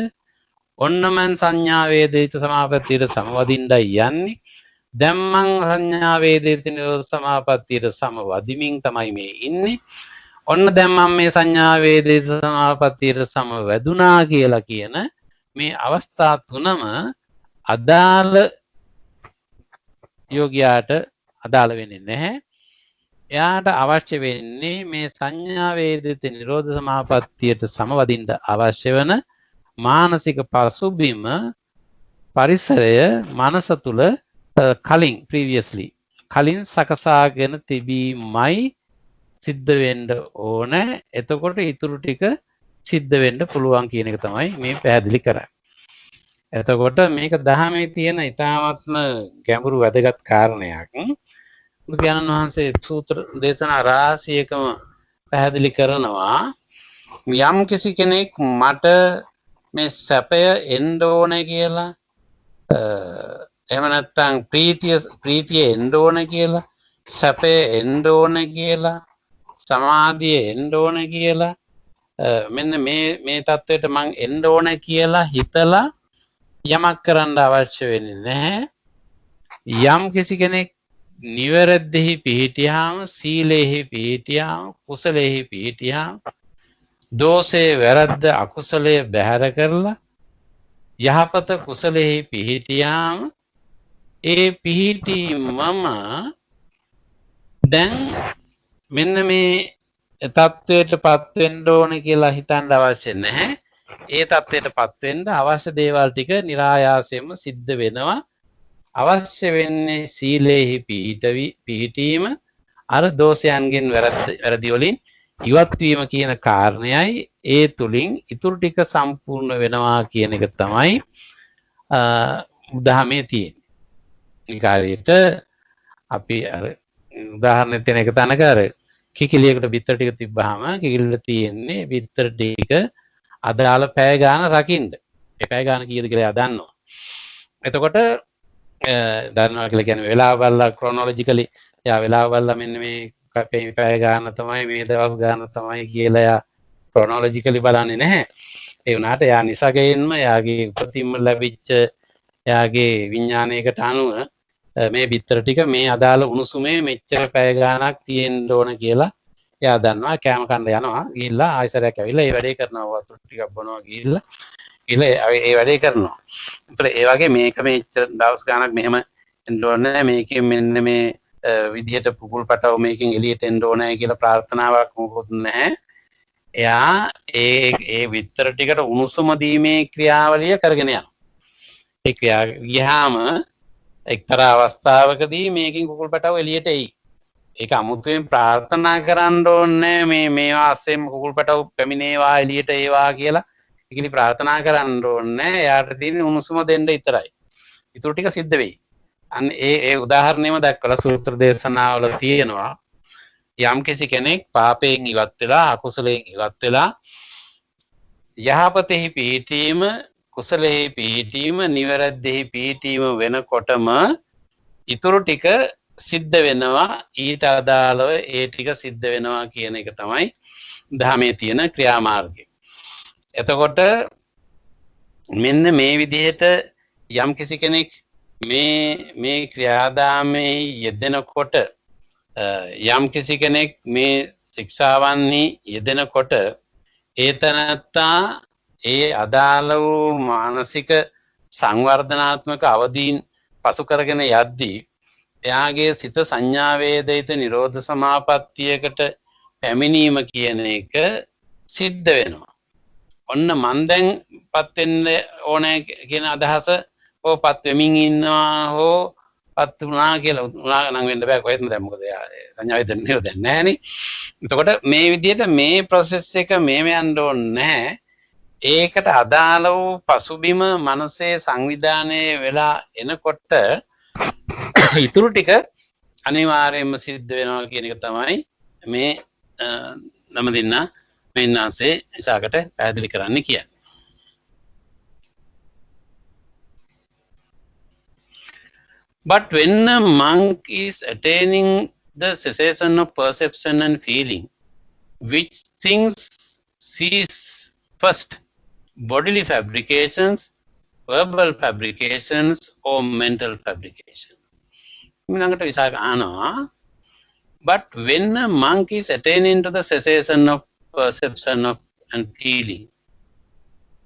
ඔන්න මං සංඥා වේදිත සමාපත්තියට සමවදින්නයි යන්නේ. දැන් මං සංඥා වේදිත නිරෝධ සමාපත්තියට සමවදිමින් තමයි මේ ඉන්නේ. ඔන්න දැන් මම මේ සංඥා වේදිත සමාපත්තියට සමවැදුනා කියලා කියන මේ අවස්ථා තුනම අදාළ යෝගියාට අදාළ වෙන්නේ නැහැ. එයාට අවශ්‍ය වෙන්නේ මේ සංඥා වේදිත නිරෝධ සමාපත්තියට සමවදින්න අවශ්‍ය වෙන මානසික පසුබිම පරිසරය මනස තුල කලින් සකසාගෙන තිබීමයි සිද්ධ වෙන්න ඕන. එතකොට ඊටු ටික සිද්ධ වෙන්න පුළුවන් කියන එක තමයි මේ පැහැදිලි කරන්නේ. එතකොට මේක දහමේ තියෙන ඉතාමත්ම ගැඹුරු වැදගත් කාරණයක්. බුදුරජාණන් වහන්සේ සූත්‍ර දේශනා රාශියකම පැහැදිලි කරනවා යම් කිසි කෙනෙක් මට මේ සැපය එන්න ඕනේ කියලා එහෙම නැත්නම් ප්‍රීතිය එන්න ඕනේ කියලා සැපය එන්න ඕනේ කියලා සමාධිය එන්න ඕනේ කියලා මෙන්න මේ தത്വෙට මං එන්න ඕනේ කියලා හිතලා යමක් කරන්න අවශ්‍ය වෙන්නේ නැහැ. යම් කිසි කෙනෙක් නිවැරදිහි පිහිටියාම සීලෙහි පිහිටියාම කුසලෙහි පිහිටියාම දෝෂේ වැරද්ද අකුසලයේ බැහැර කරලා යහපත කුසලෙහි පිහිටියාම ඒ පිහිටීමම දැන් මෙන්න මේ தത്വයටපත් වෙන්න ඕනේ කියලා හිතන්න අවශ්‍ය නැහැ. ඒ தത്വයටපත් වෙන්න අවශ්‍ය දේවල් ටික નિરાයාසයෙන්ම සිද්ධ වෙනවා. අවශ්‍ය වෙන්නේ සීලෙහි පිහිටීම අර දෝෂයන්ගෙන් වැරදි වලින් ඉවත් වීම කියන කාරණයයි ඒ තුලින් ඉතුරු ටික සම්පූර්ණ වෙනවා කියන එක තමයි උදාහරණේ තියෙන්නේ. ඊකාරයට අපි අර උදාහරණයක් තියෙන එක තැනක අර කිකිලියකට බිත්තර ටික තිබ්බහම කිකිල්ල තියෙන්නේ බිත්තර ටික අදාළ පැය ගාන රකින්න. ඒ පැය ගාන කීයද කියලා එයා දන්නවා. එතකොට දන්නවා කියලා කියන්නේ වෙලාව බලලා ක්‍රොනොලොජිකලි එයා වෙලාව බලලා මෙන්න මේ පැය ගාන තමයි මේ දවස් ගාන තමයි කියලා එයා ක්‍රොනොලොජිකලි බලන්නේ නැහැ. ඒ වුණාට එයා නිසගයෙන්ම එයාගේ උපතින්ම ලැබිච්ච එයාගේ විඥානයකට අනුව මේ බිත්තර ටික මේ අදාළ උණුසුමේ මෙච්චර පැය ගානක් තියෙන්න ඕන කියලා එයා දන්නවා. කෑම කන්න යනවා ගිහිල්ලා ආයෙසරයක් ඇවිල්ලා ඒ වැඩේ කරනවා. වතුර ටිකක් බොනවා ගිහිල්ලා ඒ වැඩේ කරනවා. ඒතර ඒ වගේ මේක මෙච්චර දවස් ගානක් මෙහෙම එන්න ඕනේ මේකෙන් මෙන්න මේ විදිහට පුකුල් පටව මේකෙන් එළියට එන්න ඕනේ කියලා ප්‍රාර්ථනාවක් මොකොත් නැහැ. එයා ඒ විතර ටිකට උණුසුම දීමේ ක්‍රියාවලිය කරගෙන යනවා. ඒ ක්‍රියාව ගියාම එක්තරා අවස්ථාවකදී මේකෙන් කුකුල් පටව එළියට එයි. ඒක අමුතුවෙන් ප්‍රාර්ථනා කරන්න ඕනේ මේවා අස්සෙම කුකුල් පටව පැමිණේවා එළියට ඒවා කියලා. ඒකනි ප්‍රාර්ථනා කරන්න ඕනේ. එයාට තියෙන උණුසුම දෙන්න විතරයි. ඊටු ටික සිද්ධ වෙයි. අන්න ඒ උදාහරණයම දක්වලා සූත්‍ර දේශනාවල තියෙනවා. යම් කිසි කෙනෙක් පාපයෙන් ඉවත් වෙලා අකුසලයෙන් ඉවත් වෙලා යහපතෙහි පිහිටීම කුසලෙහි පිහිටීම නිවැරදිෙහි පිහිටීම වෙනකොටම ඊටු ටික සිද්ධ වෙනවා. ඊට අදාළව ඒ ටික සිද්ධ වෙනවා කියන එක තමයි ධර්මයේ තියෙන ක්‍රියාමාර්ගය. එතකොට මෙන්න මේ විදිහට යම් කිසි කෙනෙක් මේ ක්‍රියාදාමයේ යෙදෙනකොට යම් කිසි කෙනෙක් මේ ශික්ෂාවන්හි යෙදෙනකොට ඒ තැනැත්තා ඒ අදාළ වූ මානසික සංවර්ධනාත්මක අවදීන් පසු කරගෙන යද්දී එයාගේ සිත සංඥා වේදිත නිරෝධ සමාපත්තියකට පැමිණීම කියන එක සිද්ධ වෙනවා. ඔන්න මන් දැන් පත් වෙන්න ඕනේ කියන අදහස හෝ පත් වෙමින් ඉන්නවා හෝ පත් වුණා කියලා උනා නම් වෙන්න බෑ කොහෙත්ම දැන් මොකද සංඥා වේදන නිරෝධ නැහැනේ. එතකොට මේ විදිහට මේ process එක මෙහෙම යන්න ඕනේ නැහැ. ඒකට අදාළ වූ පසුබිම මනසේ සංවිධානය වෙලා එනකොට ඉතුරු ටික අනිවාර්යයෙන්ම සිද්ධ වෙනවා කියන එක තමයි මේ නම දෙන්න මෙන්නාසේ ඉසාකට පැහැදිලි කරන්න කියන්නේ. But when a monk is attaining the cessation of perception and feeling, which things cease first? Bodily fabrications, verbal fabrications, or mental fabrications? But when a monk is attaining to the cessation of perception of and feeling,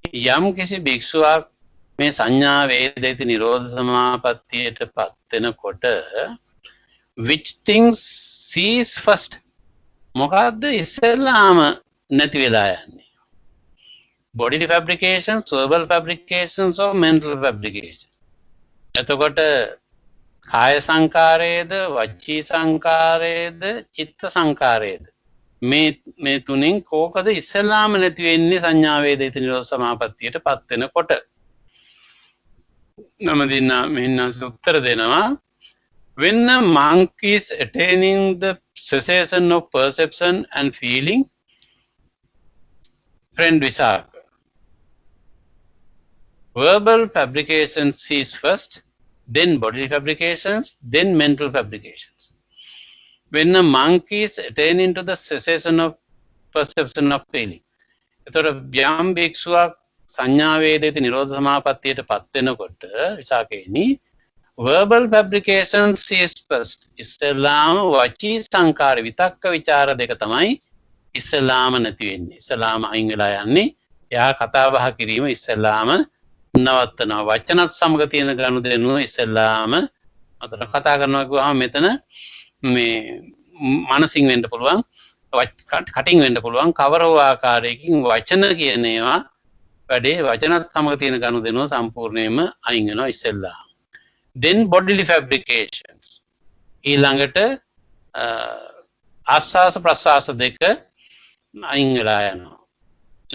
යම් කිසි භික්ෂුවක් මේ සංඥා වේදිත නිරෝධ සමාපත්තියට පත් වෙනකොට which things cease first? මොකද්ද ඉස්සෙල්ලාම නැති වෙලා යන්නේ? Bodily fabrications, verbal fabrications, or mental fabrications? එතකොට කාය සංකාරයේද වචී සංකාරයේද චිත්ත සංකාරයේද මේ තුنين කෝකද ඉස්සෙල්ලාම නැති වෙන්නේ සංඥා වේදිත නිරෝධ සමාපත්තියට පත් වෙනකොට? නම දෙන්න මෙන්න උත්තර දෙනවා. When a monk is attaining the cessation of perception and feeling, friend Visakha, verbal fabrications cease first, then bodily fabrications, then mental fabrications. When a monk is attaining to the cessation of perception of feeling, එතකොට යම් භික්ෂුවක් සංඥා වේදිත නිරෝධ සමාපත්තියට පත් වෙනකොට විසාකේනි verbal fabrications is first. ඉස්සලාම වචී සංකාර විතක්ක ਵਿਚාර දෙක තමයි ඉස්සලාම නැති වෙන්නේ. ඉස්සලාම අයින් වෙලා යන්නේ. එයා කතා බහ කිරීම ඉස්සලාම නවත්තනවා. වචනත් සමග තියෙන ගනුදෙනුව ඉස්සලාම අතට කතා කරනවා කිව්වහම මෙතන මේ මනසින් වෙන්න පුළුවන්, කටින් වෙන්න පුළුවන්, කවර හෝ ආකාරයකින් වචන කියන ඒවා වැඩේ වචනත් සමග තියෙන ගනුදෙනුව සම්පූර්ණයෙන්ම අයින් වෙනවා ඉස්සලාම. Then bodily fabrications. ඊළඟට ආස්වාස ප්‍රස්වාස දෙක අයින් වෙලා යනවා.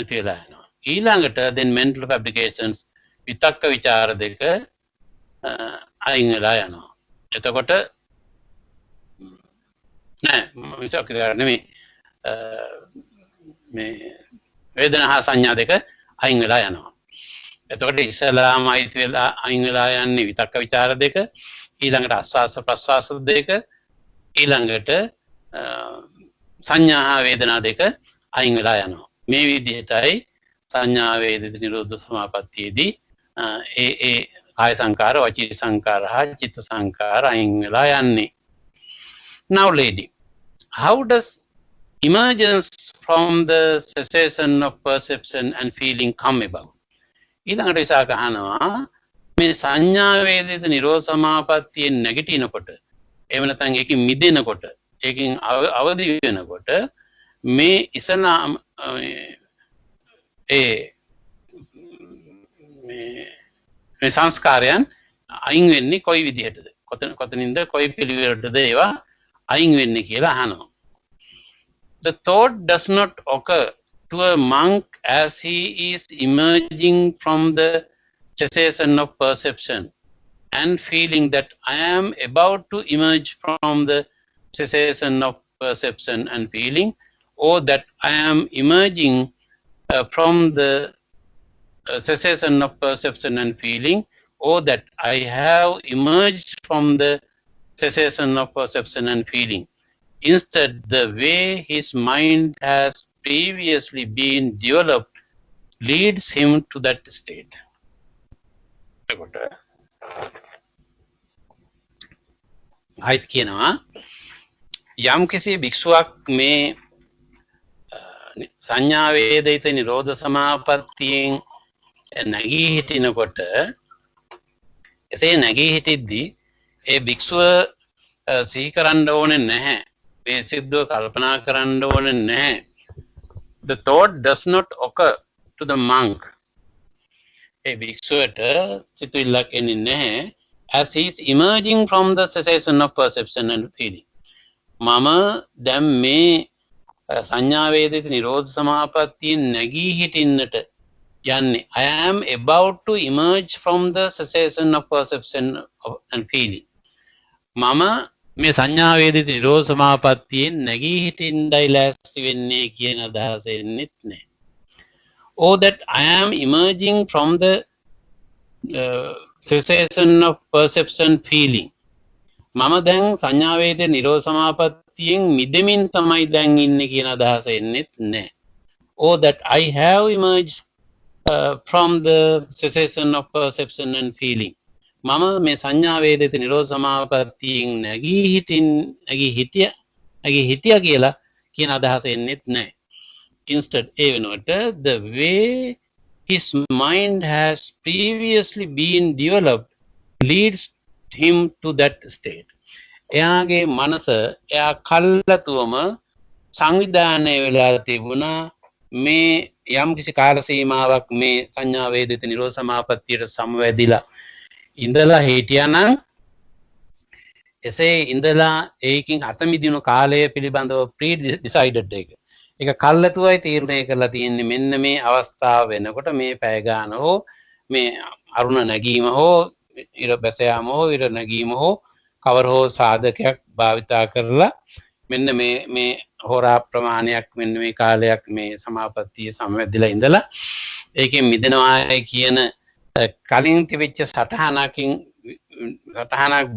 ඉතිලා යනවා. ඊළඟට then mental fabrications විතක්ක ਵਿਚාර දෙක අයින් වෙලා යනවා. එතකොට නෑ විතක්ක විචාර නෙමෙයි මේ වේදනා හා සංඥා දෙක අයින් වෙලා යනවා. එතකොට ඉස්සලාම අයිති වෙලා අයින් වෙලා යන්නේ විතක්ක ਵਿਚාර දෙක, ඊළඟට ආස්වාස ප්‍රස්වාස දෙක, ඊළඟට සංඥා හා වේදනා දෙක අයින් වෙලා යනවා. මේ විදිහටයි සංඥා වේදිත නිරෝධ සමාපත්තියේදී ඒ කාය සංකාර, වචී සංකාර හා චිත්ත සංකාර අයින් වෙලා යන්නේ. Now lady, how does emergence from the cessation of perception and feeling come about? ඊළඟට විසාක අහනවා මේ සංඥා වේදිත නිරෝධ සමාපත්තියෙන් නැගිටිනකොට එහෙම නැත්නම් ඒකෙන් මිදෙනකොට ඒකෙන් අවදි වෙනකොට මේ ඉස්ලාම් මේ සංස්කාරයන් අයින් වෙන්නේ කොයි විදිහටද? කොතනින්ද කොයි පිළිවෙලටද ඒවා අයින් වෙන්නේ කියලා අහනවා. The thought does not occur to a monk as he is emerging from the cessation of perception and feeling that I am about to emerge from the cessation of perception and feeling, or that I am emerging from the cessation of perception and feeling, or that I have emerged from the cessation of perception and feeling. Instead, the way his mind has previously been developed leads him to that state. ආයිත් කියනවා යම් කිසි භික්ෂුවක් මේ සංඥා වේදිත නිරෝධ සමාපත්තියෙන් නැගී හිටිනකොට එසේ නැගී හිටිද්දී ඒ භික්ෂුව සිහි කරන්න ඕනේ නැහැ. මේ සිද්ධුව කල්පනා කරන්න ඕනේ නැහැ. The thought does not occur to the monk. A භික්ෂුවට සිතුවිල්ලක් එන්නේ නැහැ as he is emerging from the cessation of perception and feeling. මම දැන් මේ සංඥා වේදිත නිරෝධ සමාපත්තියෙන් නැගී හිටින්නට යන්නේ. I am about to emerge from the cessation of perception and feeling. මම මේ සංඥා වේදිත නිරෝධ සමාපත්තියෙන් නැගී හිටින්නයි ලෑස්ති වෙන්නේ කියන අදහස එන්නේත් නැහැ. Or that I am emerging from the cessation of perception feeling. මම දැන් සංඥා වේදිත නිරෝධ සමාපත්තියෙන් මිදෙමින් තමයි දැන් ඉන්නේ කියන අදහස එන්නේත් නැහැ. Or that I have emerged from the cessation of perception and feeling. මම මේ සංඥා වේදිත නිරෝධ සමාපත්තියෙන් නැගී හිටියා කියලා කියන අදහස එන්නේත් නැහැ. Instead, ඒ වෙනුවට the way his mind has previously been developed leads him to that state. එයාගේ මනස එයා කල්ලාතුවම සංවිධානය වෙලා තිබුණා මේ යම් කිසි කාල සීමාවක් මේ සංඥා වේදිත නිරෝධ සමාපත්තියට සමවැදිලා ඉඳලා හිටියානම් එසේ ඉඳලා ඒකින් අත මිදිනු කාලය පිළිබඳව ප්‍රී ඩිසයිඩඩ් එක. ඒක කල්ලාතුවයි තීරණය කරලා තියෙන්නේ මෙන්න මේ අවස්ථාව වෙනකොට මේ පැය ගාන හෝ මේ අරුණ නැගීම හෝ ඉර බැස යාම හෝ ඉර නැගීම හෝ කවර හෝ සාධකයක් භාවිතා කරලා මෙන්න මේ හෝරා ප්‍රමාණයක් මෙන්න මේ කාලයක් මේ සමාපත්තිය සමවැදිලා ඉඳලා ඒකෙන් මිදෙනවා කියන කලින් තිබිච්ච සටහනක්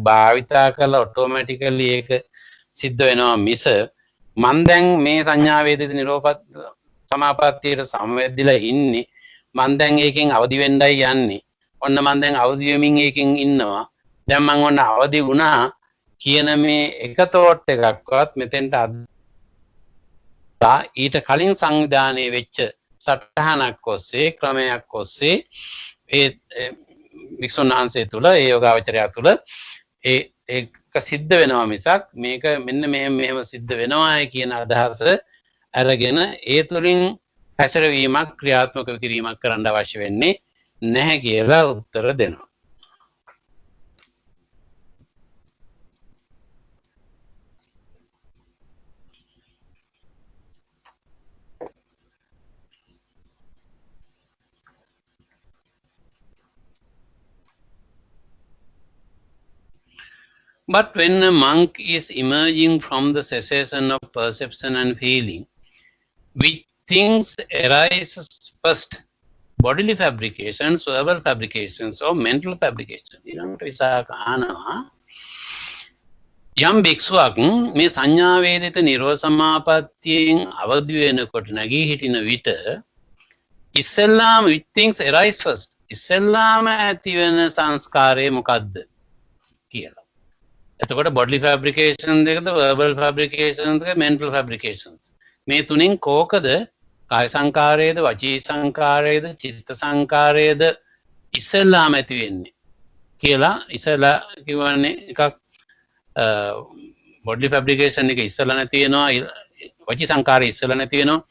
භාවිතා කරලා ඔටෝමැටිකලි ඒක සිද්ධ වෙනවා මිස මන් දැන් මේ සංඥා වේදිත නිරෝපත් සමාපත්තියට සමවැදිලා ඉන්නේ මන් දැන් ඒකෙන් අවදි වෙන්නයි යන්නේ ඔන්න මන් දැන් අවදි වෙමින් ඒකෙන් ඉන්නවා දැන් මං ඔන්න අවදි වුණා කියන මේ එක තෝට් එකක්වත් මෙතෙන්ට ඊට කලින් සංවිධානය වෙච්ච සටහනක් ඔස්සේ ක්‍රමයක් ඔස්සේ ඒ වික්ෂුන් වහන්සේ තුළ ඒ යෝගාවචරය තුළ ඒක සිද්ධ වෙනවා මිසක් මේක මෙන්න මෙහෙම සිද්ධ වෙනවා කියන අදහස අරගෙන ඒ තුළින් හැසිරවීමක් ක්‍රියාත්මක කිරීමක් කරන්න අවශ්‍ය වෙන්නේ නැහැ කියලා උත්තර දෙනවා. But when a monk is emerging from the cessation of perception and feeling, which things arises first? Bodily fabrications, verbal fabrications, or mental fabrications? ඊළඟට විසාක අහනවා යම් භික්ෂුවක් මේ සංඥා වේදිත නිරෝධ සමාපත්තියෙන් අවදි වෙනකොට නැගී හිටින විට ඉස්සෙල්ලාම which things arise first? ඉස්සෙල්ලාම ඇති වෙන සංස්කාරය මොකද්ද කියලා. එතකොට bodily fabrication දෙකද verbal fabrication දෙක mental fabrication මේ තුنين කෝකද කාය සංකාරයේද වචී සංකාරයේද චිත්ත සංකාරයේද ඉස්සෙල්ලාම ඇති වෙන්නේ කියලා ඉස්සෙල්ලා කියවන්නේ එකක් bodily fabrication එක ඉස්සෙල්ලා නැති වෙනවා වචී සංකාරය ඉස්සෙල්ලා නැති වෙනවා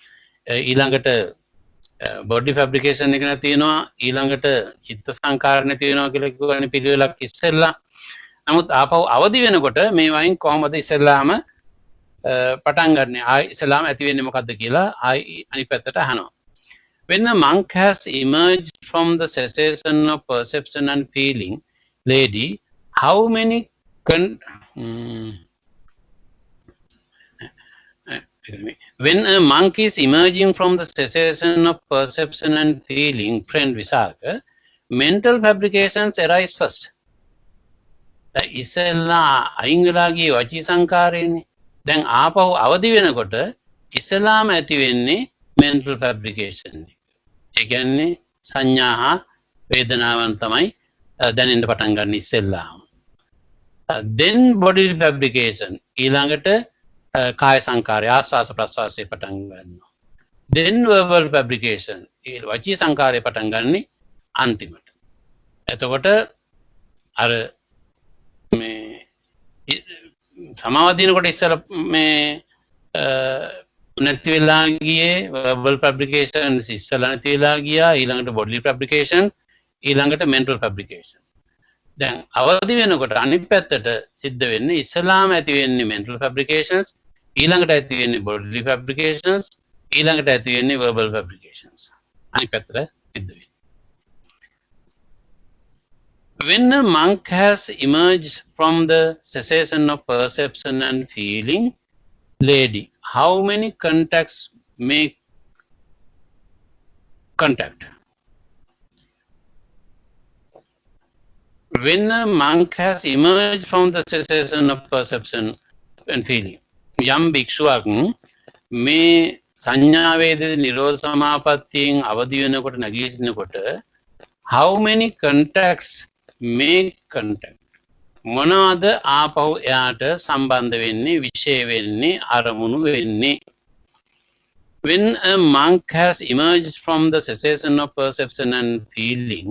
ඊළඟට bodily fabrication එක නැති වෙනවා ඊළඟට චිත්ත සංකාර නැති වෙනවා කියලා කියන්නේ පිළිවෙලක් ඉස්සෙල්ලා නමුත් ආපහු අවදි වෙනකොට මේ වයින් කොහොමද ඉස්සෙල්ලාම පටන් ගන්න ඉස්සෙල්ලාම ඇති වෙන්නේ මොකද්ද කියලා අනිත් පැත්තට අහනවා. When the monk has emerged from the cessation of perception and feeling, lady, how many when a monk is emerging from the cessation of perception and feeling, friend Visaka, mental fabrications arise first. ඉස්සෙල්ලා අයින් වෙලා ගියේ වචී සංකාරයනේ. දැන් ආපහු අවදි වෙනකොට ඉස්සෙල්ලාම ඇති වෙන්නේ mental fabrication එක. ඒ කියන්නේ සංඥා හා වේදනාවන් තමයි දැනෙන්න පටන් ගන්න ඉස්සෙල්ලාම. then bodily fabrication ඊළඟට කාය සංකාරය ආස්වාස ප්‍රස්වාසයේ පටන් ගන්නවා. then verbal fabrication වචී සංකාරය පටන් ගන්නේ අන්තිමට. එතකොට අර මේ සමාවදිනකොට ඉස්සර මේ නැති වෙලා ගියේ verbal fabrications ඉස්සලා නැති වෙලා ගියා ඊළඟට bodily fabrication ඊළඟට mental fabrication දැන් අවදි වෙනකොට අනිත් පැත්තට සිද්ධ වෙන්නේ ඉස්සලාම ඇති වෙන්නේ mental fabrications ඊළඟට ඇති වෙන්නේ bodily fabrications ඊළඟට ඇති වෙන්නේ verbal fabrications අනිත් පැත්තට සිද්ධ වෙන්නේ. When a monk has emerged from the cessation of perception and feeling, lady, how many contacts make contact? When a monk has emerged from the cessation of perception and feeling, යම් භික්ෂුවක් මේ සංඥා වේදිත නිරෝධ සමාපත්තියෙන් අවදි වෙනකොට නැගී සිටිනකොට how many contacts make contact මොනවද ආපහු එයාට සම්බන්ධ වෙන්නේ විශේෂ වෙන්නේ අරමුණු වෙන්නේ. When a monk has emerged from the cessation of perception and feeling,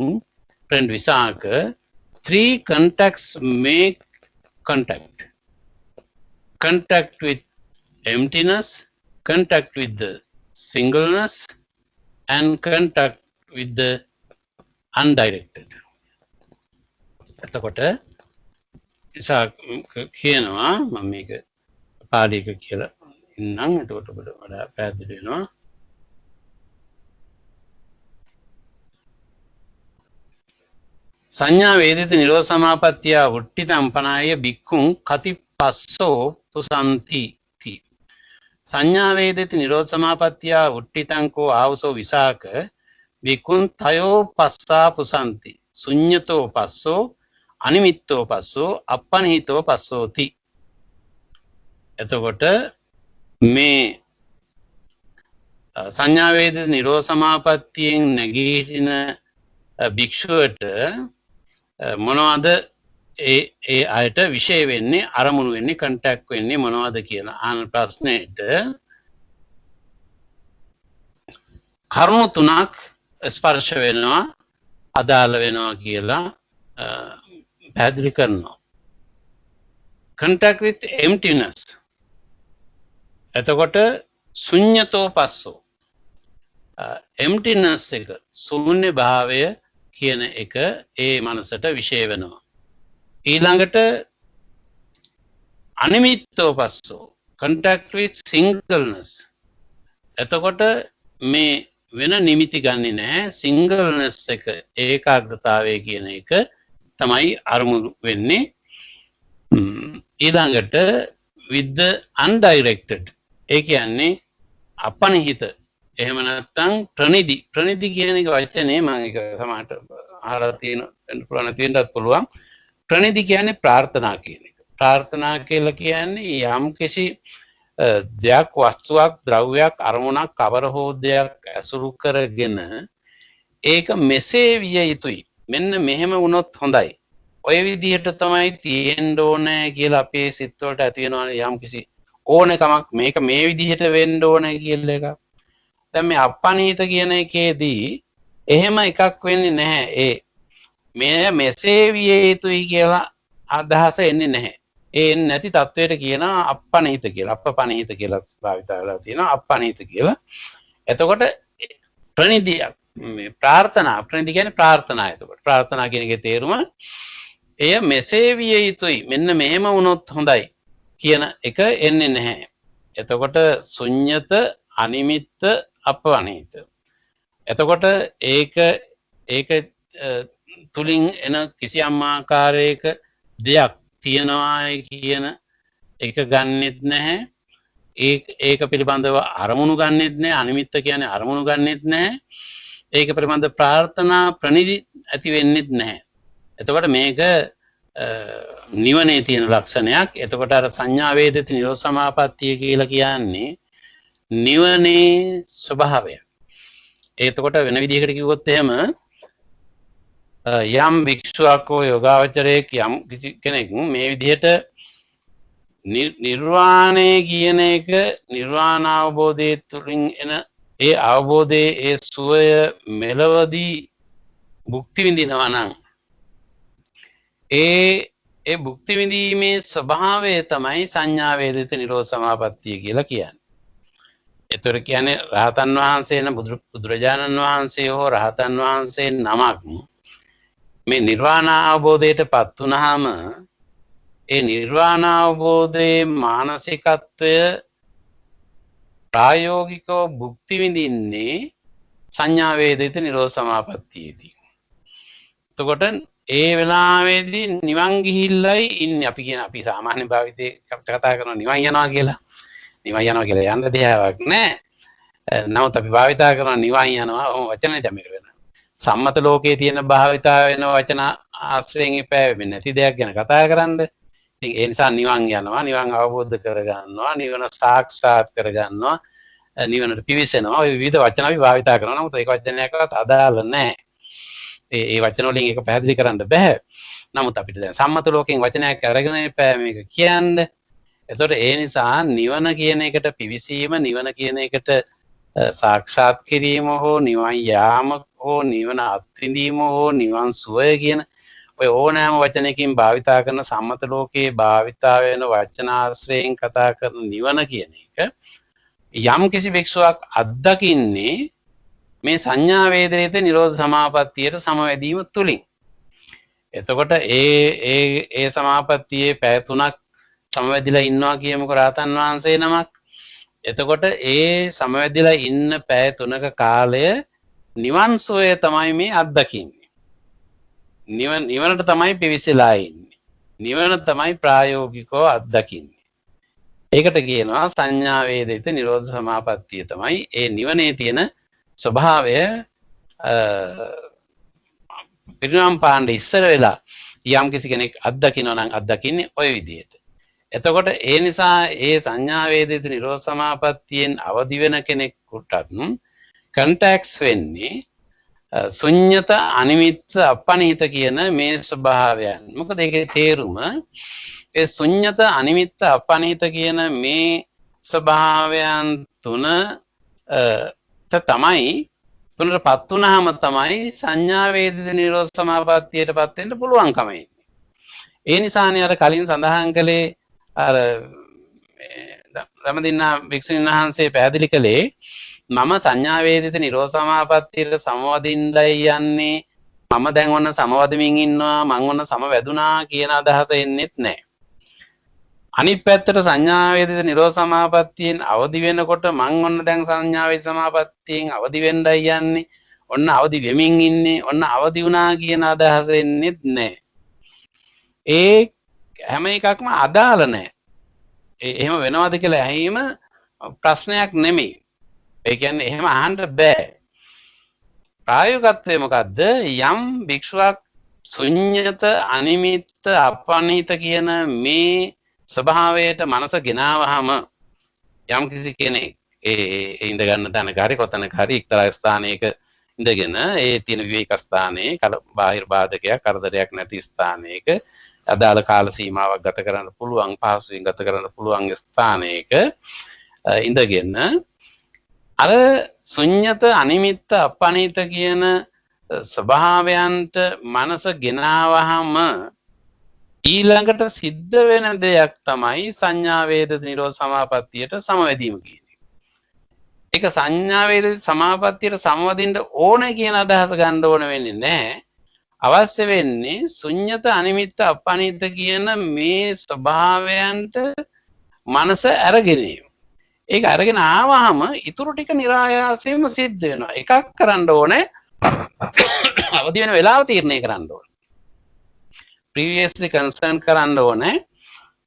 friend Visaka, 3 contacts make contact. Contact with emptiness, contact with the singleness, and contact with the undirected. එතකොට ඉසා කියනවා මම මේක පාලි එක කියලා ඉන්නම් එතකොට ඔබට වඩා පැහැදිලි වෙනවා. සංඥා වේදිත නිරෝධ සමාපත්තිය වුට්ටිතම් පනාය බික්ඛුං කතිපස්සෝ පුසන්ති ති. සංඥා වේදිත නිරෝධ සමාපත්තිය වුට්ටිතං කෝ ආවසෝ විසාක බික්ඛුං තයෝ පස්සා පුසන්ති. ශුඤ්ඤතෝ පස්සෝ අනිමිත්තෝ පස්සෝ අප්පනිහිතෝ පස්සෝති. එතකොට මේ සංඥා වේදිත නිරෝධ සමාපත්තියෙන් නැගී සිටින භික්ෂුවට මොනවද ඒ අයට විශේෂ වෙන්නේ අරමුණු වෙන්නේ කන්ටැක්ට් වෙන්නේ මොනවද කියලා අහන ප්‍රශ්නෙට කරුණු තුනක් ස්පර්ශ වෙනවා අදාළ වෙනවා කියලා පැහැදිලි කරනවා. contact with emptiness. එතකොට ශුන්‍යතෝ පස්සෝ emptiness එක ශූන්‍ය භාවය කියන එක ඒ මනසට විශේෂ වෙනවා. ඊළඟට අනිමිත්තෝ පස්සෝ contact with singleness. එතකොට මේ වෙන නිමිති ගන්නේ නැහැ. singleness එක ඒකාග්‍රතාවය කියන එක තමයි අරමුණු වෙන්නේ. ඊළඟට with the undirected ඒ කියන්නේ අපනිහිත එහෙම නැත්නම් ප්‍රනිධි කියන එක වචනේ මම ඒක සමහරට අහලා තියෙනත් පුළුවන්. ප්‍රනිධි කියන්නේ ප්‍රාර්ථනා කියන එක. ප්‍රාර්ථනා කියලා කියන්නේ යම් කිසි දෙයක් වස්තුවක් ද්‍රව්‍යයක් අරමුණක් කවර හෝ දෙයක් ඇසුරු කරගෙන ඒක මෙසේ විය යුතුයි. මෙන්න මෙහෙම වුණොත් හොඳයි. ඔය විදිහට තමයි තියෙන්න ඕනේ කියලා අපේ සිත් වලට ඇති වෙනවා යම් කිසි ඕනකමක් මේක මේ විදිහට වෙන්න ඕනේ කියලා එකක්. දැන් මේ අපනිහිත කියන එකේදී එහෙම එකක් වෙන්නේ නැහැ. මේ මෙසේ විය යුතුයි කියලා අදහස එන්නේ නැහැ. ඒ එන්නේ නැති තත්වයට කියනවා අපනිහිත කියලා. අපපනිහිත කියලා භාවිත කරලා තියෙනවා අපනිහිත කියලා. එතකොට ප්‍රනිධියක් මේ ප්‍රාර්ථනා ප්‍රනිධි කියන්නේ ප්‍රාර්ථනා. එතකොට ප්‍රාර්ථනා කියන එකේ තේරුම එය මෙසේ විය යුතුයි මෙන්න මෙහෙම වුණොත් හොඳයි කියන එක එන්නේ නැහැ. එතකොට ශුන්්‍යත අනිමිත්ත අපනිහිත. එතකොට ඒක තුලින් එන කිසියම් ආකාරයක දෙයක් තියනවා කියන එක ගන්නෙත් නැහැ. ඒක පිළිබඳව අරමුණු ගන්නෙත් නැහැ. අනිමිත්ත කියන්නේ අරමුණු ගන්නෙත් නැහැ. ඒක පිළිබඳ ප්‍රාර්ථනා ප්‍රනිධි ඇති වෙන්නෙත් නැහැ. එතකොට මේක නිවනේ තියෙන ලක්ෂණයක්. එතකොට අර සංඥා වේදිත නිරෝධ සමාපත්තිය කියලා කියන්නේ නිවනේ ස්වභාවය. එතකොට වෙන විදිහකට කිව්වොත් එහෙම යම් භික්ෂුවක් හෝ යෝගාවචරයෙක් යම් කිසි කෙනෙක් මේ විදිහට නිර්වාණය කියන එක නිර්වාණ අවබෝධය තුළින් එන ඒ අවබෝධයේ ඒ සුවය මෙලවදී භුක්ති විඳිනවා නම් ඒ භුක්ති විඳීමේ ස්වභාවය තමයි සංඥා වේදිත නිරෝධ සමාපත්තිය කියලා කියන්නේ. ඒතර කියන්නේ රහතන් වහන්සේ න බුදුරජාණන් වහන්සේ හෝ රහතන් වහන්සේ නමක් මේ නිර්වාණ අවබෝධයට පත් වුණාම ඒ නිර්වාණ අවබෝධයේ මානසිකත්වය ප්‍රායෝගිකව භුක්ති විඳින්නේ සංඥා වේදිත නිරෝධ සමාපත්තියේදී. එතකොට ඒ වෙලාවේදී නිවන් ගිහිල්ලයි ඉන්නේ. අපි සාමාන්‍ය භාවිතේ කතා කරන නිවන් යනවා කියලා. නිවන් යනවා කියලා යන්න දෙයක් නැහැ. නමුත් අපි භාවිතා කරන නිවන් යනවා ඔහොම වචනේ දැමෙක වෙනවා. සම්මත ලෝකයේ තියෙන භාවිතා වෙන වචන ආශ්‍රයෙන් ඉපැවෙන්නේ නැති දෙයක් ගැන කතා කරන්නේ. ඉතින් ඒ නිසා නිවන් යනවා, නිවන් අවබෝධ කරගන්නවා, නිවන සාක්ෂාත් කරගන්නවා, නිවනට පිවිසෙනවා. ඔය විවිධ වචන අපි භාවිතා කරනවා. නමුත් ඒක වචනයකවත් අදාළ නැහැ. ඒ වචන වලින් ඒක පැහැදිලි කරන්න බෑ. නමුත් අපිට දැන් සම්මත ලෝකයෙන් වචනයක් අරගෙන මේක කියන්නේ. එතකොට ඒ නිසා නිවන කියන එකට පිවිසීම, නිවන කියන එකට සාක්ෂාත් කිරීම හෝ නිවන් යාම හෝ නිවන අත්විඳීම හෝ නිවන් සුවය කියන ඔය ඕනෑම වචනයකින් භාවිතා කරන සම්මත ලෝකයේ භාවිතා වෙන වචනාශ්‍රයෙන් කතා කරන නිවන කියන එක යම් කිසි භික්ෂුවක් අත්දකින්නේ මේ සංඥා වේදිත නිරෝධ සමාපත්තියට සමවැදීම තුලින්. එතකොට ඒ සමාපත්තියේ පැය 3ක් සමවැදිලා ඉන්නවා කියමුකෝ රහතන් වහන්සේ නමක්. එතකොට ඒ සමවැදිලා ඉන්න පැය 3ක කාලය නිවන් සෝය තමයි මේ අත්දකින්නේ. නිවනට තමයි පිවිසලා ඉන්නේ. නිවන තමයි ප්‍රායෝගිකව අත්දකින්නේ. ඒකට කියනවා සංඥා වේදිත නිරෝධ සමාපත්තිය තමයි ඒ නිවනේ තියෙන ස්වභාවය පිරිනම් පාණ්ඩ ඉස්සර වෙලා යම් කිසි කෙනෙක් අත්දකිනවා නම් අත්දකින්නේ ওই විදිහට. එතකොට ඒ නිසා ඒ සංඥා වේදිත නිරෝධ සමාපත්තියෙන් අවදි වෙන කෙනෙකුටත් කන්ටැක්ට්ස් වෙන්නේ ශුන්්‍යත අනිමිත්ත අපනිහිත කියන මේ ස්වභාවයන්. මොකද ඒකේ තේරුම ඒ ශුන්්‍යත අනිමිත්ත අපනිහිත කියන මේ ස්වභාවයන් තුන තමයි තුනටපත් වුණාම තමයි සංඥා වේදිත නිරෝධ සමාපත්තියටපත් වෙන්න පුළුවන්කම එන්නේ. ඒ නිසානේ අර කලින් සඳහන් කළේ අර රමදින්නා වික්ෂුන් වහන්සේ පැහැදිලි කළේ මම සංඥා වේදිත නිරෝධ සමාපත්තියට සමවදින්නයි යන්නේ, මම දැන් ඔන්න සමවදමින් ඉන්නවා, මං ඔන්න සමවැදුනා කියන අදහස එන්නේත් නැහැ. අනිත් පැත්තට සංඥා වේදිත නිරෝධ සමාපත්තියෙන් අවදි වෙනකොට මං ඔන්න දැන් සංඥා වේදිත සමාපත්තියෙන් අවදි වෙන්නයි යන්නේ, ඔන්න අවදි වෙමින් ඉන්නේ, ඔන්න අවදි වුණා කියන අදහස එන්නේත් නැහැ. ඒ හැම එකක්ම අදාළ නැහැ. එහෙම වෙනවද කියලා ඇහිම ප්‍රශ්නයක් නෙමෙයි. ඒ කියන්නේ එහෙම අහන්න බෑ. ප්‍රායෝගිකත්වය මොකද්ද? යම් භික්ෂුවක් ශුන්්‍යත අනිමිත්ත අපනිහිත කියන මේ ස්වභාවයට මනස ගෙනාවහම යම් කිසි කෙනෙක් ඒ ඉඳ ගන්න තැනක හරි කොතනක හරි එක්තරා ස්ථානයක ඉඳගෙන ඒ තියෙන විවේක ස්ථානයේ බාහිර බාධකයක් කරදරයක් නැති ස්ථානයක අදාළ කාල සීමාවක් ගත කරන්න පුළුවන්, පහසුවෙන් ගත කරන්න පුළුවන් ස්ථානයක ඉඳගෙන අර ශුන්්‍යත අනිමිත්ත අපනිහිත කියන ස්වභාවයන්ට මනස ගෙනාවහම ඊළඟට සිද්ධ වෙන දෙයක් තමයි සංඥා වේදිත නිරෝධ සමාපත්තියට සමවැදීම කියන්නේ. ඒක සංඥා වේදිත සමාපත්තියට සමවදින්න ඕන කියන අදහස ගන්න ඕන වෙන්නේ නැහැ. අවශ්‍ය වෙන්නේ ශුන්්‍යත අනිමිත්ත අපනිහිත කියන මේ ස්වභාවයන්ට මනස අරගෙන ඒව. ඒක අරගෙන ආවහම ඊටු ටික નિરાයාසයෙන්ම සිද්ධ වෙනවා. එකක් කරන්න ඕනේ අවදි වෙන වෙලාව තීරණය කරන්න ඕනේ. previously concern කරන්න ඕනේ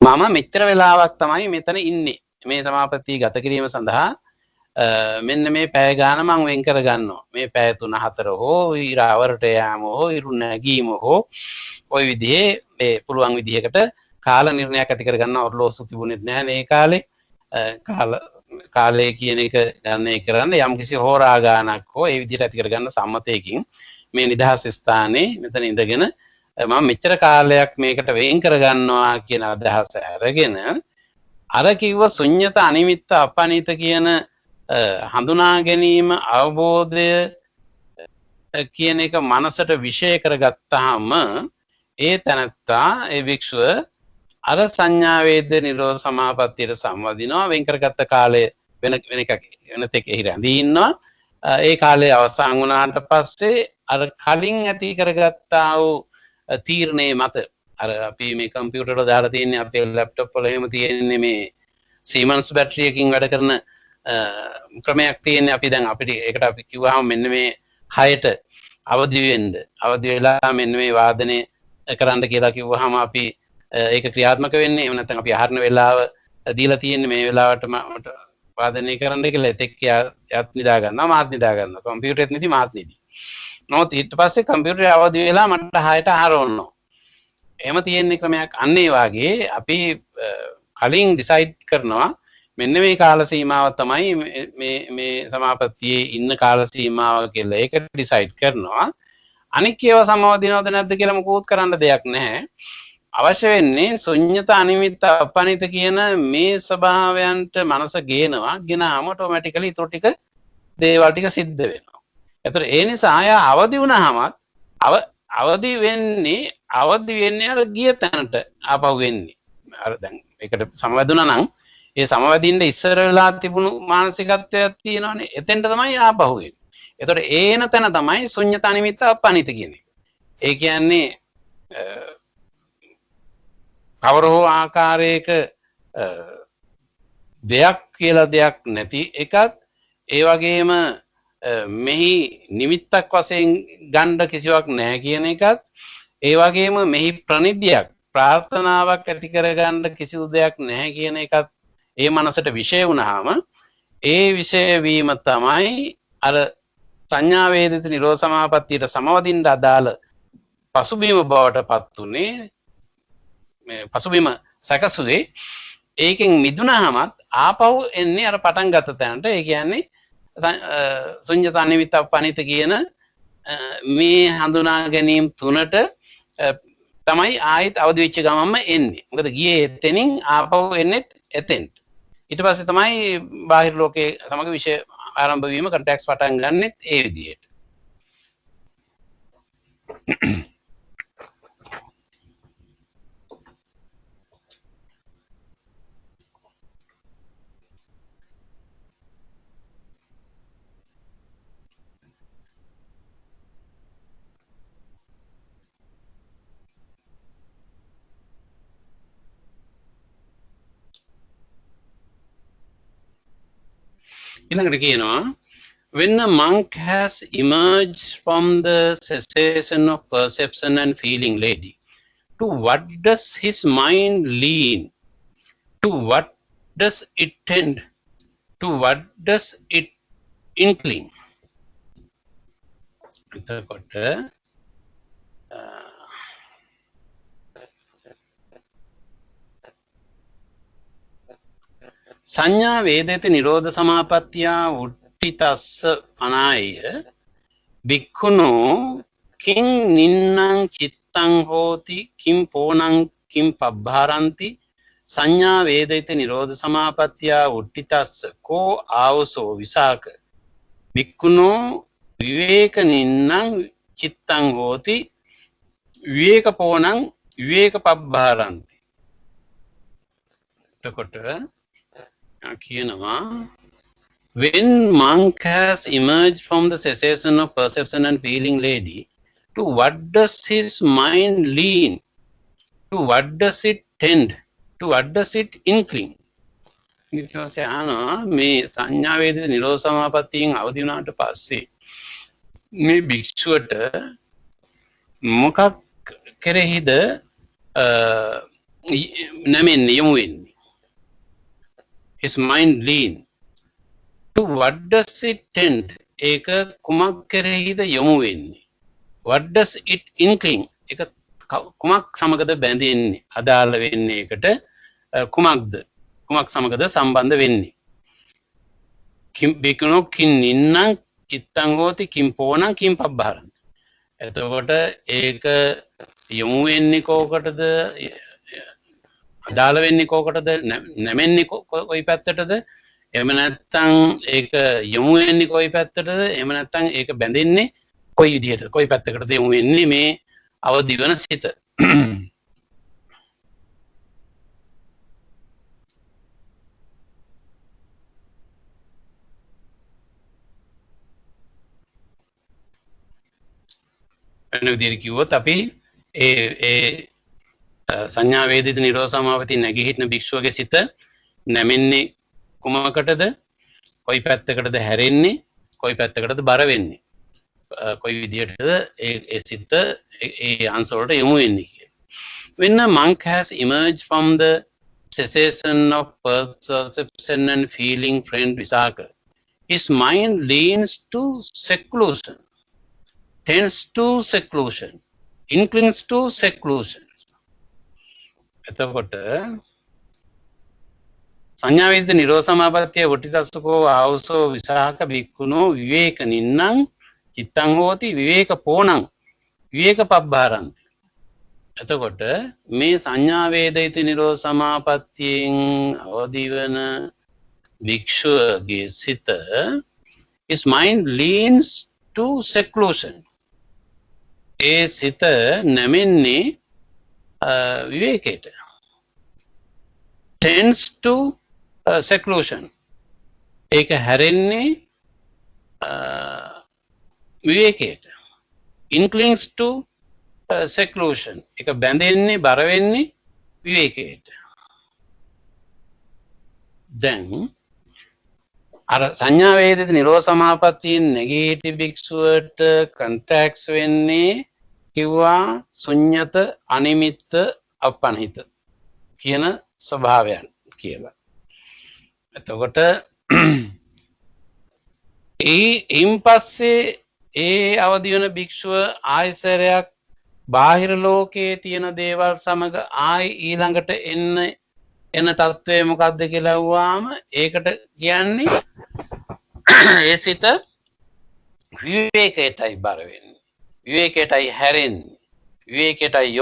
මම මෙච්චර වෙලාවක් තමයි මෙතන ඉන්නේ. මේ සමාපත්තිය ගත කිරීම සඳහා මෙන්න මේ පැය ගාන මම වෙන් කර ගන්නවා. මේ පැය 3-4 හෝ ඉරවරට යාම හෝ ඉරු නැගීම හෝ ওই විදිහේ මේ පුළුවන් විදිහකට කාල නිර්ණයක් ඇති කර ගන්න ඔරලෝසු තිබුණෙත් නැහැ මේ කාලේ. කාලය කියන එක ගණනය කරන්න යම්කිසි හෝරා ගානක් හෝ ඒ විදිහට ඇති කර ගන්න සම්මතයකින් මේ නිදහස් ස්ථානයේ මෙතන ඉඳගෙන මම මෙච්චර කාලයක් මේකට වෙන් කර ගන්නවා කියන අදහස අරගෙන අර කිව්ව ශුන්්‍යත අනිමිත්ත අපනිහිත කියන හඳුනා ගැනීම අවබෝධය කියන එක මනසට විශේෂ කරගත්තාම ඒ තනත්තා ඒ භික්ෂුව අර සංඥා වේදිත නිරෝධ සමාපත්තියට සම්වදිනවා. වෙන් කරගත්ත කාලය වෙන තෙක් එහි රැඳී ඉන්නවා. ඒ කාලය අවසන් වුණාට පස්සේ අර කලින් ඇති කරගත්තා වූ තීරණේ මත අර අපි මේ කම්පියුටර් වල දාලා තියෙන්නේ අපේ ලැප්ටොප් වල එහෙම තියෙන්නේ මේ Siemens බැටරි එකකින් වැඩ කරන ක්‍රමයක් තියෙන්නේ. අපි දැන් අපිට ඒකට අපි කිව්වහම මෙන්න මේ 6ට අවදි වෙන්න, අවදි වෙලා මෙන්න මේ වාදනය කරන්න කියලා කිව්වහම අපි ඒක ක්‍රියාත්මක වෙන්නේ. එහෙම නැත්නම් අපි ආහාරන වෙලාව දීලා තියෙන්නේ මේ වෙලාවට මට වාදනය කරන්න කියලා. එතෙක් යත් නිදා ගන්නවා, මාත් නිදා ගන්නවා. කම්පියුටරෙත් නිදි, මාත් නිදි. නමුත් ඊට පස්සේ කම්පියුටරේ අවදි වෙලා මට 6ට ආහාර ඕනනවා. එහෙම තියෙන ක්‍රමයක්. අන්න ඒ වාගේ අපි කලින් ඩිසයිඩ් කරනවා මෙන්න මේ කාල සීමාව තමයි මේ සමාපත්තියේ ඉන්න කාල සීමාව කියලා. ඒක ඩිසයිඩ් කරනවා. අනික් ඒවා සමවදිනවද නැද්ද කියලා මොකුත් කරන්න දෙයක් නැහැ. අවශ්‍ය වෙන්නේ ශුන්්‍යත අනිමිත්ත අපනිහිත කියන මේ ස්වභාවයන්ට මනස ගේනවා. ගෙනාම ඔටෝමැටිකලි ඊටු ටික දේවල් ටික සිද්ධ වෙනවා. ඒතර ඒ නිසා ආය අවදි වුණාමත් අවදි වෙන්නේ අර ගිය තැනට ආපහු වෙන්නේ. අර දැන් ඒකට සමවැදුණා නම් ඒ සමවැදින්න ඉස්සර වෙලා තිබුණු මානසිකත්වයක් තියෙනවානේ. එතෙන්ට තමයි ආපහු වෙන්නේ. ඒතර ඒන තැන තමයි ශුන්්‍යත අනිමිත්ත අපනිහිත කියන්නේ. ඒ කියන්නේ කවර හෝ ආකාරයක දෙයක් කියලා දෙයක් නැති එකත්, ඒ වගේම මෙහි නිමිත්තක් වශයෙන් ගන්න කිසිවක් නැහැ කියන එකත්, ඒ වගේම මෙහි ප්‍රනිධියක් ප්‍රාර්ථනාවක් ඇති කරගන්න කිසිදු දෙයක් නැහැ කියන එකත් ඒ මනසට විශේෂ වුණාම ඒ විශේෂ වීම තමයි අර සංඥා වේදිත නිරෝධ සමාපත්තියට සමවදින්න අදාළ පසුබිම බවට පත් උනේ මේ පසුබිම සැකසුවේ ඒකෙන් මිදුණාමත් ආපහු එන්නේ අර පටන් ගත්ත තැනට ඒ කියන්නේ ශුන්‍යතා නිමිත්ත පනිත කියන මේ හඳුනා ගැනීම තුනට තමයි ආයෙත් අවදි වෙච්ච ගමන්ම එන්නේ. මොකද ගියේ එතනින් ආපහු එන්නේ එතෙන්. ඊට පස්සේ තමයි බාහිර ලෝකයේ සමග විශේෂ ආරම්භ වීම කන්ටැක්ට්ස් පටන් ගන්නෙත් ඒ විදිහට. ඊළඟට කියනවා when a monk has emerged from the cessation of perception and feeling lady, to what does his mind lean? To what does it tend? To what does it incline? එතකොට සංඥා වේදිත නිරෝධ සමාපත්තිය උට්ඨිතස්ස අනාය භික්ඛුනෝ කිං නින්නං චිත්තං හෝති කිං පෝනං කිං පබ්බාරಂತಿ සංඥා වේදිත නිරෝධ සමාපත්තිය උට්ඨිතස්ස කෝ ආවසෝ විසාක භික්ඛුනෝ විවේක නින්නං චිත්තං හෝති විවේක පෝනං විවේක පබ්බාරಂತಿ එතකොට කියනවා when monk has emerged from the cessation of perception and feeling lady, to what does his mind lean? To what does it tend? To what does it incline? because මේ සංඥා වේදිත නිරෝධ සමාපත්තියෙන් අවදි වුණාට පස්සේ මේ භික්ෂුවට මොකක් කෙරෙහිද නැමෙන්නේ යොමු වෙන්නේ? his mind lean. To what does it tend? ඒක කුමක් කෙරෙහිද යොමු වෙන්නේ? What does it incline? ඒක කුමක් සමගද බැඳෙන්නේ? අදාළ වෙන්නේ ඒකට කුමක්ද? කුමක් සමගද සම්බන්ධ වෙන්නේ? කිම් බිකනෝ කින් නින්නං චිත්තං හෝති කිම් පෝනං කිම් පබ්බාරං. එතකොට ඒක යොමු වෙන්නේ කෝකටද? අදාළ වෙන්නේ කෝකටද? නැමෙන්නේ කොයි පැත්තටද? එහෙම නැත්නම් ඒක යොමු වෙන්නේ කොයි පැත්තටද? එහෙම නැත්නම් ඒක බැඳෙන්නේ කොයි විදිහටද? කොයි පැත්තකටද යොමු වෙන්නේ මේ අවදි වෙන සිත? වෙන විදිහට කිව්වොත් අපි ඒ සංඥා වේදිත නිරෝධ සමාපatti නැගී හිටන භික්ෂුවගේ සිත නැමෙන්නේ කුමකටද? කොයි පැත්තකටද හැරෙන්නේ? කොයි පැත්තකටද බර වෙන්නේ? කොයි විදිහටද ඒ සිත ඒ answer වලට යොමු වෙන්නේ කියලා. When a monk has emerged from the cessation of perception and feeling, friend Visakha, his mind leans to seclusion, tends to seclusion, inclines to seclusion. එතකොට සංඥා වේදිත නිරෝධ සමාපත්තිය වටිතස්සකෝ ආවසෝ විසාක භික්ඛුනෝ විවේක නින්නං චිත්තං හෝති විවේක පෝනං විවේක පබ්බාරಂತಿ. එතකොට මේ සංඥා වේදිත නිරෝධ සමාපත්තියෙන් අවදි වෙන භික්ෂුවගේ සිත his mind leans to seclusion. ඒ සිත නැමෙන්නේ විවේකයට. Tends to seclusion. ඒක හැරෙන්නේ විවේකයට. Inclines to seclusion. ඒක බැඳෙන්නේ බර වෙන්නේ විවේකයට. දැන් අර සංඥා වේදිත නිරෝධ සමාපත්තියෙන් නැගී සිටි භික්ෂුවට කන්ටැක්ට්ස් වෙන්නේ කිව්වා ශුන්්‍යත අනිමිත්ත අපනිත කියන ස්වභාවයන් කියලා. එතකොට ඉන් පස්සේ ඒ අවදි වෙන භික්ෂුව ආයසරයක් බාහිර ලෝකයේ තියෙන දේවල් සමග ආයි ඊළඟට එන තත්ත්වය මොකක්ද කියලා අහුවාම ඒකට කියන්නේ ඒ සිත විවේකයටයි බර වෙන්නේ. විවේකයටයි හැරෙන්නේ. විවේකයටයි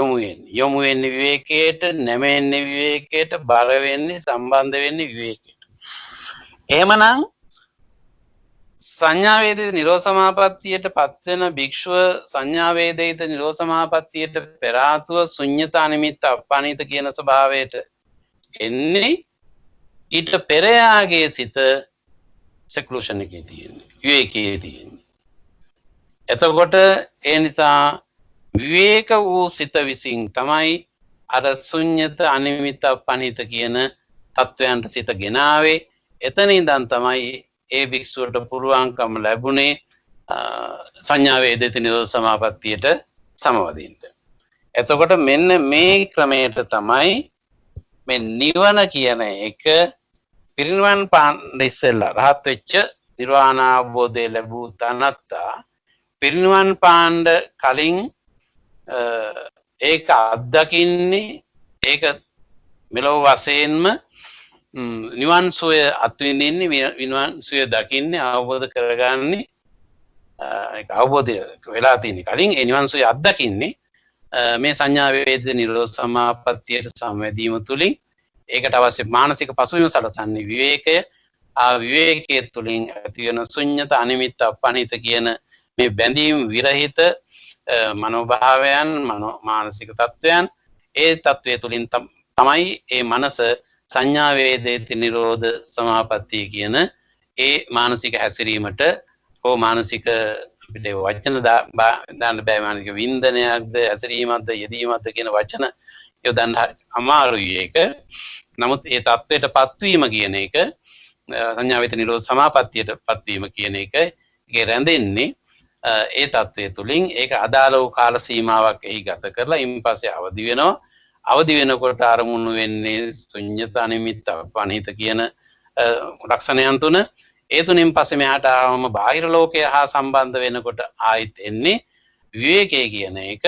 යොමු වෙන්නේ විවේකයට, නැමෙන්නේ විවේකයට, බර වෙන්නේ සම්බන්ධ වෙන්නේ විවේකයට. එහෙමනම් සංඥා වේදිත නිරෝධ සමාපත්තියට පත්වෙන භික්ෂුව සංඥා වේදිත නිරෝධ සමාපත්තියට පෙර ආතුව ශුන්්‍යත අනිමිත්ත අපනිත කියන ස්වභාවයට එන්නේ ඊට පෙර යාගේ සිත සෙක්ලූෂන් එකේ තියෙන්නේ, විවේකයේ තියෙන්නේ. එතකොට ඒ නිසා විවේක වූ සිත විසින් තමයි අර ශුන්්‍යත අනිමිත්ත අපනිත කියන තත්වයන්ට සිත ගෙනාවේ. එතන ඉඳන් තමයි ඒ භික්ෂුවට පුළුවන්කම ලැබුණේ සංඥා වේදිත නිරෝධ සමාපත්තියට සමවදින්න. එතකොට මෙන්න මේ ක්‍රමයට තමයි මේ නිවන කියන එක පිරිනිවන් පාන්න ඉස්සෙල්ලා රහත් වෙච්ච නිර්වාණ අවබෝධය ලැබූ තනත්තා පිරිනිවන් පාන්න කලින් ඒක අත්දකින්නේ ඒක මෙලොව වශයෙන්ම නිවන් සුවය අත්විඳින්නේ නිවන් සුවය දකින්නේ අවබෝධ කරගන්නේ අවබෝධය වෙලා තියෙන කලින් ඒ නිවන් සුවය අත්දකින්නේ මේ සංඥා වේදිත නිරෝධ සමාපත්තියට සම්වැදීම තුලින් ඒකට අවශ්‍ය මානසික පසුබිම සලසන්නේ විවේකය. ආ විවේකයේ තුලින් ඇති වෙන ශුන්්‍යත අනිමිත්ත අපනිත කියන මේ බැඳීම් විරහිත මනෝභාවයන් මානසික තත්වයන් ඒ තත්වයේ තුලින් තමයි ඒ මනස සංඥා වේදිත නිරෝධ සමාපත්තිය කියන ඒ මානසික හැසිරීමට හෝ මානසික අපිට වචන දාන්න බෑ මානසික වින්දනයක්ද හැසිරීමක්ද යෙදීමක්ද කියන වචන යොදන්න අමාරුයි ඒක. නමුත් ඒ தത്വයට පත්වීම කියන එක සංඥා වේදිත නිරෝධ සමාපත්තියට පත්වීම කියන එක ඒකේ රැඳෙන්නේ ඒ தത്വය තුලින් ඒක අදාළ වූ කාල සීමාවක් එහි ගත කරලා ඉන් පස්සේ අවදි වෙනවා. අවදි වෙනකොට අරමුණු වෙන්නේ ශුන්්‍යත අනිමිත්ත අපනිත කියන ලක්ෂණයන් තුන. ඒ තුنين පස්සේ මෙහාට ආවම බාහිර ලෝකය හා සම්බන්ධ වෙනකොට ආයිත් එන්නේ විවේකයේ කියන එක.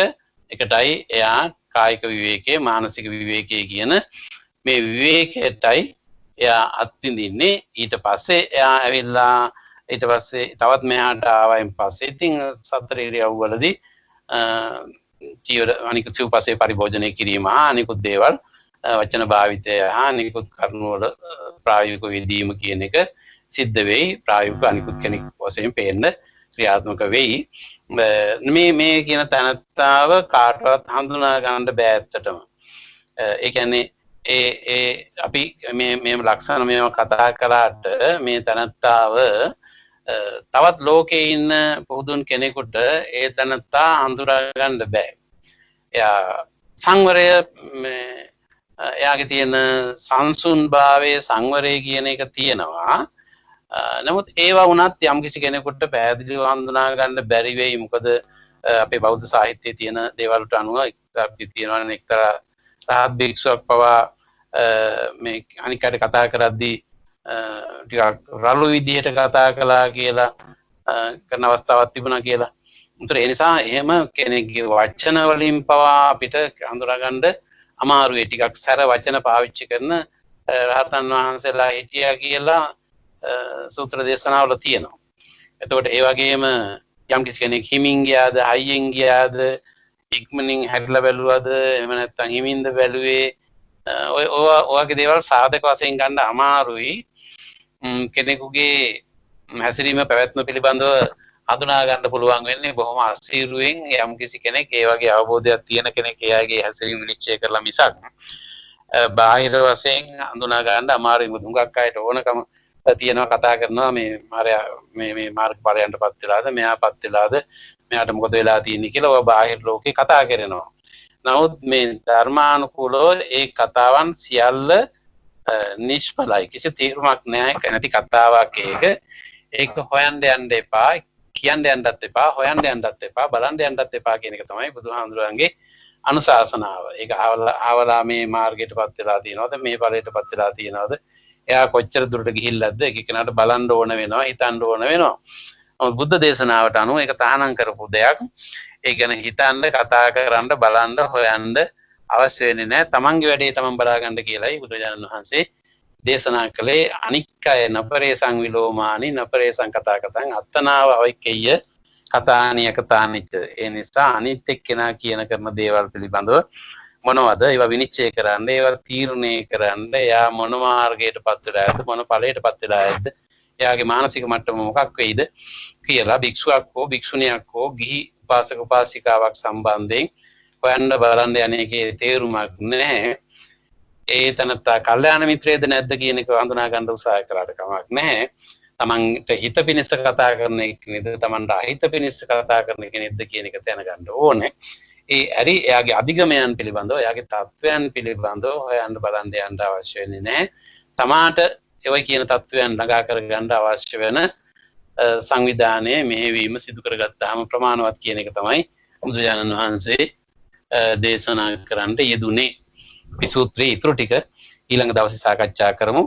එකටයි එයා කායික විවේකයේ මානසික විවේකයේ කියන මේ විවේකයටයි එයා අත්විඳින්නේ. ඊට පස්සේ එයා ඇවිල්ලා ඊට පස්සේ තවත් මෙහාට ආවයින් පස්සේ ඉතින් සතර ඉරියව්වලදී අනිකුත් සිව්පසේ පරිභෝජනය කිරීම හා අනිකුත් දේවල් වචන භාවිතය හා අනිකුත් කරුණු වල ප්‍රායෝගික විදීම කියන එක සිද්ධ වෙයි. ප්‍රායෝගික අනිකුත් කෙනෙක් වශයෙන් පේන්න ක්‍රියාත්මක වෙයි. මේ කියන තැනත්තාව කාටවත් හඳුනා ගන්න බෑ ඇත්තටම. ඒ කියන්නේ ඒ අපි මේ ලක්ෂණ මේව කතා කළාට මේ තැනත්තාව තවත් ලෝකේ ඉන්න පුදුන් කෙනෙකුට ඒ තැනත්තා හඳුනා ගන්න බෑ. එයා සංවරය එයාගේ තියෙන සංසුන් භාවයේ සංවරය කියන එක තියෙනවා. නමුත් ඒවා වුණත් යම් කිසි කෙනෙකුට පැහැදිලිව හඳුනා ගන්න බැරි වෙයි. මොකද අපේ බෞද්ධ සාහිත්‍යයේ තියෙන දේවල් වලට අනුව අපි තියෙනවානේ එක්තරා රහත් භික්ෂුවක් පවා මේ අනිකට කතා කරද්දී ටිකක් රළු විදිහට කතා කළා කියලා කරන අවස්ථාවක් තිබුණා කියලා. උතර ඒ නිසා එහෙම කෙනෙක්ගේ වචන වලින් පවා අපිට හඳුනා ගන්න අමාරුයි. ටිකක් සැර වචන පාවිච්චි කරන රහතන් වහන්සේලා හිටියා කියලා සූත්‍ර දේශනාවල තියෙනවා. එතකොට ඒ වගේම යම් කිසි කෙනෙක් හිමින් ගියාද, හයියෙන් ගියාද, ඉක්මනින් හැරිලා බැලුවද, එහෙම නැත්නම් හිමින්ද බැලුවේ, ඔයගේ දේවල් සාධක වශයෙන් ගන්න අමාරුයි. කෙනෙකුගේ හැසිරීම පැවැත්ම පිළිබඳව හඳුනා ගන්න පුළුවන් වෙන්නේ බොහොම අසීරුවෙන් යම් කිසි කෙනෙක් ඒ වගේ අවබෝධයක් තියෙන කෙනෙක් එයාගේ හැසිරීම නිශ්චය කරලා මිසක් බාහිර වශයෙන් හඳුනා ගන්න අමාරුයි. මුදුඟක් අයට ඕනකම තියෙනවා කතා කරනවා මේ මාර්ගඵලයන්ටපත් වෙලාද, මෙයාපත් වෙලාද, මෙයාට මොකද වෙලා තියෙන්නේ කියලා ඔය බාහිර ලෝකේ කතා කරනවා. නමුත් මේ ධර්මානුකූලව ඒ කතාවන් සියල්ල නිෂ්ඵලයි. කිසි තීරමක් නැහැ. නැති කතාවක් ඒක හොයන්න යන්න එපා. කියන්න යන්නත් එපා, හොයන්න යන්නත් එපා, බලන්න යන්නත් එපා කියන එක තමයි බුදුහාමුදුරන්ගේ අනුශාසනාව. ඒක ආවලා මේ මාර්ගයටපත් වෙලා තියෙනවද, මේ ඵලයටපත් වෙලා තියෙනවද, එයා කොච්චර දුරට ගිහිල්ලාද, එක කෙනාට බලන්න ඕන වෙනවා, හිතන්න ඕන වෙනවා. නමුත් බුද්ධ දේශනාවට අනුව ඒක තහනම් කරපු දෙයක්. ඒ ගැන හිතන්න, කතා කරන්න, බලන්න, හොයන්න අවශ්‍ය වෙන්නේ නැහැ. තමන්ගේ වැඩේ තමන් බලාගන්න කියලායි බුදුරජාණන් වහන්සේ දේශනා කළේ. අනික් අය නපරේ සංවිලෝමානි නපරේ සංකතා කතං අත්තනාව අවික්කෙය කතානිය කතානිච්ච. ඒ නිසා අනිත් එක්කෙනා කියන කරන දේවල් පිළිබඳව මොනවද ඒවා විනිශ්චය කරන්න, ඒවා තීරණය කරන්න, එයා මොන මාර්ගයටපත් වෙලා ඇද්ද, මොන ඵලයටපත් වෙලා ඇද්ද, එයාගේ මානසික මට්ටම මොකක් වෙයිද කියලා භික්ෂුවක් හෝ භික්ෂුණියක් හෝ ගිහි උපාසක උපාසිකාවක් සම්බන්ධයෙන් හොයන්න බලන්න යන්නේකේ තේරුමක් නැහැ. ඒ තනත්තා කල්යාණ මිත්‍රයේද නැද්ද කියන එක හඳුනා ගන්න උත්සාහ කරාට කමක් නැහැ. තමන්ට හිත පිණිස කතා කරන කෙනෙක්ද, තමන්ට අහිත පිණිස කතා කරන කෙනෙක්ද කියන එක දැනගන්න ඕනේ. ඒ හරි එයාගේ අධිගමයන් පිළිබඳව, එයාගේ තත්වයන් පිළිබඳව හොයන්න බලන්න යන්න අවශ්‍ය වෙන්නේ නැහැ. තමාට ඒවයි කියන තත්වයන් ළඟා කරගන්න අවශ්‍ය වෙන සංවිධානයේ මෙහෙවීම සිදු කරගත්තාම ප්‍රමාණවත් කියන එක තමයි බුදුරජාණන් වහන්සේ දේශනා කරන්න යෙදුනේ. අපි සූත්‍රයේ ඊටු ටික ඊළඟ දවසේ සාකච්ඡා කරමු.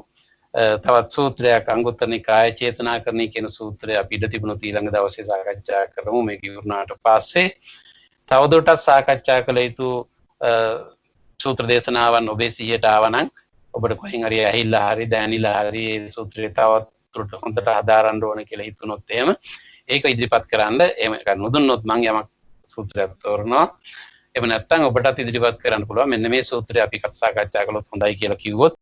තවත් සූත්‍රයක් අංගුත්තර නිකාය චේතනාකරණී කියන සූත්‍රය අපි ඉඳ තිබුණොත් ඊළඟ දවසේ සාකච්ඡා කරමු. මේක ඉවරනාට පස්සේ තවදුරටත් සාකච්ඡා කළ යුතු සූත්‍ර දේශනාවන් ඔබේ සිහියට ආවනම් ඔබට කොහෙන් හරි ඇහිලා හරි දැනিলা හරි මේ සූත්‍රය තවත් දුරට හොඳට හදාරන්න ඕන කියලා හිතුනොත් එහෙම ඒක ඉදිරිපත් කරන්න. එහෙම නොදුන්නොත් මම යමක් සූත්‍රයක් තෝරනවා. එහෙම නැත්නම් ඔබටත් ඉදිරිපත් කරන්න පුළුවන්. මෙන්න මේ සූත්‍රය අපි සාකච්ඡා කළොත් හොඳයි කියලා කිව්වොත්